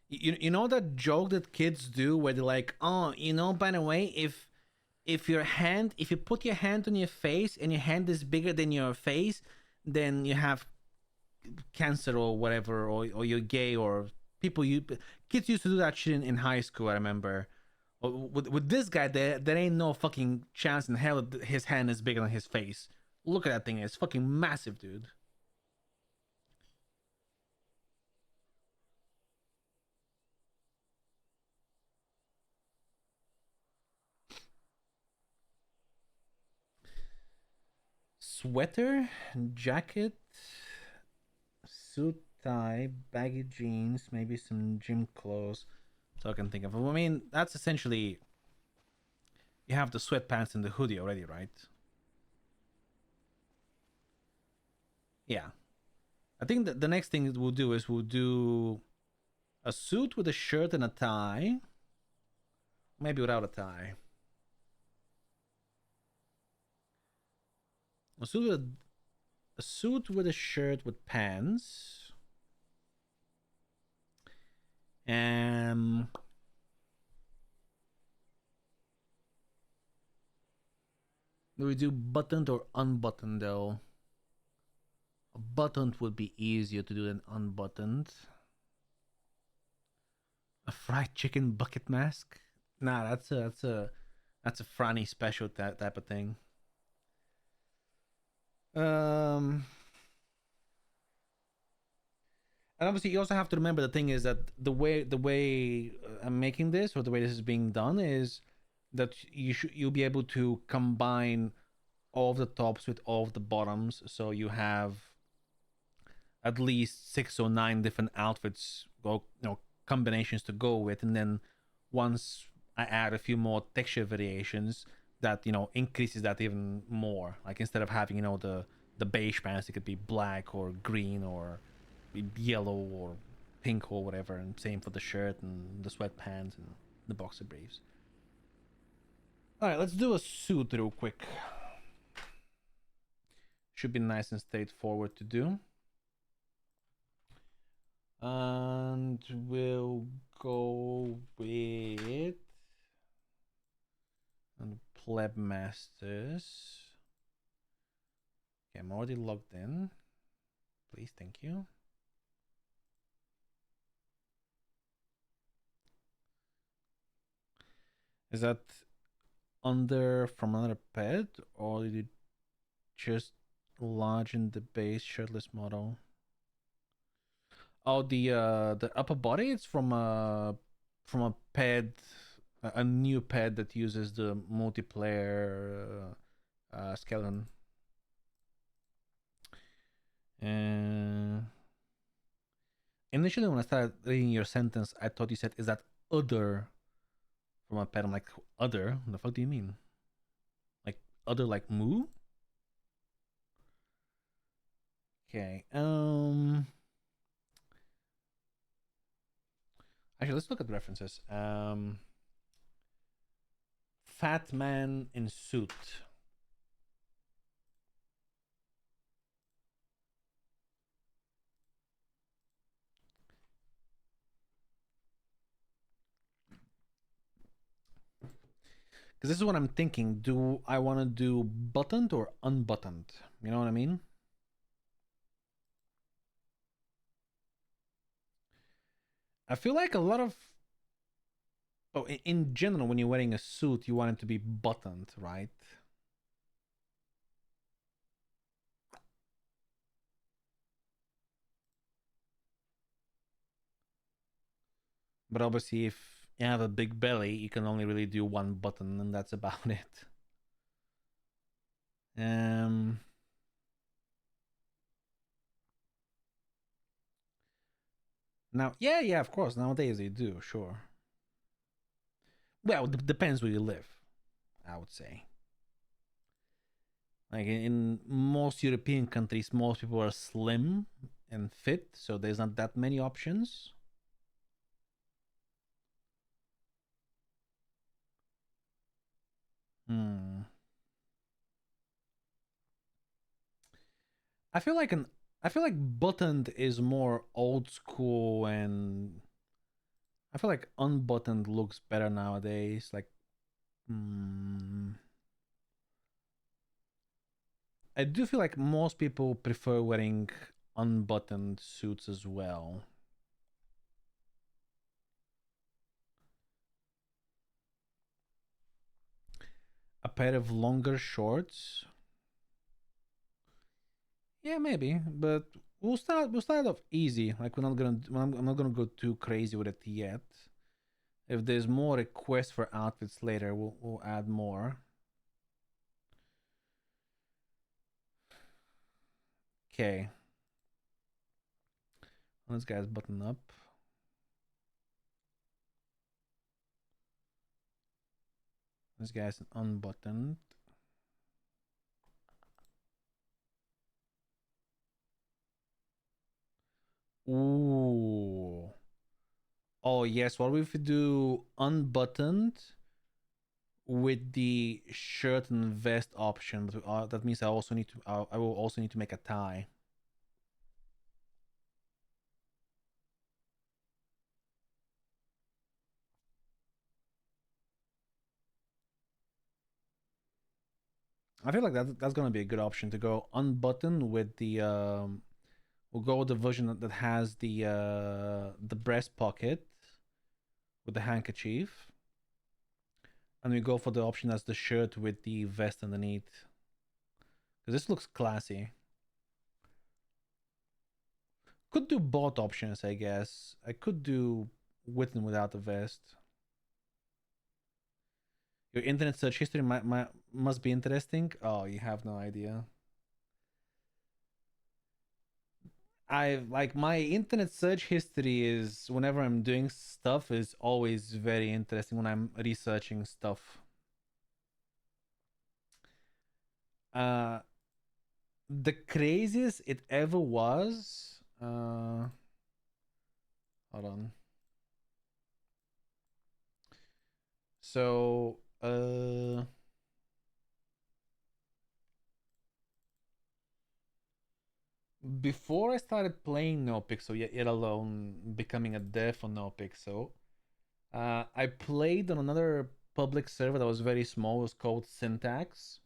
You know that joke that kids do where they're like, oh, by the way, if you put your hand on your face and your hand is bigger than your face, then you have cancer or whatever, or you're gay, or people you kids used to do that shit in high school. I remember. With this guy, there ain't no fucking chance in hell that his hand is bigger than his face. Look at that thing; it's fucking massive, dude. Sweater, jacket, suit, tie, baggy jeans, maybe some gym clothes. So I can think of. I mean, that's essentially you have the sweatpants and the hoodie already, right? Yeah. I think that the next thing we'll do is we'll do a suit with a shirt and a tie. Maybe without a tie. A suit with a suit with a shirt with pants. Um, do we do buttoned or unbuttoned though? A buttoned would be easier to do than unbuttoned. A fried chicken bucket mask? Nah, that's a Franny special type of thing. Um, and obviously you also have to remember the thing is that the way I'm making this, or the way this is being done, is that you'll be able to combine all of the tops with all of the bottoms, so you have at least 6 or 9 different outfits or combinations to go with, and then once I add a few more texture variations, that increases that even more. Like instead of having the beige pants, it could be black or green or yellow or pink or whatever, and same for the shirt and the sweatpants and the boxer briefs. All right, let's do a suit real quick. Should be nice and straightforward to do. And we'll go with pleb masters. Okay, I'm already logged in. Please, thank you. Is that under from another pet, or did you just lodge in the base shirtless model? Oh, the upper body. It's from a ped, a new ped that uses the multiplayer skeleton. Initially, when I started reading your sentence, I thought you said, "Is that other from a pet?" I'm like, "Other? What the fuck do you mean? Like other, like moo?" Okay. Actually, let's look at the references. Fat man in suit. Because this is what I'm thinking. Do I want to do buttoned or unbuttoned? You know what I mean? I feel like a lot of. Oh, in general, when you're wearing a suit, you want it to be buttoned, right? But obviously, if you have a big belly, you can only really do one button, and that's about it. Um. Now, yeah, of course. Nowadays they do, sure. Well, depends where you live, I would say. Like in most European countries, most people are slim and fit, so there's not that many options. Hmm. I feel like an I feel like buttoned is more old school, and I feel like unbuttoned looks better nowadays. Like, hmm, I do feel like most people prefer wearing unbuttoned suits as well. A pair of longer shorts. Yeah, maybe, but we'll start off easy. Like I'm not gonna go too crazy with it yet. If there's more requests for outfits later, we'll add more. Okay, this guy's button up. This guy's unbuttoned. Ooh. Oh yes, what if we do unbuttoned with the shirt and vest option? But that means I will also need to make a tie. I feel like that's gonna be a good option to go unbuttoned with the we'll go with the version that has the breast pocket with the handkerchief, and we go for the option as the shirt with the vest underneath. Because this looks classy. Could do both options, I guess. I could do with and without the vest. Your internet search history must be interesting. Oh, you have no idea. I like my internet search history is whenever I'm doing stuff is always very interesting when I'm researching stuff. Uh the craziest it ever was hold on. So before I started playing No Pixel, yet alone becoming a dev on No Pixel, I played on another public server that was very small. It was called Syntax.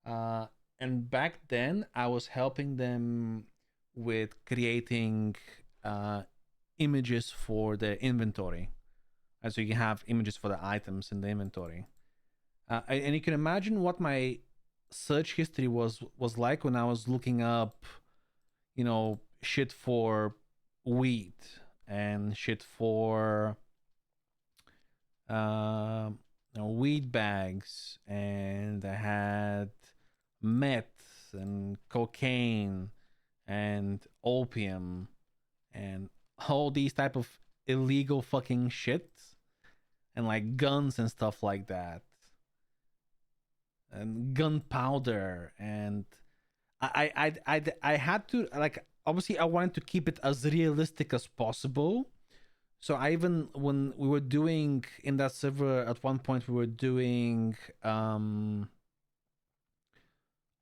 Uh, and back then, I was helping them with creating uh, images for the inventory. And so you can have images for the items in the inventory. And you can imagine what my search history was like when I was looking up, shit for wheat and shit for uh, weed bags, and I had meth and cocaine and opium and all these type of illegal fucking shit, and like guns and stuff like that, and gunpowder. And I had to, like, obviously I wanted to keep it as realistic as possible. So I even, when we were doing in that server at one point, we were doing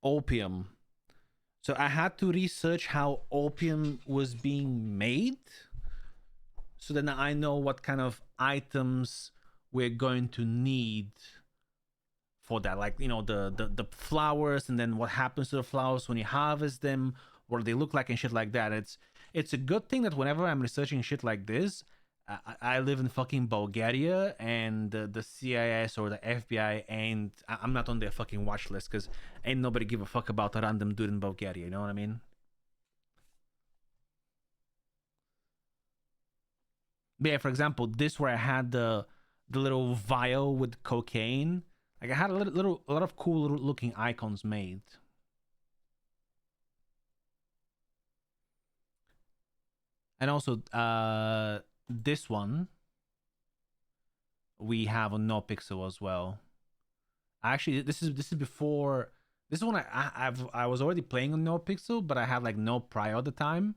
opium. So I had to research how opium was being made, so then I know what kind of items we're going to need for that. Like, the flowers, and then what happens to the flowers when you harvest them, what do they look like, and shit like that. It's a good thing that whenever I'm researching shit like this, I live in fucking Bulgaria, and the CIS or the FBI, and I'm not on their fucking watch list, because ain't nobody give a fuck about a random dude in Bulgaria. You know what I mean? But yeah, for example, this where I had the little vial with cocaine. Like, I had a lot of cool little looking icons made. And also, this one we have on NoPixel as well. Actually, this is before. This is when I was already playing on NoPixel, but I had like no prior at the time.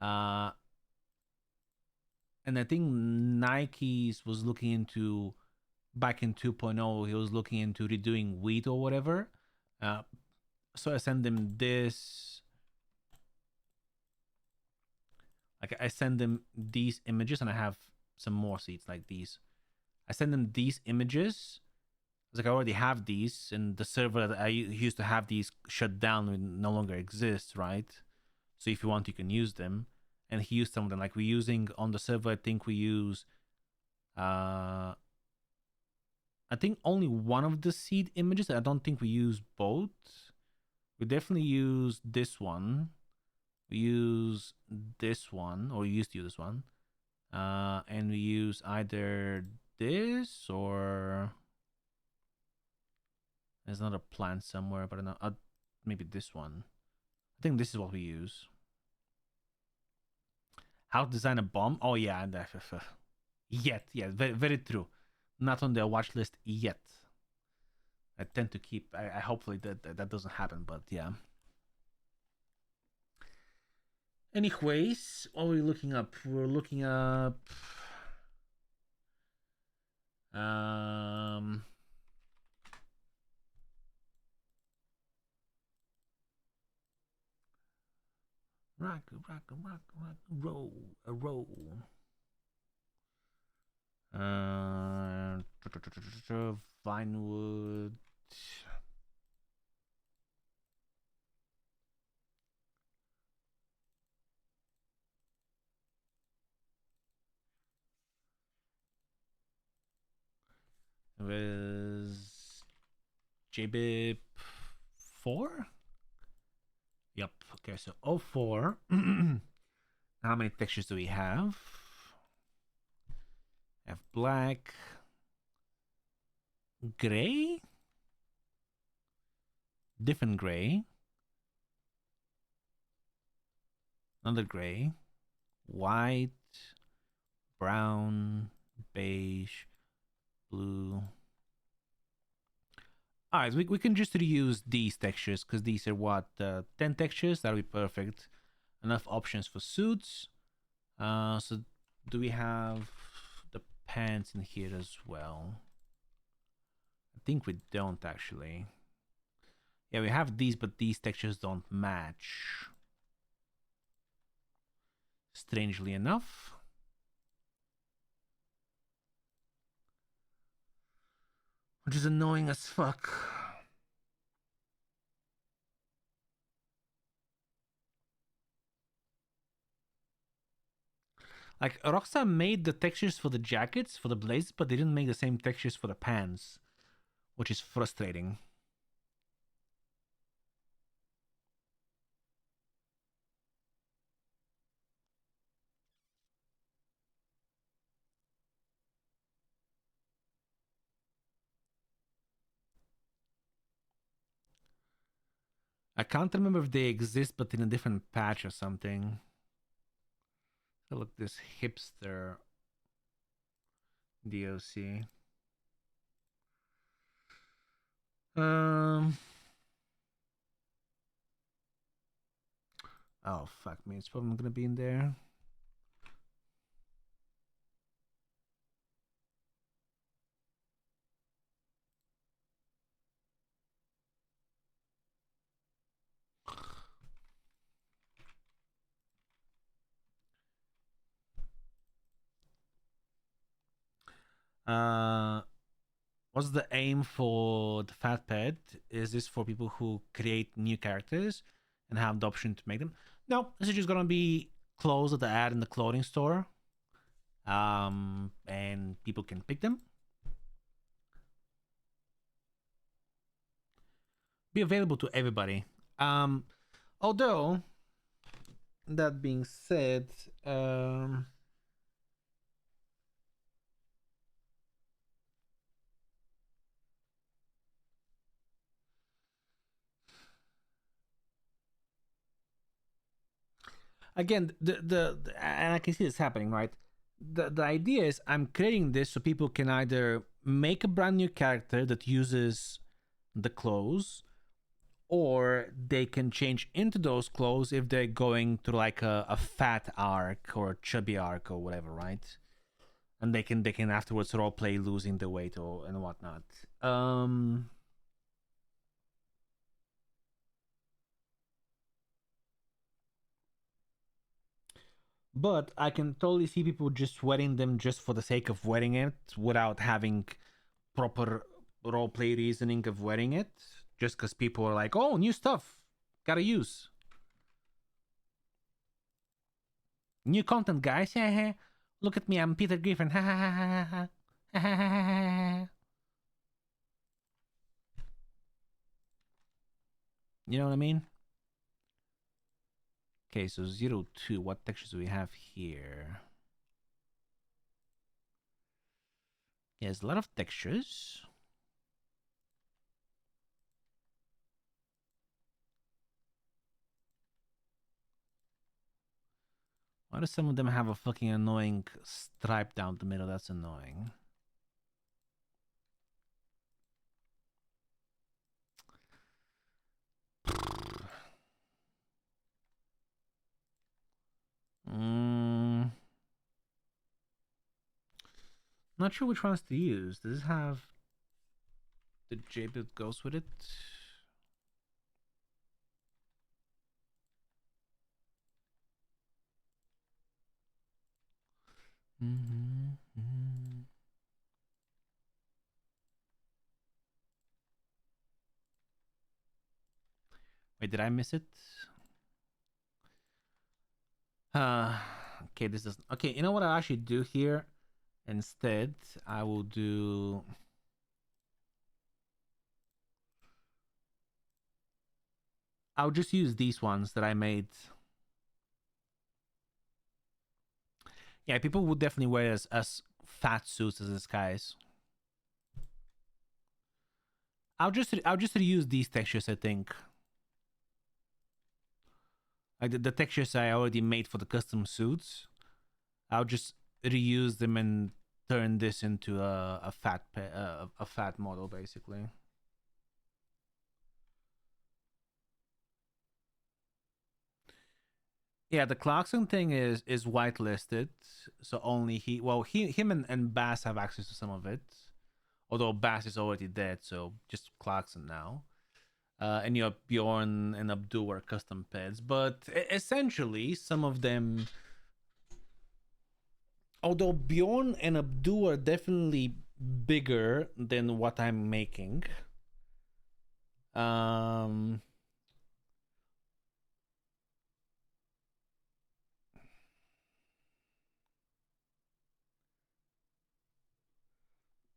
Uh, and I think Nike's was looking into, back in 2.0, he was looking into redoing wheat or whatever. Uh, so I send them this. Like, I send them these images, and I have some more seeds like these. I send them these images. It's like, I already have these, and the server that I used to have these shut down and no longer exists, right? So if you want, you can use them. And he used some of them. Like, we're using on the server, I think we use, I think only one of the seed images. I don't think we use both. We definitely use this one. We use this one, or we used to use this one. And we use either this, or there's another plant somewhere, but maybe this one. I think this is what we use. How to design a bomb? Oh yeah, and yet, yeah, very very true. Not on their watch list yet. I tend to keep. I hopefully that doesn't happen, but yeah. Anyways, what are we looking up? We're looking up. Um. Rock, rock, rock, rock, roll, a roll. Vinewood. It was JBIP 4? Yep. Okay, so 04. How many textures do we have? I have black, gray, different gray, another gray, white, brown, beige, blue. All right, we can just reuse these textures, because these are what, 10 textures. That'll be perfect. Enough options for suits. So do we have the pants in here as well? I think we don't, actually. Yeah, we have these, but these textures don't match, strangely enough. which is annoying as fuck. Like Rockstar made the textures for the jackets for the blazers, but they didn't make the same textures for the pants, which is frustrating. I can't remember if they exist, but in a different patch or something. So look, this hipster DOC. Um. Oh fuck me! It's probably not gonna be in there. Uh, what's the aim for the fat pad? Is this for people who create new characters and have the option to make them? No, this is just gonna be clothes that they add in the clothing store. And people can pick them. Be available to everybody. Although that being said, again, the and I can see this happening, right? The idea is I'm creating this so people can either make a brand new character that uses the clothes, or they can change into those clothes if they're going through like a fat arc or a chubby arc or whatever, right? And they can afterwards role play losing the weight or and whatnot. Um, but I can totally see people just wearing them just for the sake of wearing it without having proper role play reasoning of wearing it. Just because people are like, "Oh, new stuff, gotta use new content, guys." Look at me, I'm Peter Griffin. You know what I mean? Okay, so 02. What textures do we have here? Yeah, there's a lot of textures. Why do some of them have a fucking annoying stripe down the middle? That's annoying. Mm, not sure which ones to use. Does it have the J that goes with it? Mm-hmm. Wait, did I miss it? Uh, okay, this is okay. You know what I'll actually do here? Instead, I will do. I'll just use these ones that I made. Yeah, people would definitely wear as fat suits as this guys. I'll just reuse these textures. I think like the textures I already made for the custom suits. I'll just reuse them and turn this into a fat model basically. Yeah, the Clarkson thing is whitelisted, so only him and Bass have access to some of it. Although Bass is already dead, so just Clarkson now. And you have Bjorn and Abdu are custom pets, but essentially some of them. Although Bjorn and Abdu are definitely bigger than what I'm making. Um,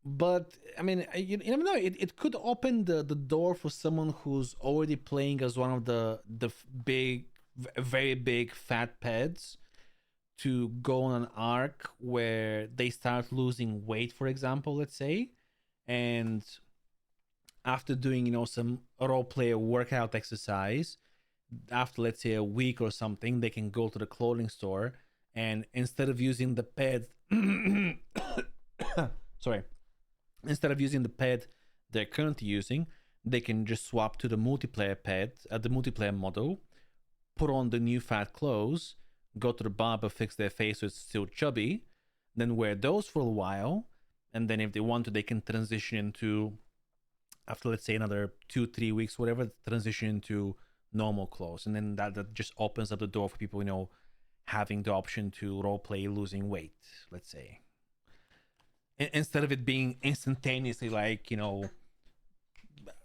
but I mean, you never know. It could open the door for someone who's already playing as one of the big, very big fat pads to go on an arc where they start losing weight, for example, let's say, and after doing some role player workout exercise, after let's say a week or something, they can go to the clothing store and instead of using the pad, sorry, instead of using the pad they're currently using, they can just swap to the multiplayer pad, the multiplayer model, put on the new fat clothes, go to the barber, fix their face so it's still chubby, then wear those for a while, and then if they want to, they can transition into, after let's say another 2-3 weeks, whatever, transition into normal clothes, and then that just opens up the door for people, having the option to role play losing weight, let's say, instead of it being instantaneously like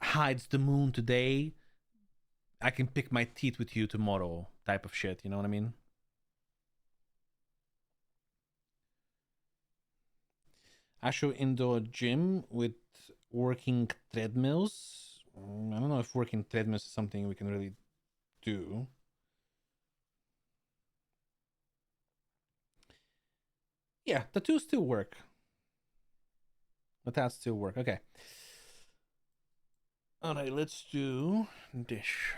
hides the moon today, I can pick my teeth with you tomorrow type of shit. You know what I mean? Actual indoor gym with working treadmills. I don't know if working treadmills is something we can really do. Yeah, the two still work. But that still work. Okay. All right, let's do dish.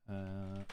Uh,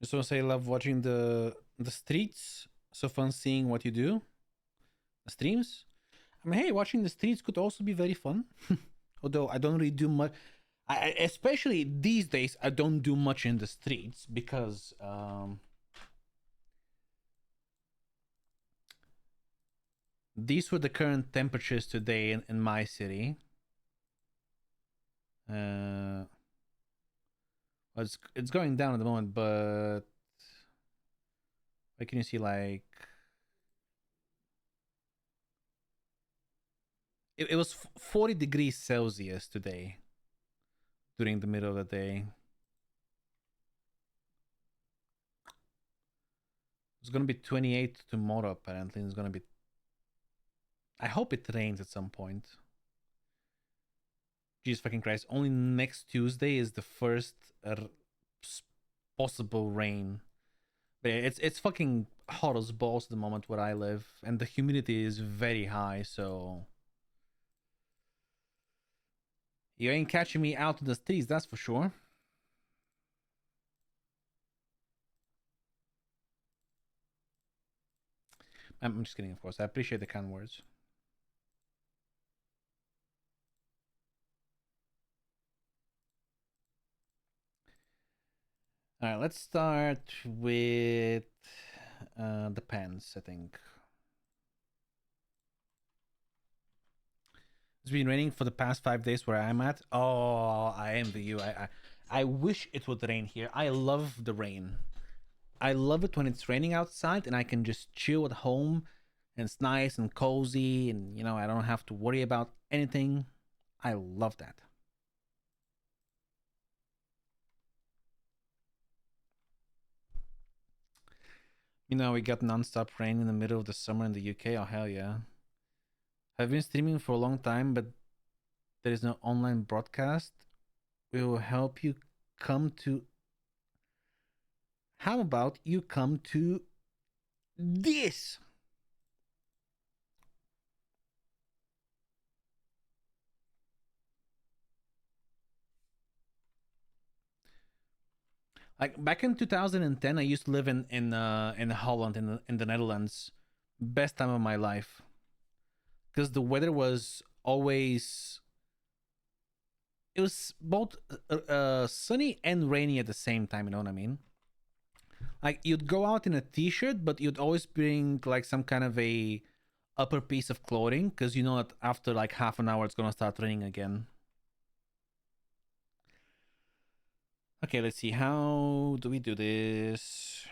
just want to say, I love watching the streets. So fun seeing what you do. The streams. I mean, hey, watching the streets could also be very fun. Although I don't really do much. Especially these days, I don't do much in the streets because these were the current temperatures today in my city. Well, it's going down at the moment, but where can you see like it was 40 degrees Celsius today during the middle of the day. It's gonna be 28 tomorrow. Apparently, it's gonna be. I hope it rains at some point. Jesus fucking Christ! Only next Tuesday is the first possible rain. But yeah, it's fucking hot as balls at the moment where I live, and the humidity is very high. So you ain't catching me out in the streets, that's for sure. I'm just kidding, of course. I appreciate the kind words. All right, let's start with the pants, I think. It's been raining for the past 5 days where I'm at. Oh, I envy you. I wish it would rain here. I love the rain. I love it when it's raining outside and I can just chill at home, and it's nice and cozy, and I don't have to worry about anything. I love that. We got nonstop rain in the middle of the summer in the UK. Oh hell yeah! I've been streaming for a long time, but there is no online broadcast. We will help you come to. How about you come to this? Like back in 2010, I used to live in Holland, in the Netherlands. Best time of my life, because the weather was always, it was both sunny and rainy at the same time. You know what I mean? Like you'd go out in a t-shirt, but you'd always bring like some kind of a upper piece of clothing, because you know that after like half an hour it's gonna start raining again. Okay, let's see. How do we do this?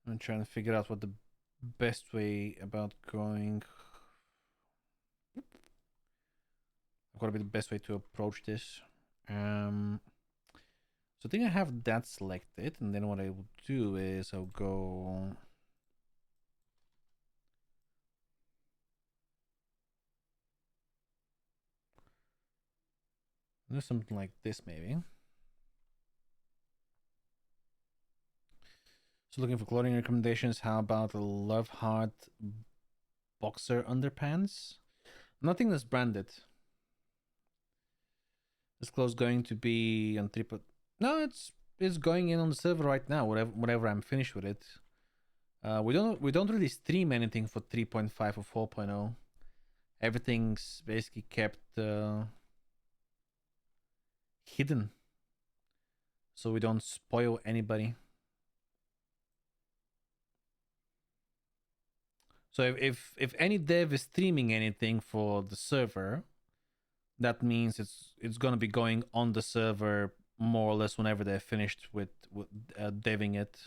I'm trying to figure out what the best way about going. What would be the best way to approach this? Um, so I think I have that selected, and then what I will do is I'll go. Do something like this maybe. So looking for clothing recommendations. How about the Love Heart boxer underpants? Nothing that's branded. This clothes going to be on triple. No, it's going in on the server right now. Whatever I'm finished with it. We don't really stream anything for 3.5 or 4.0. Everything's basically kept hidden, so we don't spoil anybody. So if any dev is streaming anything for the server, that means it's gonna be going on the server more or less whenever they're finished with deving it.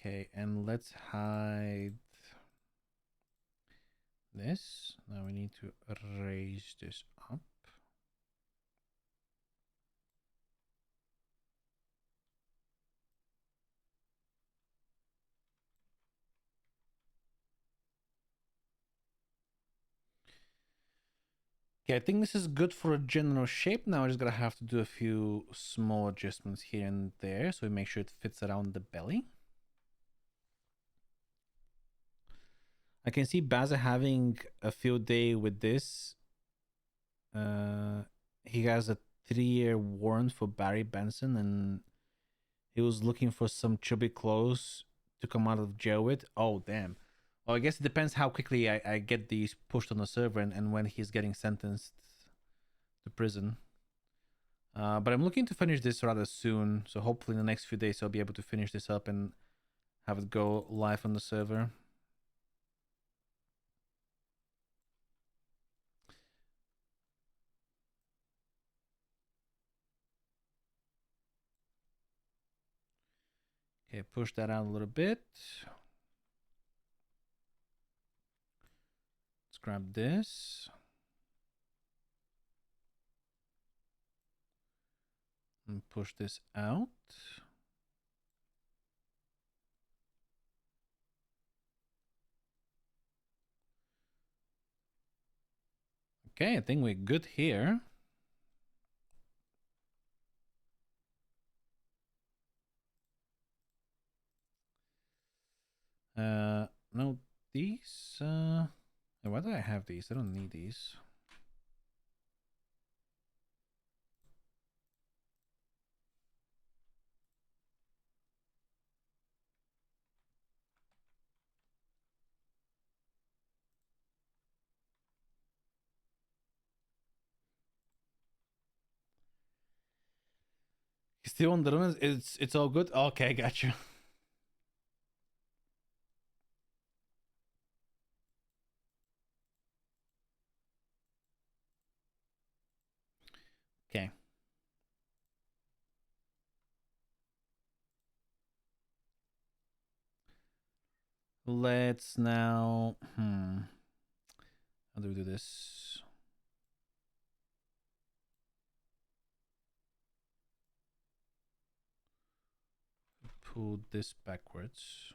Okay, and let's hide this. Now we need to raise this up. Okay, I think this is good for a general shape. Now I just gotta have to do a few small adjustments here and there, so we make sure it fits around the belly. I can see Baza having a field day with this. He has a 3-year warrant for Barry Benson, and he was looking for some chubby clothes to come out of jail with. Oh, damn. Well, I guess it depends how quickly I get these pushed on the server, and when he's getting sentenced to prison. But I'm looking to finish this rather soon, so hopefully in the next few days I'll be able to finish this up and have it go live on the server. Okay, push that out a little bit. Let's grab this. And push this out. Okay, I think we're good here. No, these. Why do I have these? I don't need these. You still on the limits? It's all good. Okay, gotcha. Okay. Let's now. How do we do this? Pull this backwards.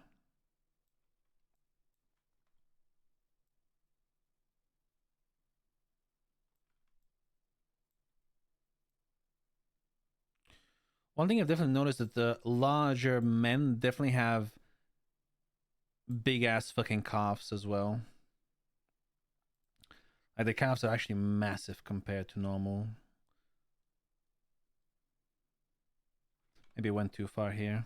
One thing I've definitely noticed that the larger men definitely have big ass fucking calves as well. Like the calves are actually massive compared to normal. Maybe I went too far here.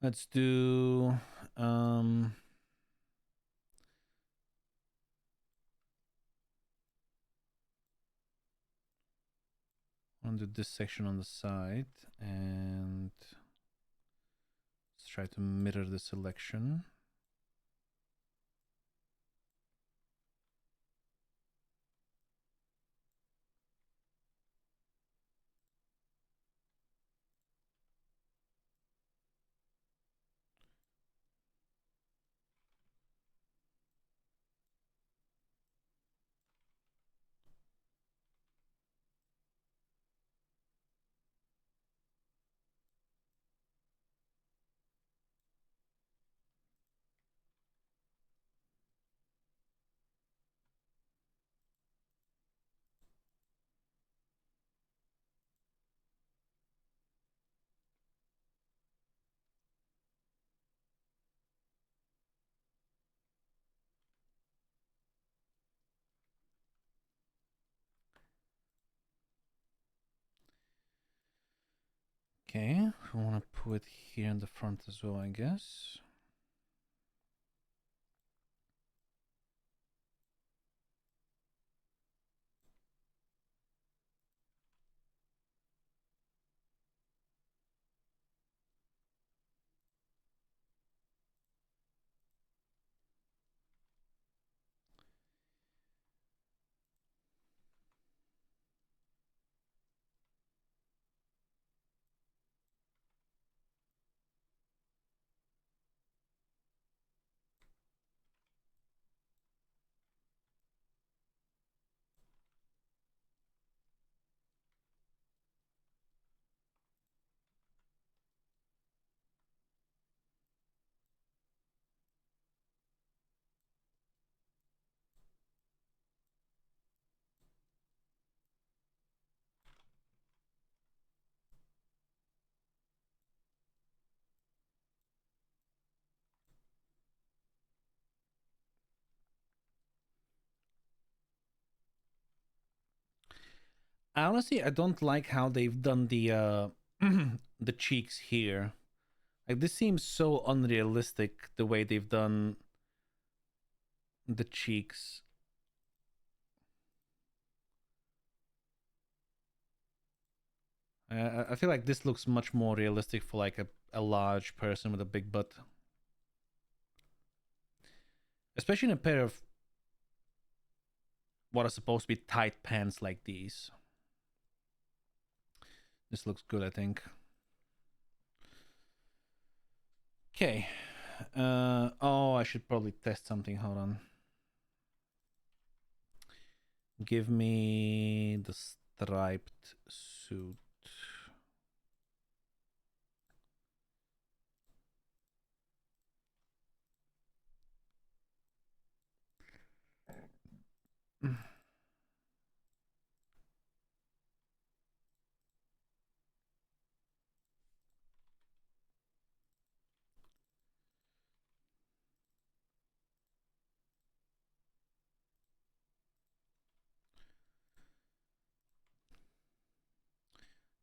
Let's do I'll do this section on the side and let's try to mirror the selection. Okay, I want to put it here in the front as well, I guess. Honestly, I don't like how they've done the the cheeks here. Like this seems so unrealistic the way they've done the cheeks. I feel like this looks much more realistic for like a large person with a big butt. Especially in a pair of what are supposed to be tight pants like these. This looks good, I think. Okay. Oh, I should probably test something. Hold on. Give me the striped suit.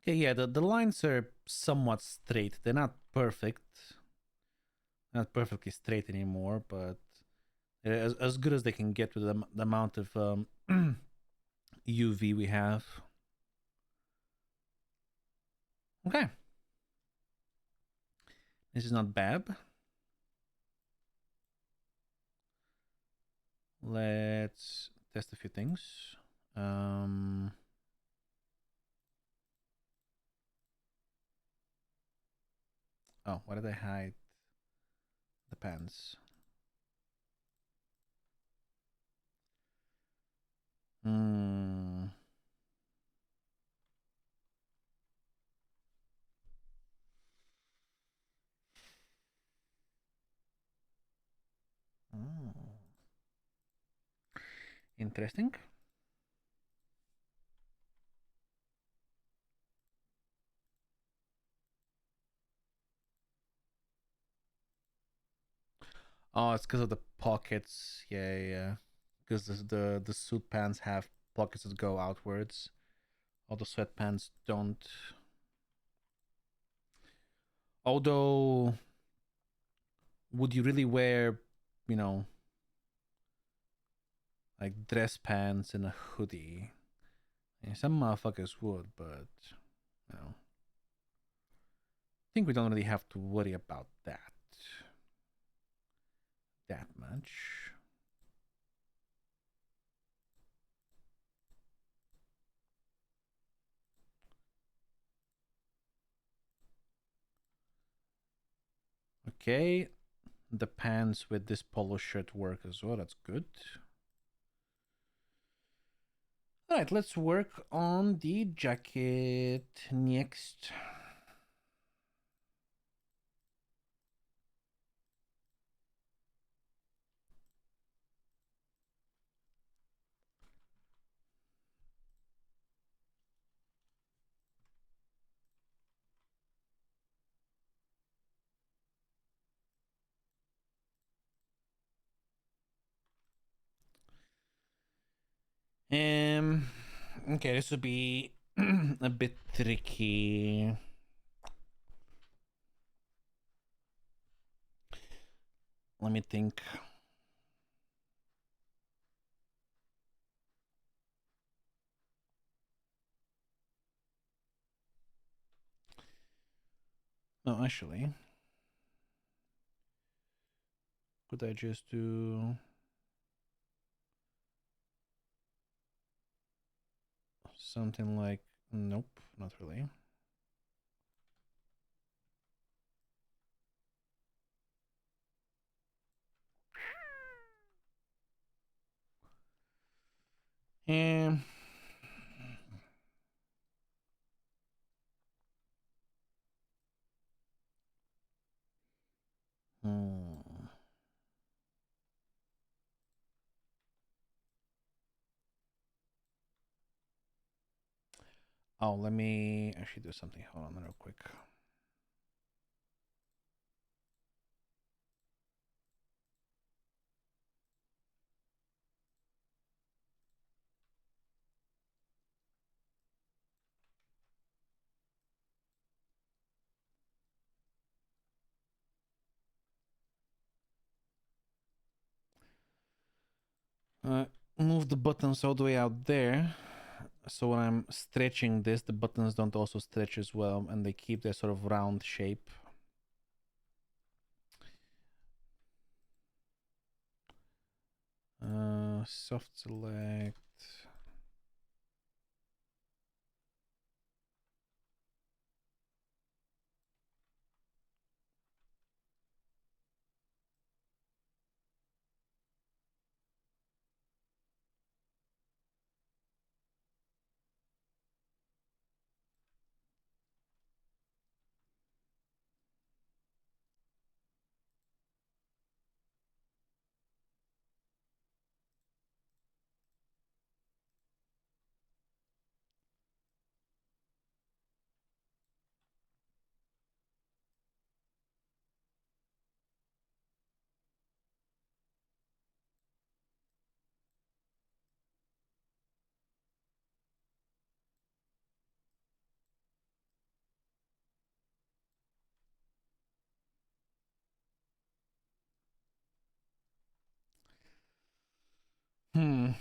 Okay, yeah, the lines are somewhat straight. They're not perfect. Not perfectly straight anymore, but they're as good as they can get with the amount of UV we have. Okay. This is not bad. Let's test a few things. Oh, why did I hide the pants? Hmm. Oh. Interesting. Oh, it's because of the pockets. Yeah, yeah. Because the suit pants have pockets that go outwards. All the sweatpants don't. Although, would you really wear, you know, like dress pants and a hoodie? Yeah, some motherfuckers would, but you know, I think we don't really have to worry about that much. Okay, the pants with this polo shirt work as well. That's good. All right, let's work on the jacket next. Um, okay, this would be a bit tricky. Let me think. No, actually, could I just do something like? Nope, not really. Um. Hmm. Oh, let me actually do something. Hold on, real quick. Uh, move the buttons all the way out there. So when I'm stretching this, the buttons don't also stretch as well, and they keep their sort of round shape. Soft select.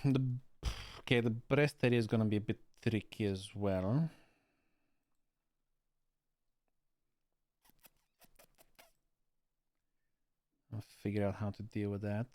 The okay, the breast area is gonna be a bit tricky as well. I'll figure out how to deal with that.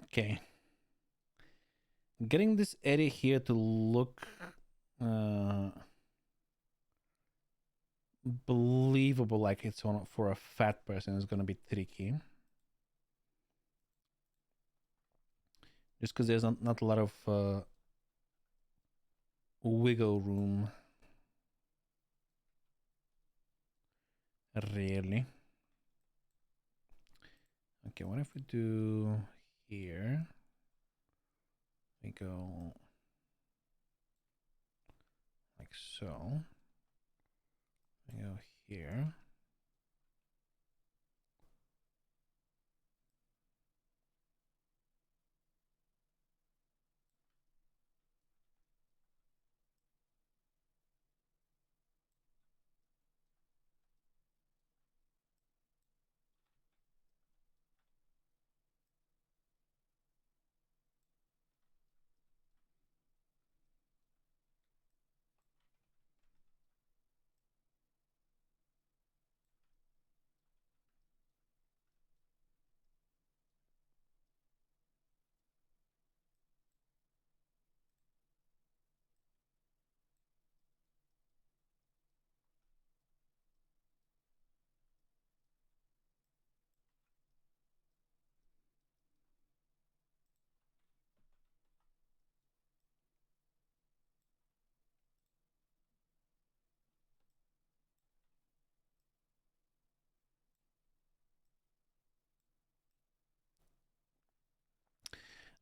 Okay. Getting this area here to look uh, believable, like it's on for a fat person, is gonna be tricky. Just because there's not a lot of wiggle room, really. Okay, what if we do here? We go like so. We go here.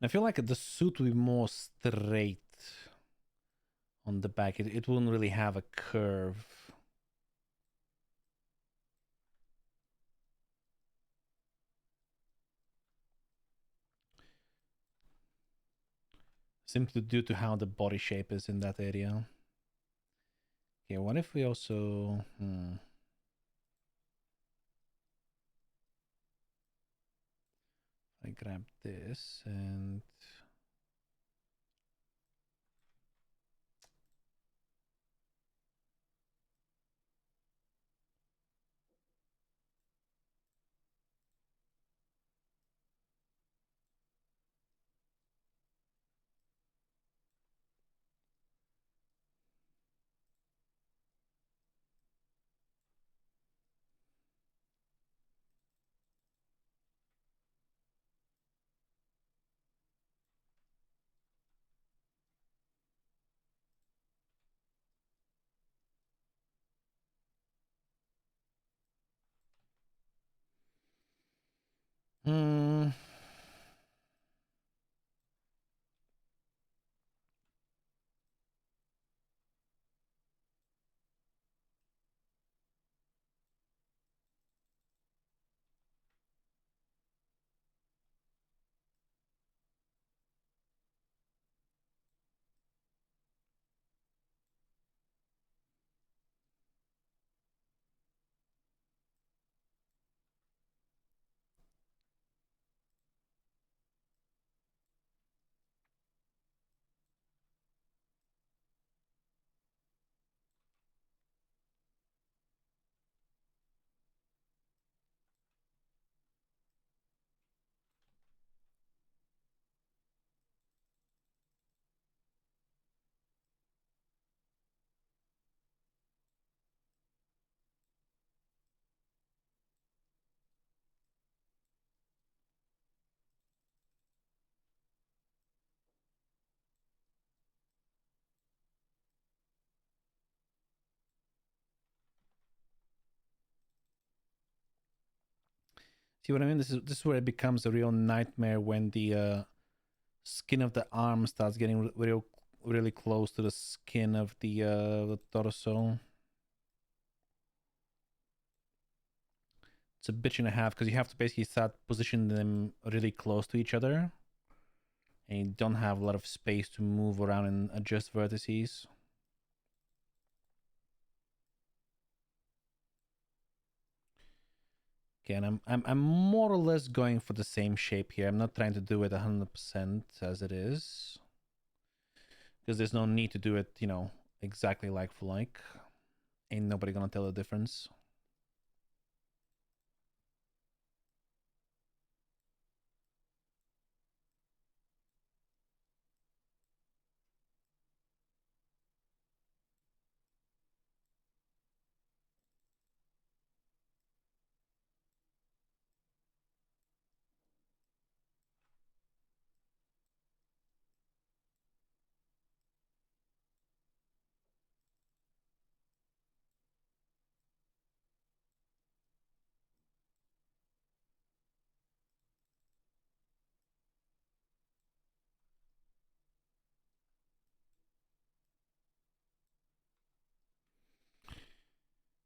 I feel like the suit would be more straight on the back. It wouldn't really have a curve. Simply due to how the body shape is in that area. Okay, what if we also... I grab this and... Hmm. See what I mean? This is where it becomes a real nightmare when the skin of the arm starts getting really close to the skin of the torso. It's a bitch and a half because you have to basically start positioning them really close to each other, and you don't have a lot of space to move around and adjust vertices. Okay, and I'm more or less going for the same shape here. I'm not trying to do it 100% as it is, because there's no need to do it, exactly like for like. Ain't nobody gonna tell the difference.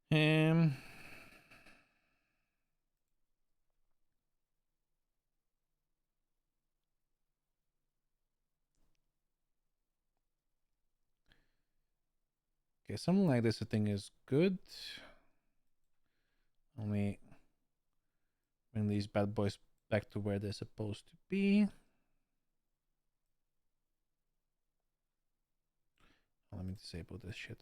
Um, okay, something like this I think is good. Let me bring these bad boys back to where they're supposed to be. Let me disable this shit.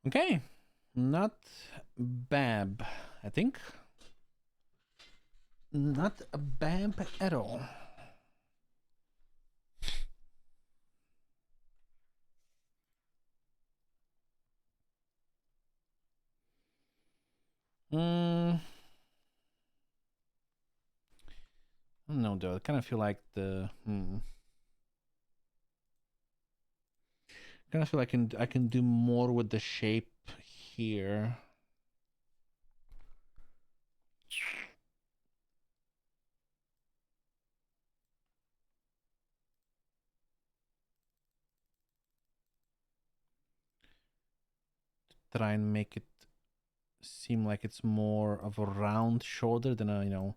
Okay, not bad, I think. Not a bad at all. I don't know though. I kind of feel like kind of feel like I can do more with the shape here. Try and make it seem like it's more of a round shoulder than a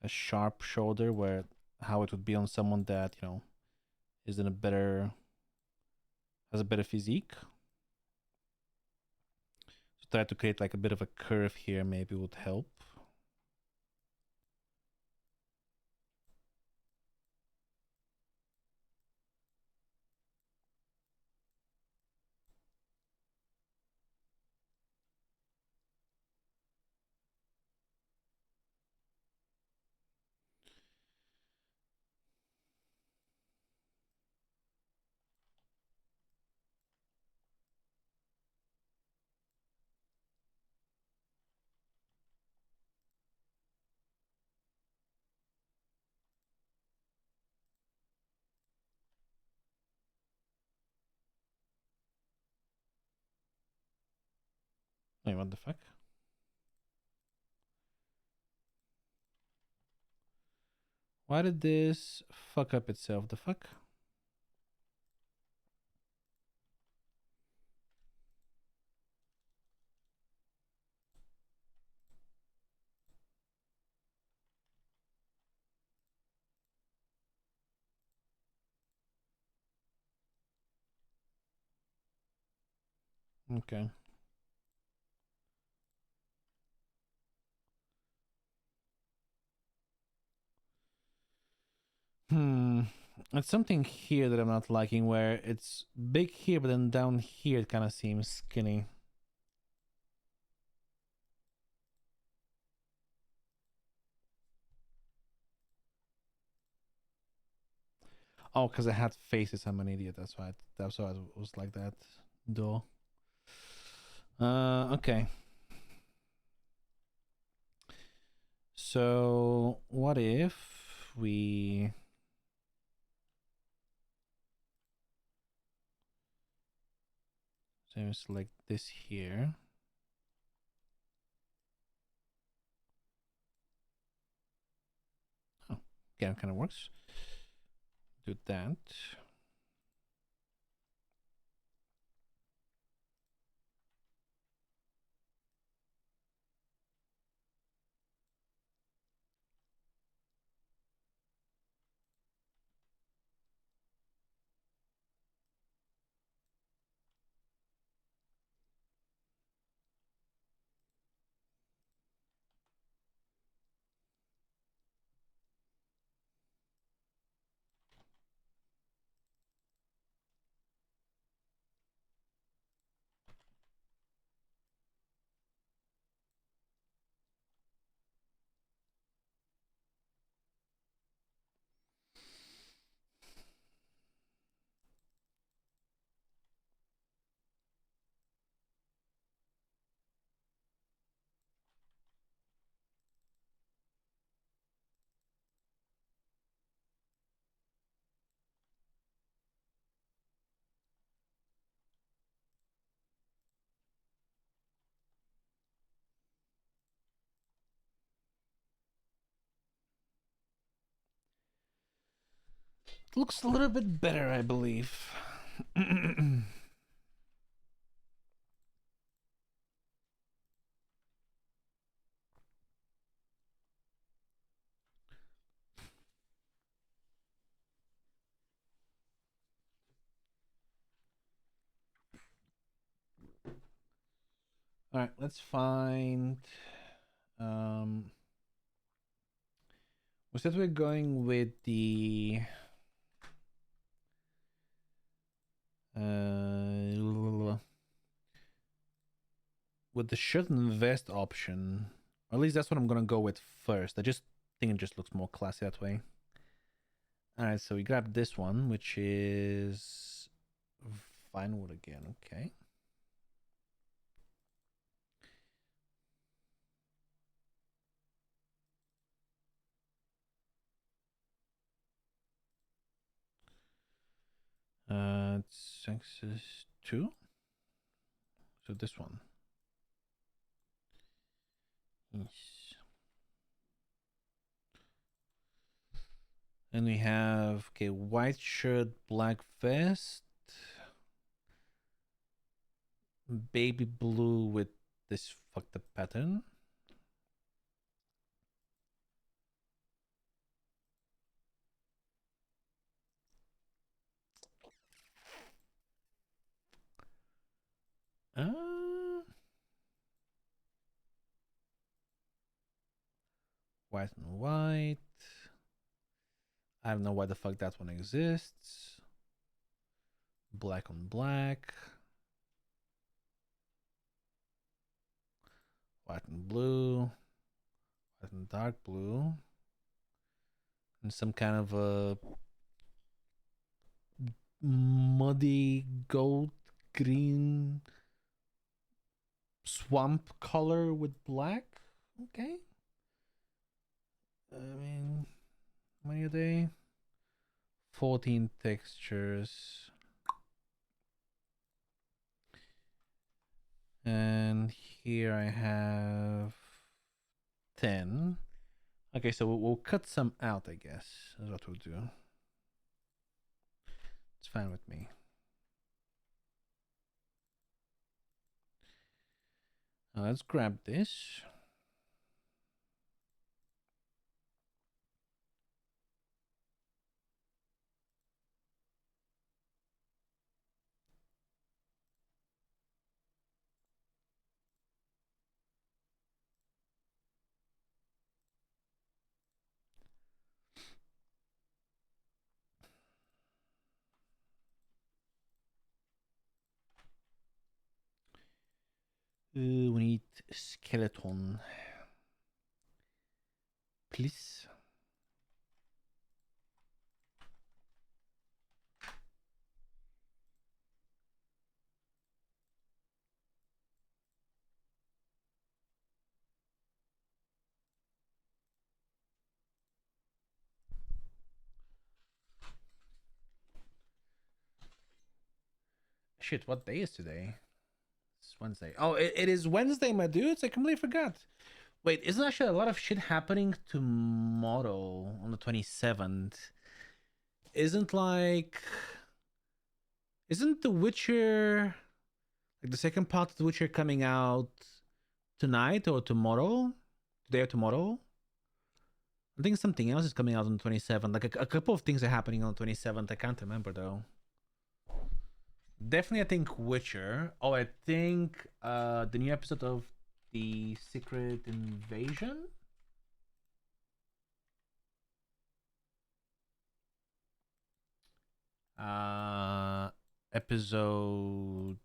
sharp shoulder, where how it would be on someone that is in a better has a better physique. So try to create like a bit of a curve here, maybe would help. Wait, what the fuck? Why did this fuck up itself? The fuck? Okay. It's something here that I'm not liking, where it's big here, but then down here it kind of seems skinny. Oh, because I had faces. I'm an idiot. That's why. That's why it was like that. Duh. Okay. So what if we? So select this here. Oh, again, kind of works. Do that. It looks a little bit better, I believe. All right, let's find. We said we're going with the with the shirt and vest option. Or at least that's what I'm gonna go with first. I just think it just looks more classy that way. All right, so we grab this one, which is Vinewood again. Okay. It's Access 2. So this one. Yes. And we have, okay, white shirt, black vest, baby blue with this fucked up pattern. White and white. I don't know why the fuck that one exists. Black on black. White and blue. White and dark blue. And some kind of a muddy gold green swamp color with black. Okay. I mean, how many are they? 14 textures. And here I have 10. Okay, so we'll cut some out, I guess. That's what we'll do. It's fine with me. Now let's grab this. We need skeleton. Please. Shit, what day is today? It's Wednesday. Oh, it is Wednesday, my dudes. I completely forgot. Wait, isn't actually a lot of shit happening tomorrow on the 27th? Isn't like. Isn't The Witcher. Like the second part of The Witcher coming out tonight or tomorrow? Today or tomorrow? I think something else is coming out on the 27th. Like a couple of things are happening on the 27th. I can't remember though. Definitely, I think Witcher. Oh, I think the new episode of the Secret Invasion. Uh, episode.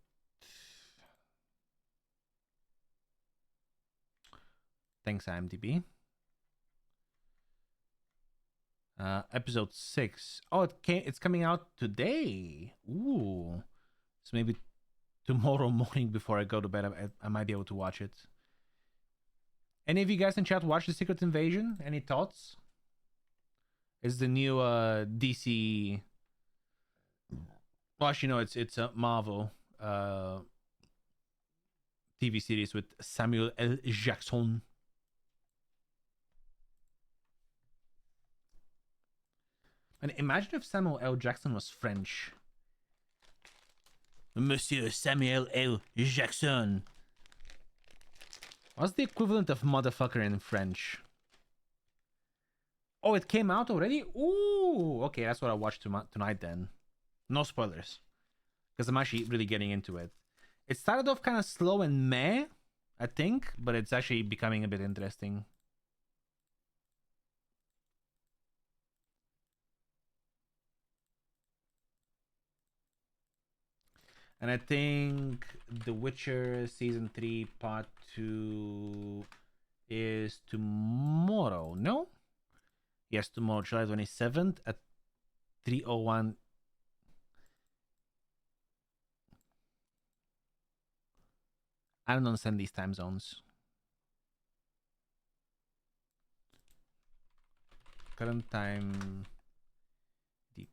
Thanks, IMDb. Episode 6. Oh, it's coming out today. Ooh, so maybe tomorrow morning before I go to bed, I might be able to watch it. Any of you guys in chat watch the Secret Invasion? Any thoughts? It's the new DC. Well, actually, no, it's a Marvel TV series with Samuel L. Jackson. And imagine if Samuel L. Jackson was French. Monsieur Samuel L. Jackson. What's the equivalent of motherfucker in French? Oh, it came out already? Ooh, okay, that's what I watched tonight then. No spoilers. Because I'm actually really getting into it. It started off kind of slow and meh, I think, but it's actually becoming a bit interesting. And I think The Witcher Season 3 Part 2 is tomorrow, no? Yes, tomorrow, July 27th at 3:01. I don't understand these time zones. Current time, the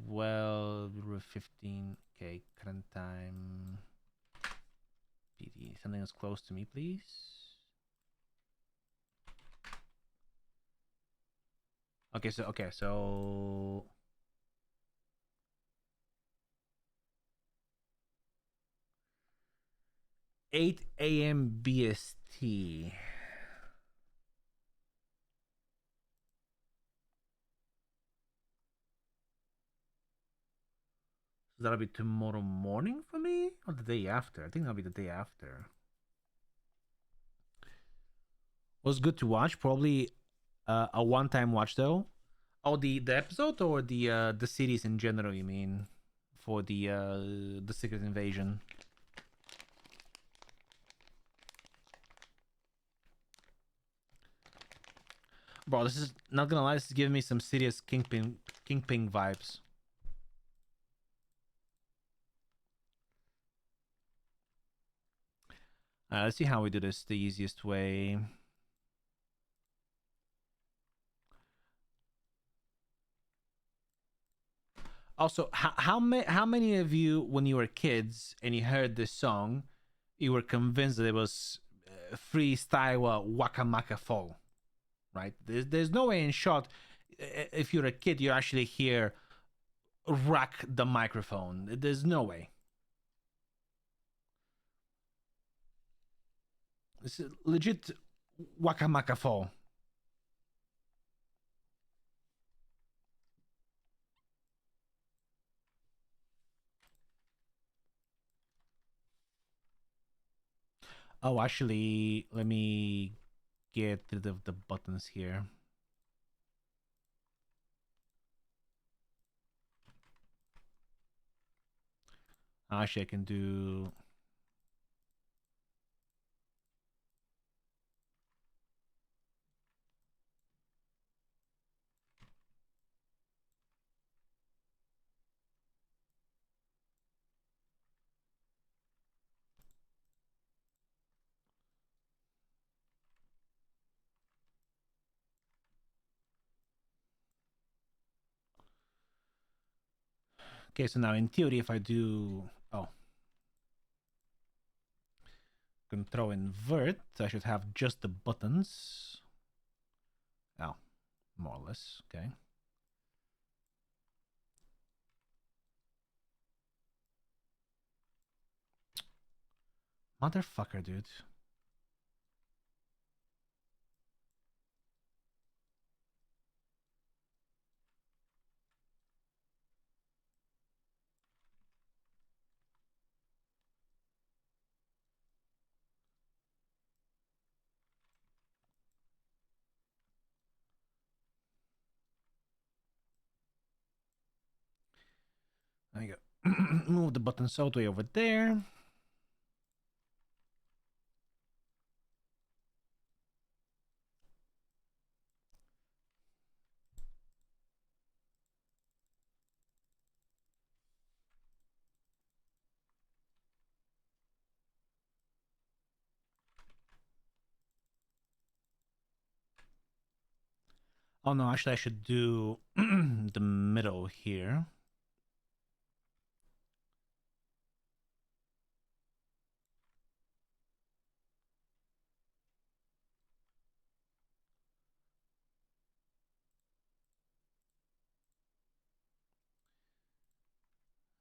12:15. Okay, current time. PD. Something that's close to me, please. Okay, so 8 a.m. BST. So that'll be tomorrow morning for me, or the day after? I think that'll be the day after. Was good to watch. Probably a one-time watch though. Oh, the episode or the series in general? You mean for the Secret Invasion? Bro, this is not gonna lie. This is giving me some serious Kingpin vibes. Let's see how we do this the easiest way. Also, how many of you, when you were kids and you heard this song, you were convinced that it was freestyle Wakamaka Fall, right? There's no way in shot. If you're a kid, you actually hear rack the microphone. There's no way. It's legit Wakamaka Fall. Oh, actually, let me get rid of the buttons here. Actually, I can do. Okay, so now in theory, if I do, control invert, I should have just the buttons. Oh, more or less. Okay. Motherfucker, dude. There you go. Move the buttons all the way over there. Oh no, actually I should do the middle here.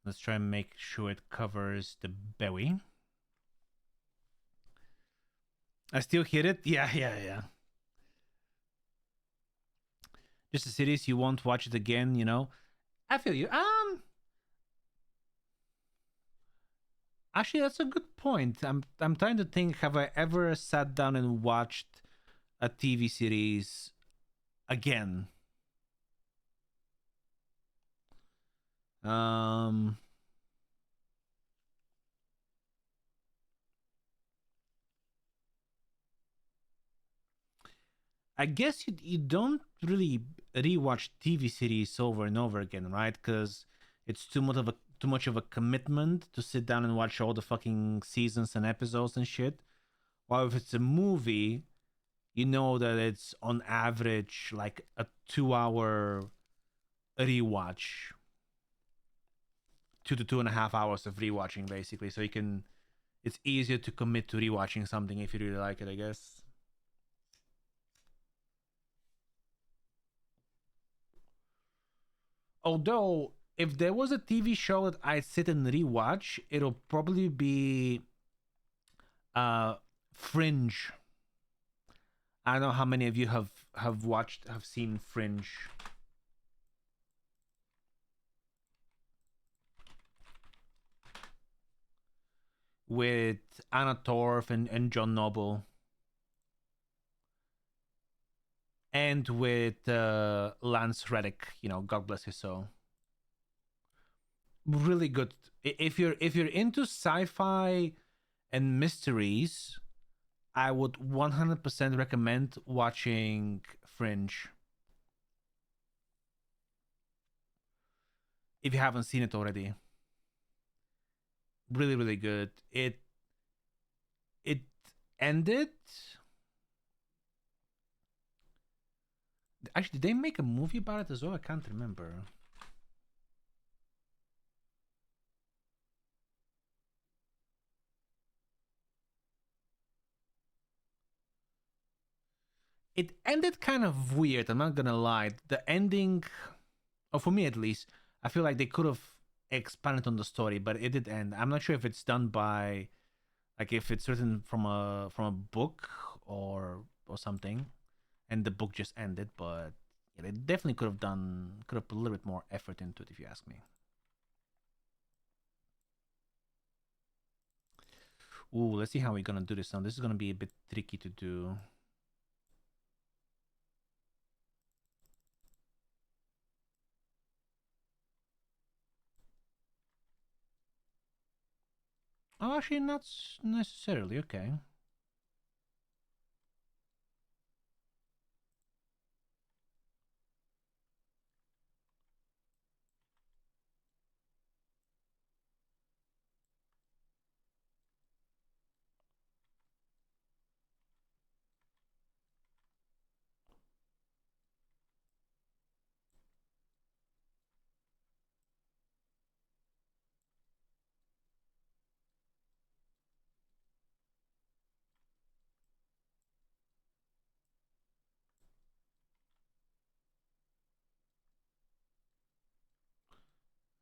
Let's try and make sure it covers the belly. I still hit it? Yeah. Just a series you won't watch it again, you know? I feel you. Actually that's a good point. I'm trying to think, have I ever sat down and watched a TV series again? Um I guess you don't really rewatch TV series over and over again, right? Because it's too much of a commitment to sit down and watch all the fucking seasons and episodes and shit. While if it's a movie, you know that it's on average like a 2 hour rewatch, 2 to 2.5 hours of rewatching basically. So you can, it's easier to commit to rewatching something if you really like it, I guess. Although, if there was a TV show that I'd sit and rewatch, it'll probably be uh Fringe. I don't know how many of you have seen Fringe. With Anna Torv and John Noble. And with Lance Reddick, you know, God bless his soul. Really good. If you're into sci-fi and mysteries, I would 100% recommend watching Fringe if you haven't seen it already. Really, really good. It ended. Actually, did they make a movie about it as well? I can't remember. It ended kind of weird. I'm not gonna lie. The ending, or for me at least, I feel like they could have expanded on the story, but it did end. I'm not sure if it's done by, like, if it's written from a book or something, and the book just ended. But yeah, they definitely could have put a little bit more effort into it, if you ask me. Ooh, let's see how we're gonna do this now. This is gonna be a bit tricky to do. Oh, actually, not necessarily. Okay.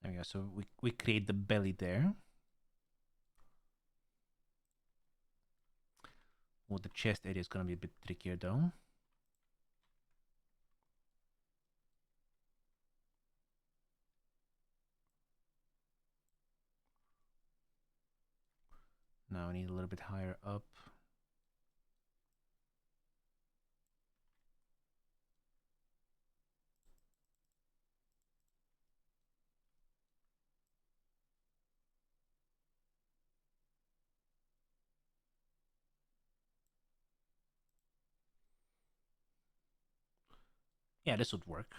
There we go. So we create the belly there. Well, the chest area is gonna be a bit trickier though. Now I need a little bit higher up. Yeah, this would work.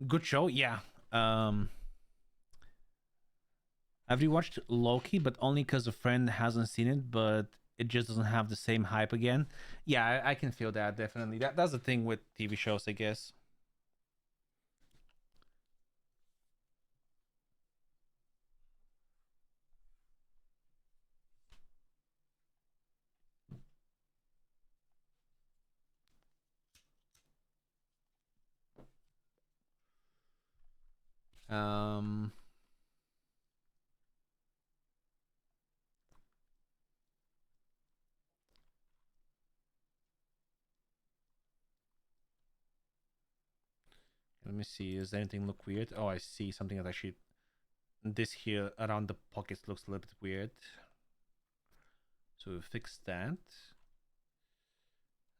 Good show, yeah. I've rewatched Loki, but only because a friend hasn't seen it, but it just doesn't have the same hype again. Yeah, I can feel that definitely. That's the thing with TV shows, I guess. Um, Let me see. Does anything look weird? Oh, I see something that actually this here around the pockets looks a little bit weird. So we fix that.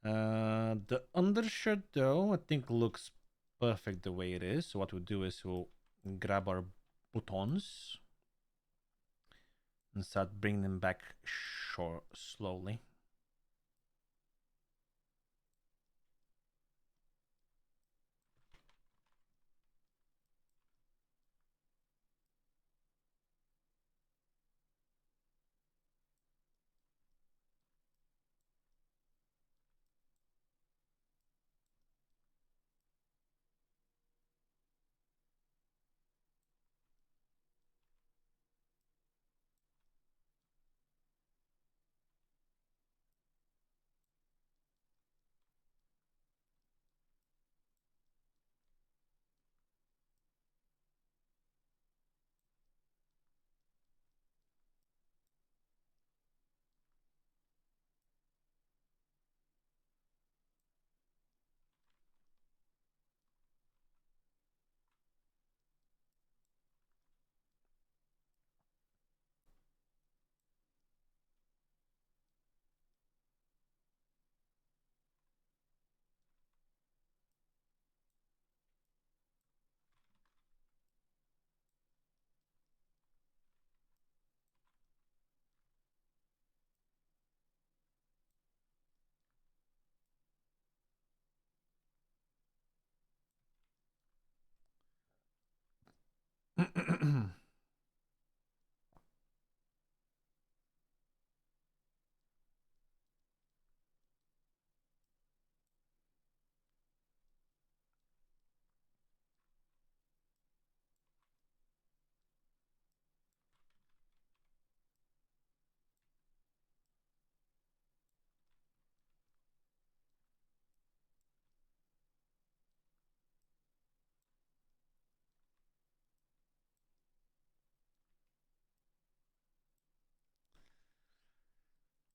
The undershirt though, I think looks perfect the way it is. So what we'll do is we'll grab our buttons and start bringing them back short slowly.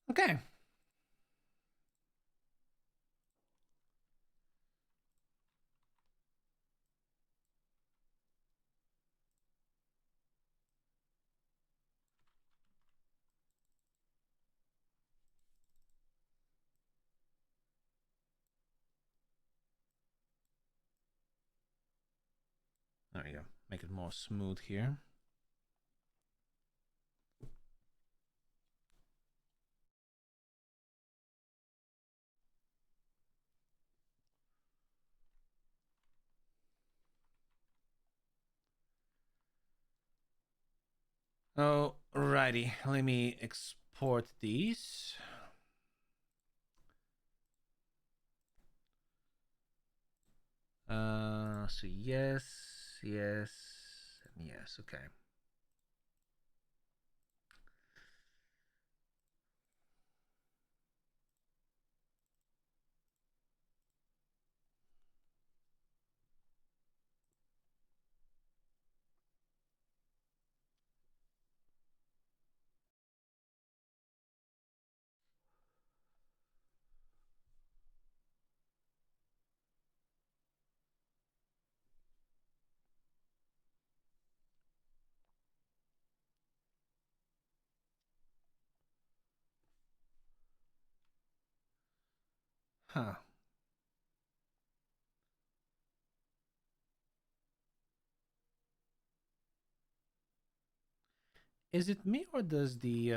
Okay. There you go. Make it more smooth here. Alrighty, let me export these. So yes, yes, and yes. Okay. Huh. Is it me or does the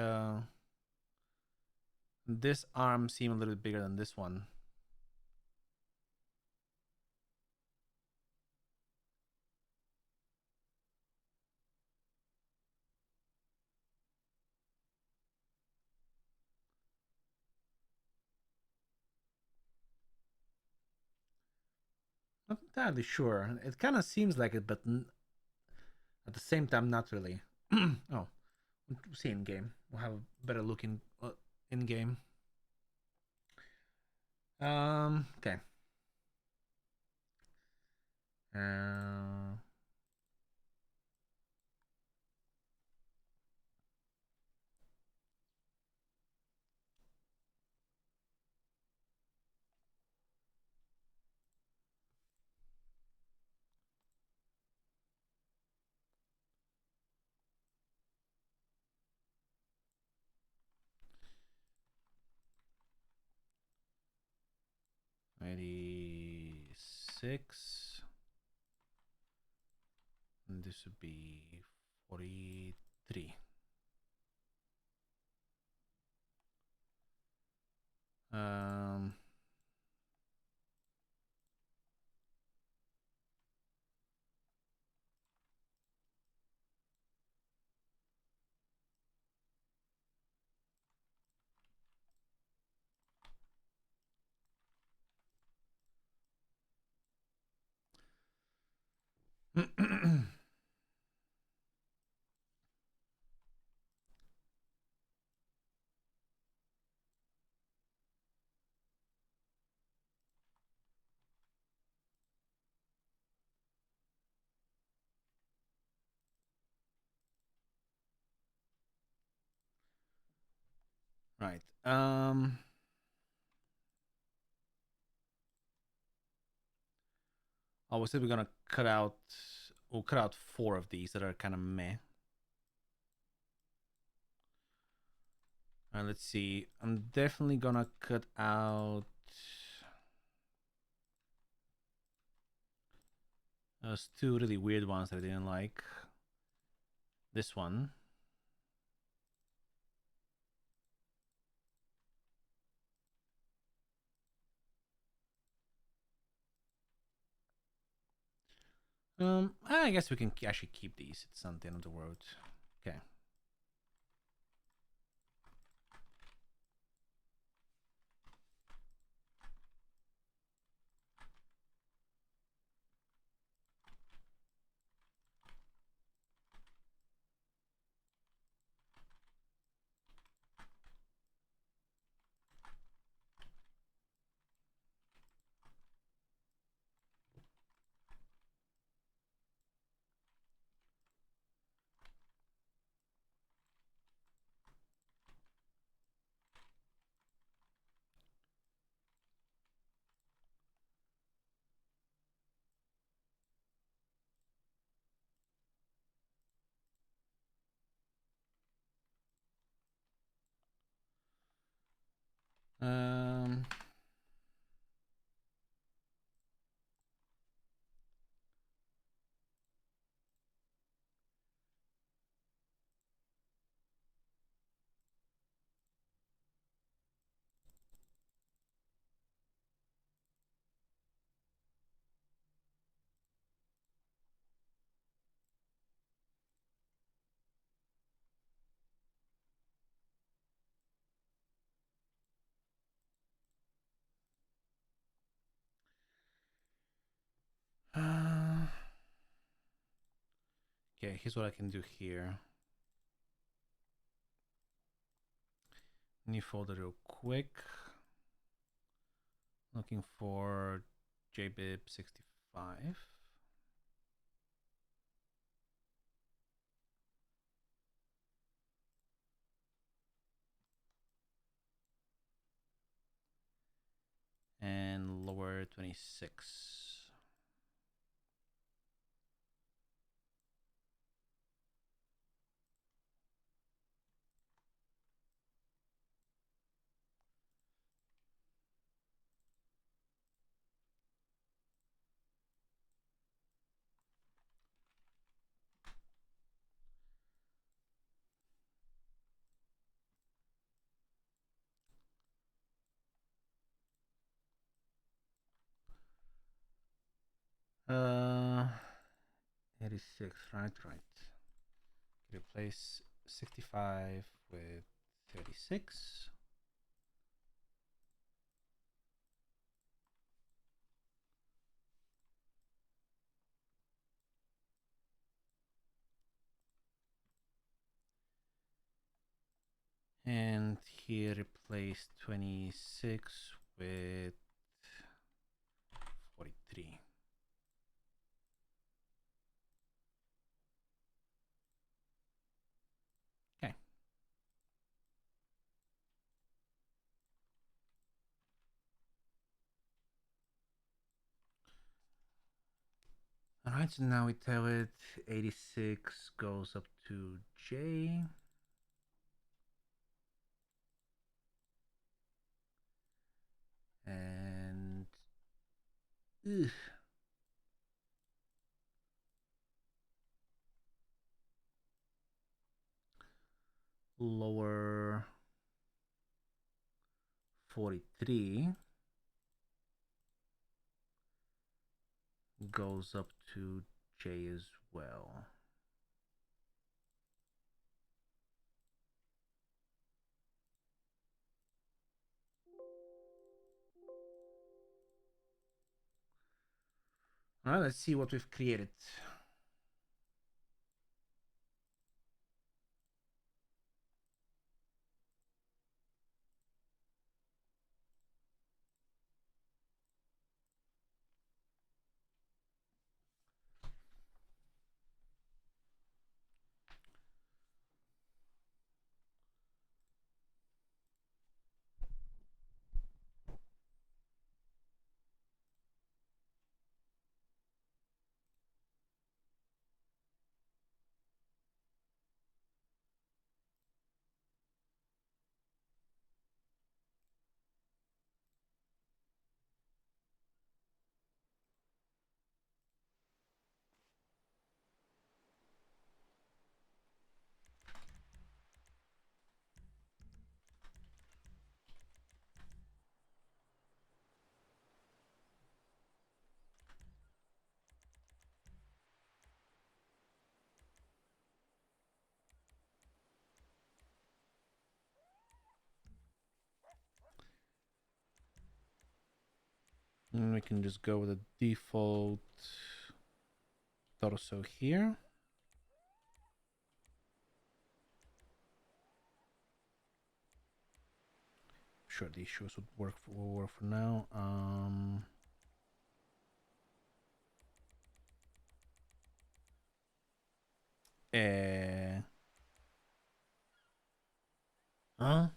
this arm seem a little bigger than this one? Not entirely sure. It kind of seems like it, but at the same time, not really. Oh, we'll see in game. We'll have a better look in game. Okay. Uh, 96. And this would be 43. Um, right. Obviously, we're gonna cut out. We'll cut out 4 of these that are kind of meh. Let's see. I'm definitely gonna cut out. Those 2 really weird ones that I didn't like. This one. I guess we can actually keep these. It's not the end of the world. Okay. Um. Uh, okay, here's what I can do here. New folder real quick. Looking for JBib65. And lower 26. Uh, 86, right. Replace 65 with 36. And here replace 26 with 43. Okay. Alright, so now we tell it 86 goes up to J. And ugh. Lower 43 goes up to J as well. Alright, let's see what we've created. And we can just go with the default torso here. Sure, these shoes would work for now. Eh. Huh?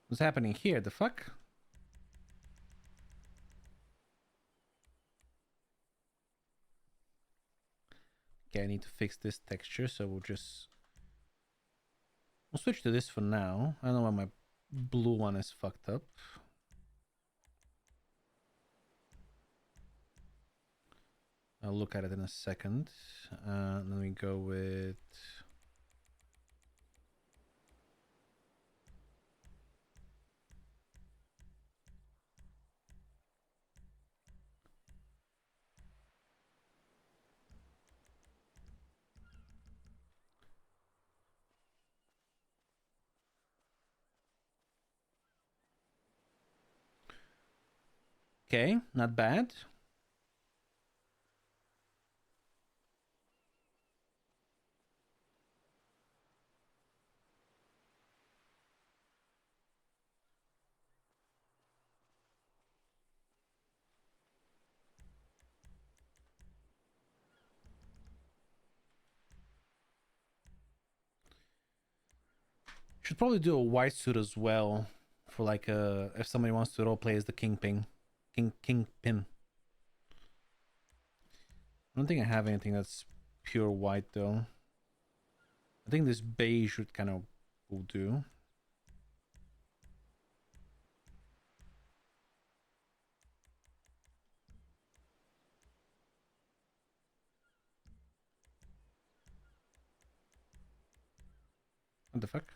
What's happening here? The fuck? Okay, I need to fix this texture, so we'll switch to this for now. I don't know why my blue one is fucked up. I'll look at it in a second. Then we go with okay, not bad. Should probably do a white suit as well for like if somebody wants to roleplay as the kingpin. Kingpin. I don't think I have anything that's pure white though. I think this beige would kind of will do. What the fuck?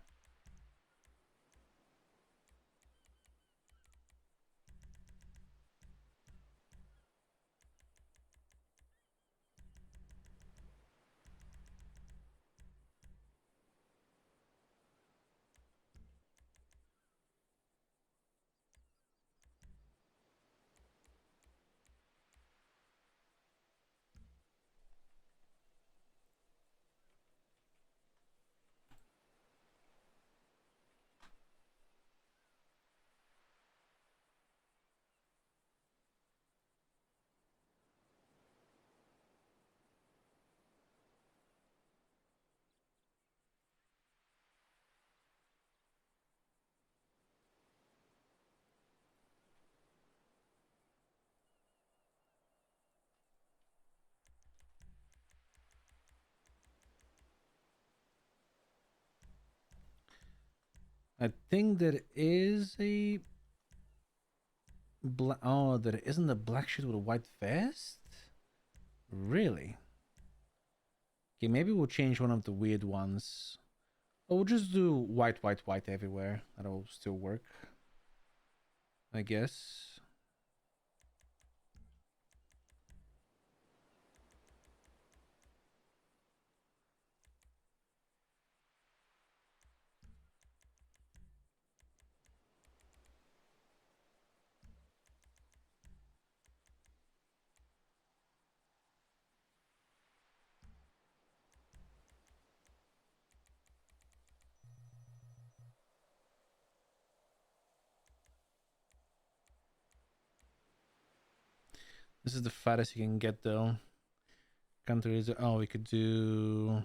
I think there is a black. Oh, there isn't a black shirt with a white vest. Really? Okay, maybe we'll change one of the weird ones. Or we'll just do white, white, white everywhere. That'll still work, I guess. This is the fattest you can get though. Country is. Oh, we could do.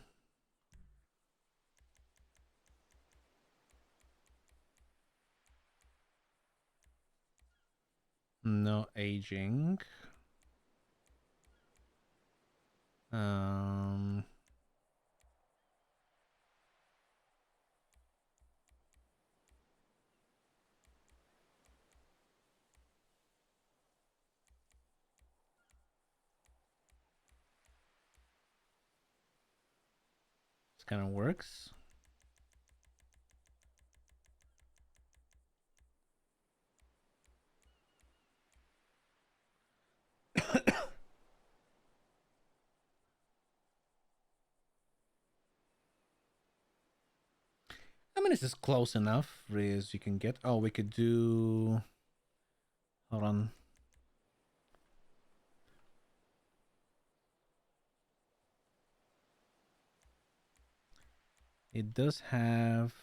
No aging. Um. This kind of works. I mean, this is close enough as you can get. Oh, we could do. Hold on. It does have.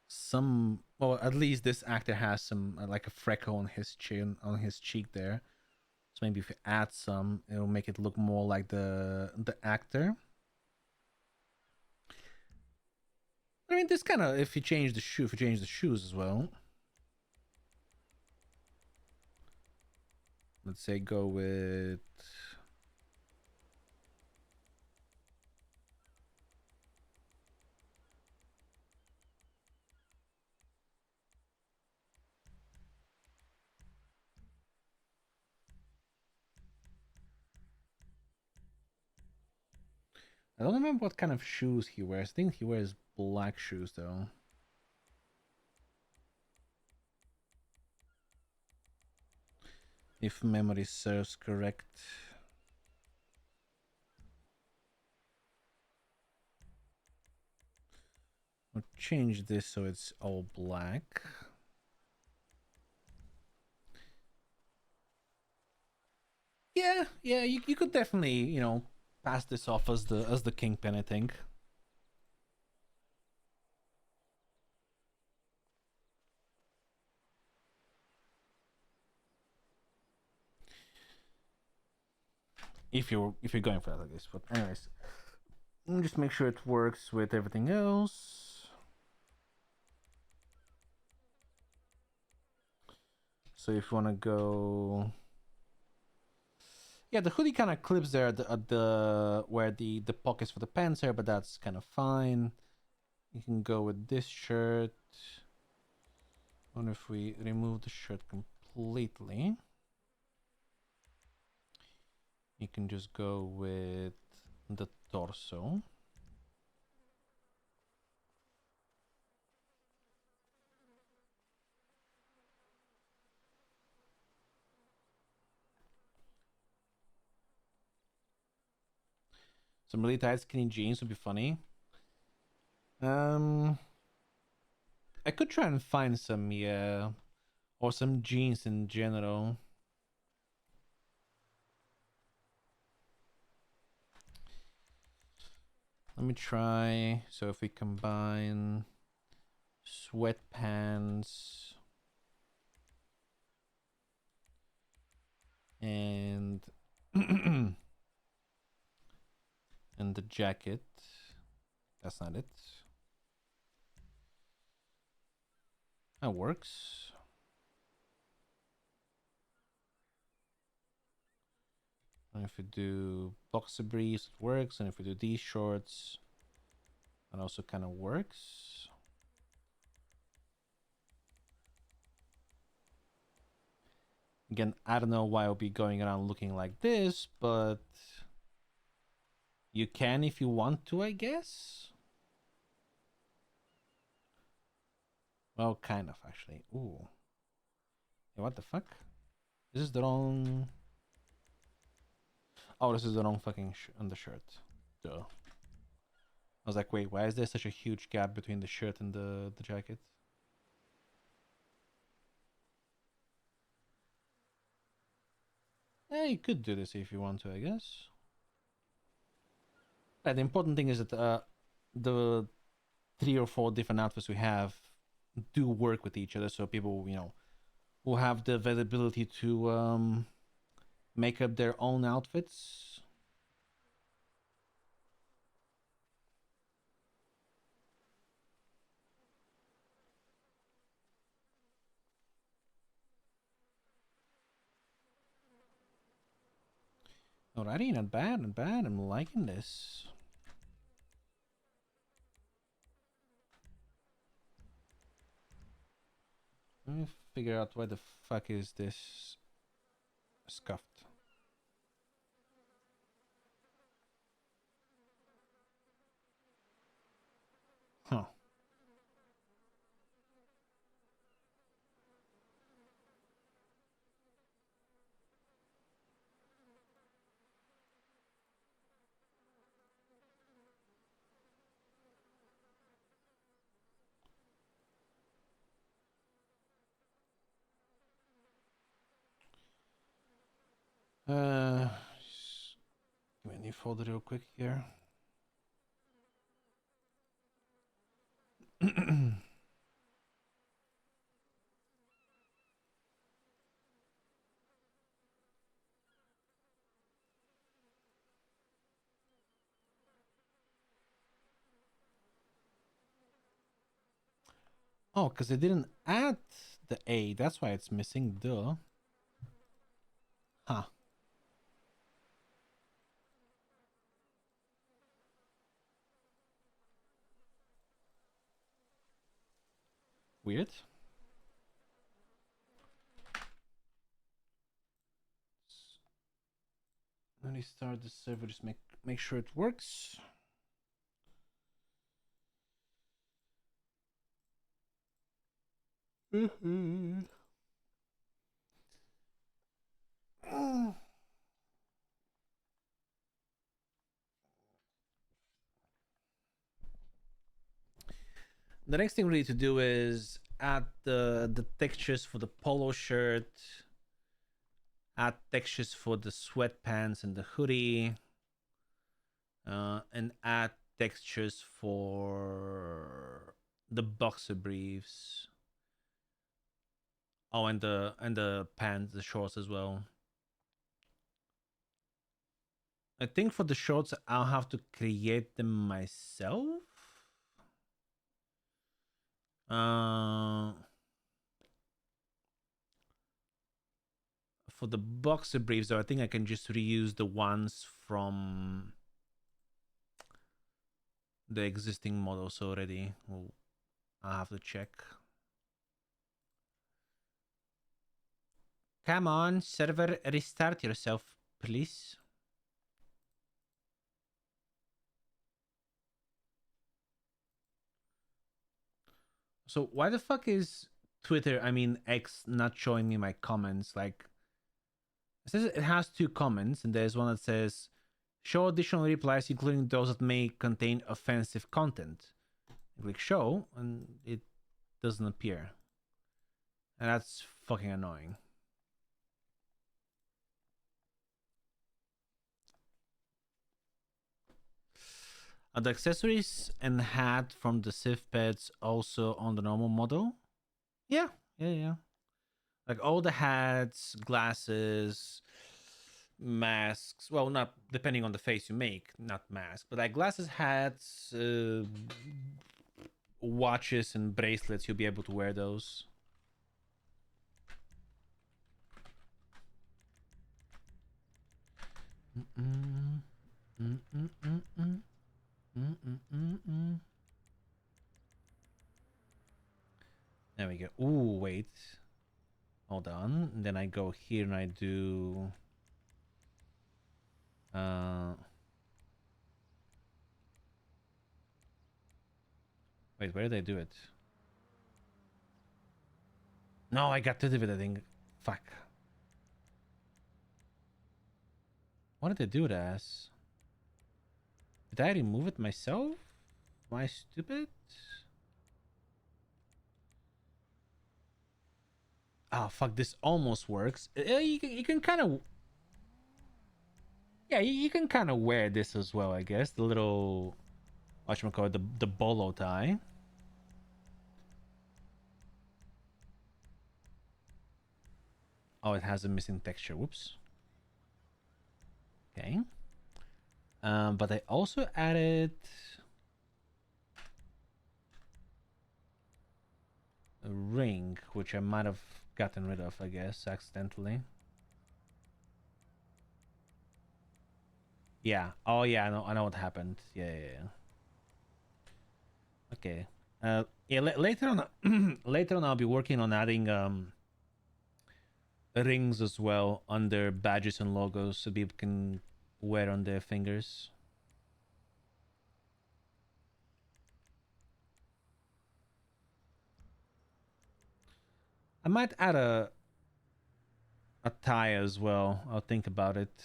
Some, well, at least this actor has some like a freckle on his chin, on his cheek there. So maybe if you add some, it'll make it look more like the actor. I mean, this kind of, if you change the shoe, if you change the shoes as well. Let's say go with. I don't remember what kind of shoes he wears. I think he wears black shoes though. If memory serves correct. I'll change this so it's all black. Yeah, you could definitely, pass this off as the kingpin, I think. If you're going for that like this. But anyways, just make sure it works with everything else. So if you want to go, yeah, the hoodie kind of clips there at the where the pockets for the pants are, but that's kind of fine. You can go with this shirt. I wonder if we remove the shirt completely. You can just go with the torso. Some really tight skinny jeans would be funny. I could try and find some, yeah, or some jeans in general. Let me try. So if we combine sweatpants and and the jacket, that's not it. That works. And if we do boxer briefs, it works. And if we do these shorts, it also kind of works. Again, I don't know why I'll be going around looking like this, but you can if you want to, I guess. Well, kind of, actually. Ooh. Hey, what the fuck? This is the wrong... Oh, this is the wrong fucking undershirt. Duh. I was like, wait, why is there such a huge gap between the shirt and the jacket? Yeah, you could do this if you want to, I guess. Yeah, the important thing is that the 3 or 4 different outfits we have do work with each other, so people, you know, who have the availability to make up their own outfits. Alrighty, not bad, not bad. I'm liking this. Let me figure out why the fuck is this scuffed. Huh. Uh, Give me a new folder real quick here. Oh, because they didn't add the A. That's why it's missing. Duh. Huh. Weird. Let me start the server. Just make sure it works. The next thing we need to do is add the textures for the polo shirt, add textures for the sweatpants and the hoodie, and add textures for the boxer briefs. Oh, and the pants, the shorts as well. I think for the shorts, I'll have to create them myself. For the boxer briefs, though, I think I can just reuse the ones from the existing models already. Well, I'll have to check. Come on, server, restart yourself, please. So why the fuck is Twitter, I mean X, not showing me my comments? Like, it says it has 2 comments, and there's one that says, show additional replies, including those that may contain offensive content. I click show, and it doesn't appear. And that's fucking annoying. Are the accessories and hat from the Civ pets also on the normal model? Yeah. Like all the hats, glasses, masks. Well, not depending on the face you make, not masks, but like glasses, hats, watches, and bracelets. You'll be able to wear those. we go. Ooh, wait. Hold on. And then I go here and I do... Wait, where did I do it? No, I got rid of it, I think. Fuck. What did I do it as? Did I remove it myself? Am I stupid? Oh, fuck, this almost works. You can kind of... Yeah, you can kind of wear this as well, I guess. The little... Whatchamacallit, the bolo tie. Oh, it has a missing texture. Whoops. Okay. But I also added... a ring, which I might have gotten rid of, I guess, accidentally. Yeah. Oh, yeah, I know what happened. Yeah. Okay. Yeah, later on, later on, I'll be working on adding rings as well under badges and logos so people can wear on their fingers. I might add a tie as well. I'll think about it.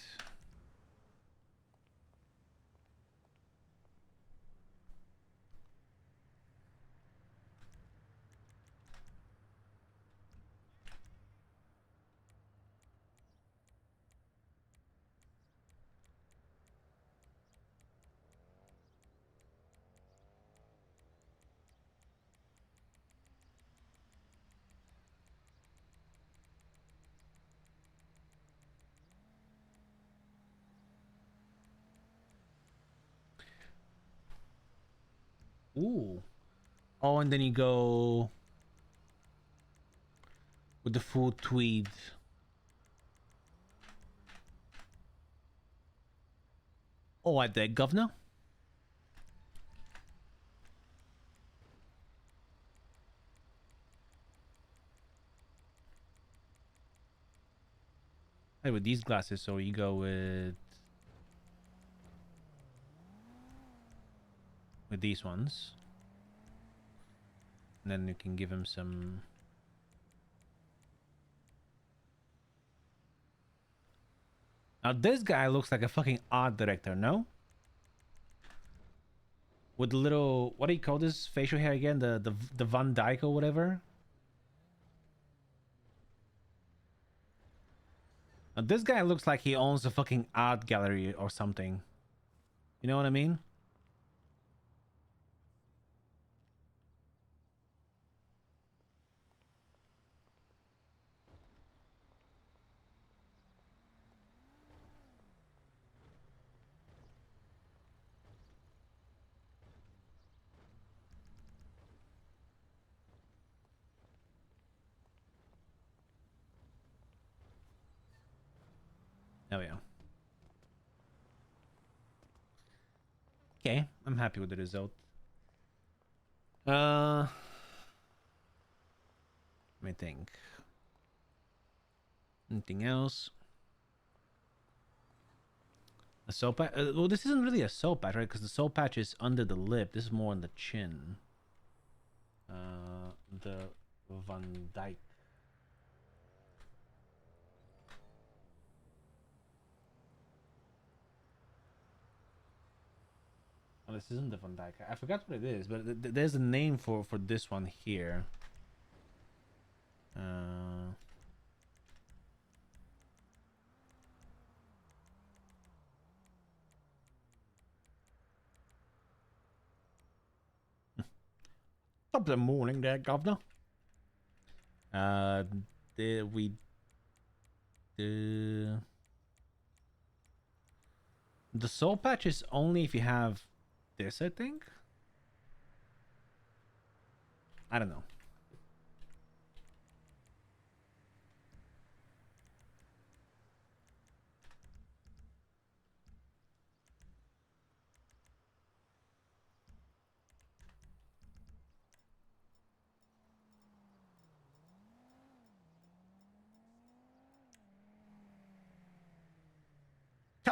Ooh. Oh, and then you go with the full tweed. Oh, at the governor? Hey, with these glasses, so you go with these ones. And then you can give him some... Now this guy looks like a fucking art director, no? With the little... What do you call this facial hair again? The Van Dyke or whatever? Now this guy looks like he owns a fucking art gallery or something. You know what I mean? There we go. Okay, I'm happy with the result. Let me think. Anything else? A soul patch? Well, this isn't really a soul patch, right? Because the soul patch is under the lip. This is more on the chin. The Van Dyke. Oh, this isn't the Van Dyke. I forgot what it is, but there's a name for this one here. Top of the morning there, Governor. There we... The soul patch is only if you have this, I think. I don't know.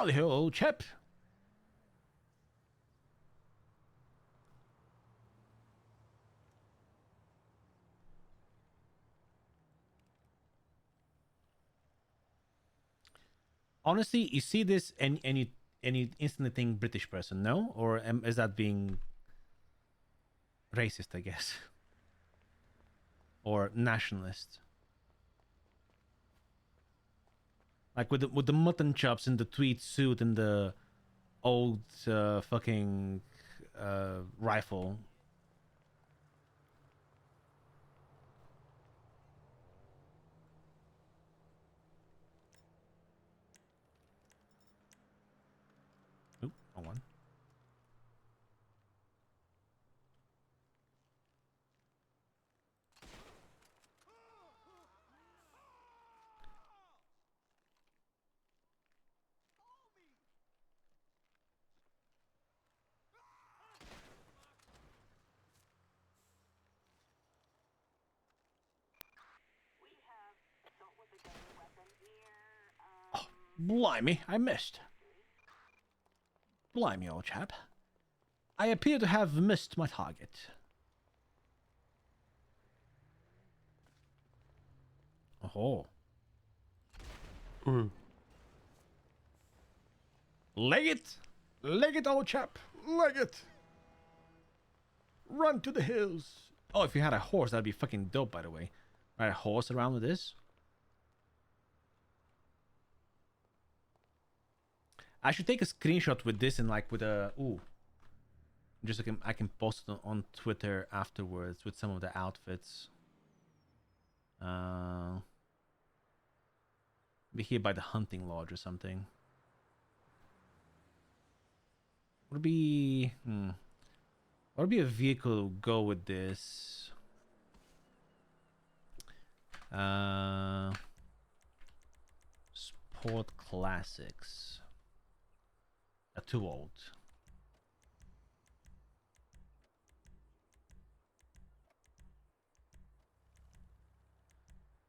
Howdy ho, old chap. Honestly, you see this and you instantly think British person, no? Or is that being racist, I guess? Or nationalist? Like with the mutton chops and the tweed suit and the old fucking rifle. Oop, wrong one. Oh, blimey, I missed. Blimey, old chap. I appear to have missed my target. Oh. Leg it! Leg it, old chap! Leg it! Run to the hills! Oh, if you had a horse, that'd be fucking dope, by the way. Ride a horse around with this. I should take a screenshot with this and like with a... Ooh. Just so I can post it on Twitter afterwards with some of the outfits. Be here by the hunting lodge or something. Would be what would be a vehicle to go with this? Sport classics. Too old.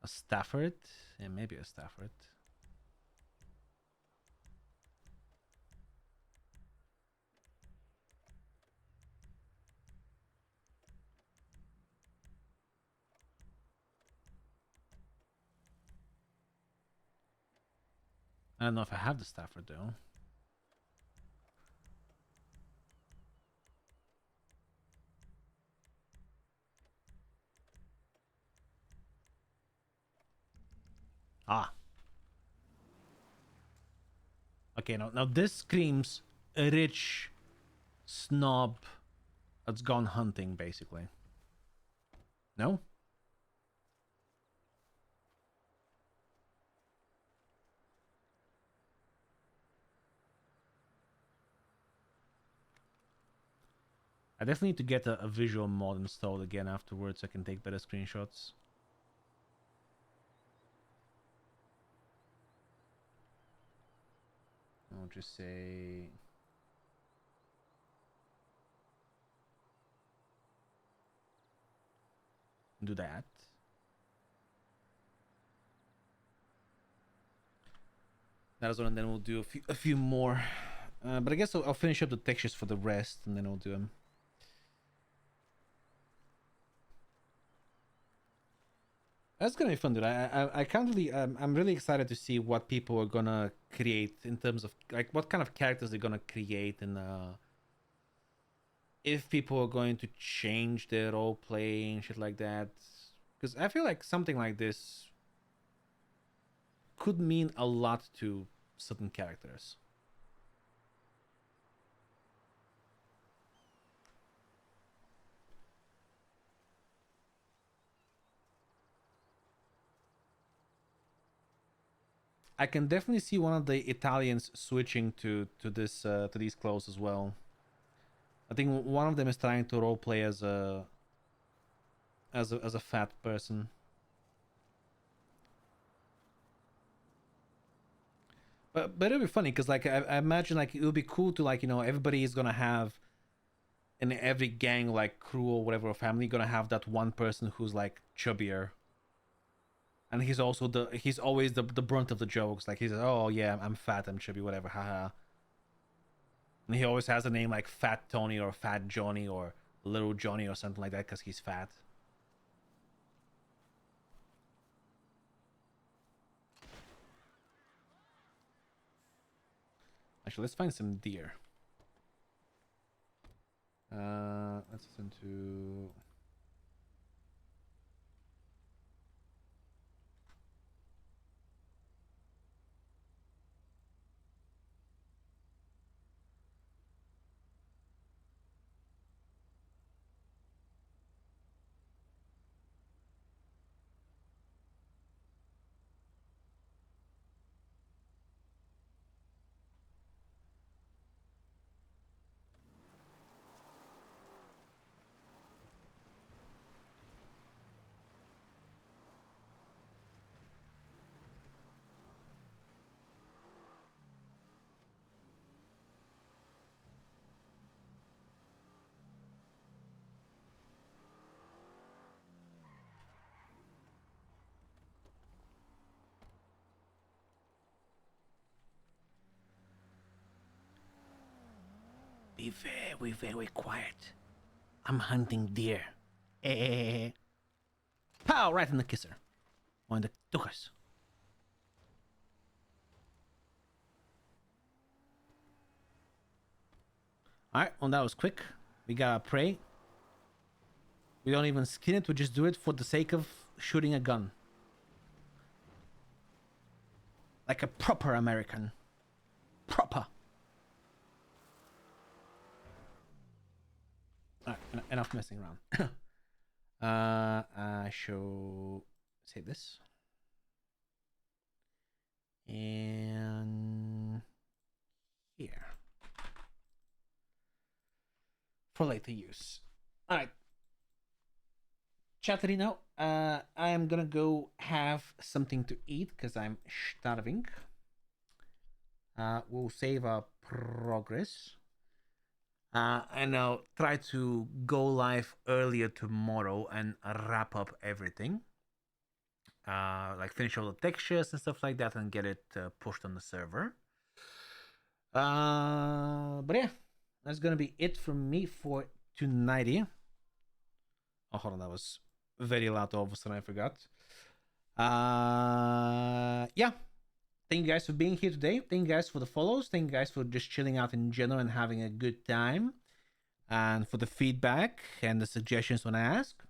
A Stafford? Yeah, maybe a Stafford. I don't know if I have the Stafford though. Ah. Okay, now this screams a rich snob that's gone hunting, basically. No? I definitely need to get a visual mod installed again afterwards so I can take better screenshots. I'll just say... do that. That is one, and then we'll do a few more. But I guess I'll finish up the textures for the rest, and then I'll do them. That's gonna be fun, dude. I can't really. I'm really excited to see what people are gonna create in terms of like what kind of characters they're gonna create, and if people are going to change their role playing shit like that. Because I feel like something like this could mean a lot to certain characters. I can definitely see one of the Italians switching to these clothes as well. I think one of them is trying to roleplay as a fat person. But it'll be funny because like I imagine like it would be cool to like everybody is gonna have in every gang like crew or whatever or family gonna have that one person who's like chubbier. And he's always the brunt of the jokes. Like he says, "Oh yeah, I'm fat, I'm chubby, whatever, haha." And he always has a name like Fat Tony or Fat Johnny or Little Johnny or something like that because he's fat. Actually, let's find some deer. Let's listen to. Be very, very quiet. I'm hunting deer. Eh. Pow! Right in the kisser. Or in the tuchus. Alright, well, that was quick. We gotta pray. We don't even skin it, we just do it for the sake of shooting a gun. Like a proper American. Proper. Alright, enough messing around. I shall save this. And here. For later use. Alright. Chatterino, I am gonna go have something to eat because I'm starving. We'll save our progress. And I'll try to go live earlier tomorrow and wrap up everything. Like finish all the textures and stuff like that and get it pushed on the server. But yeah, that's gonna be it from me for tonight. Oh, hold on, that was very loud all of a sudden, I forgot. Yeah. Thank you guys for being here today. Thank you guys for the follows. Thank you guys for just chilling out in general and having a good time. And for the feedback and the suggestions when I ask.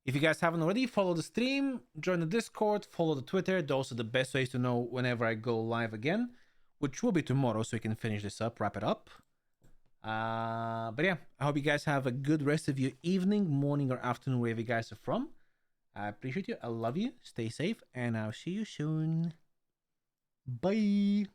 If you guys haven't already, follow the stream, join the Discord, follow the Twitter. Those are the best ways to know whenever I go live again, which will be tomorrow, so we can finish this up, wrap it up. But yeah, I hope you guys have a good rest of your evening, morning, or afternoon, wherever you guys are from. I appreciate you. I love you. Stay safe, and I'll see you soon. Bye.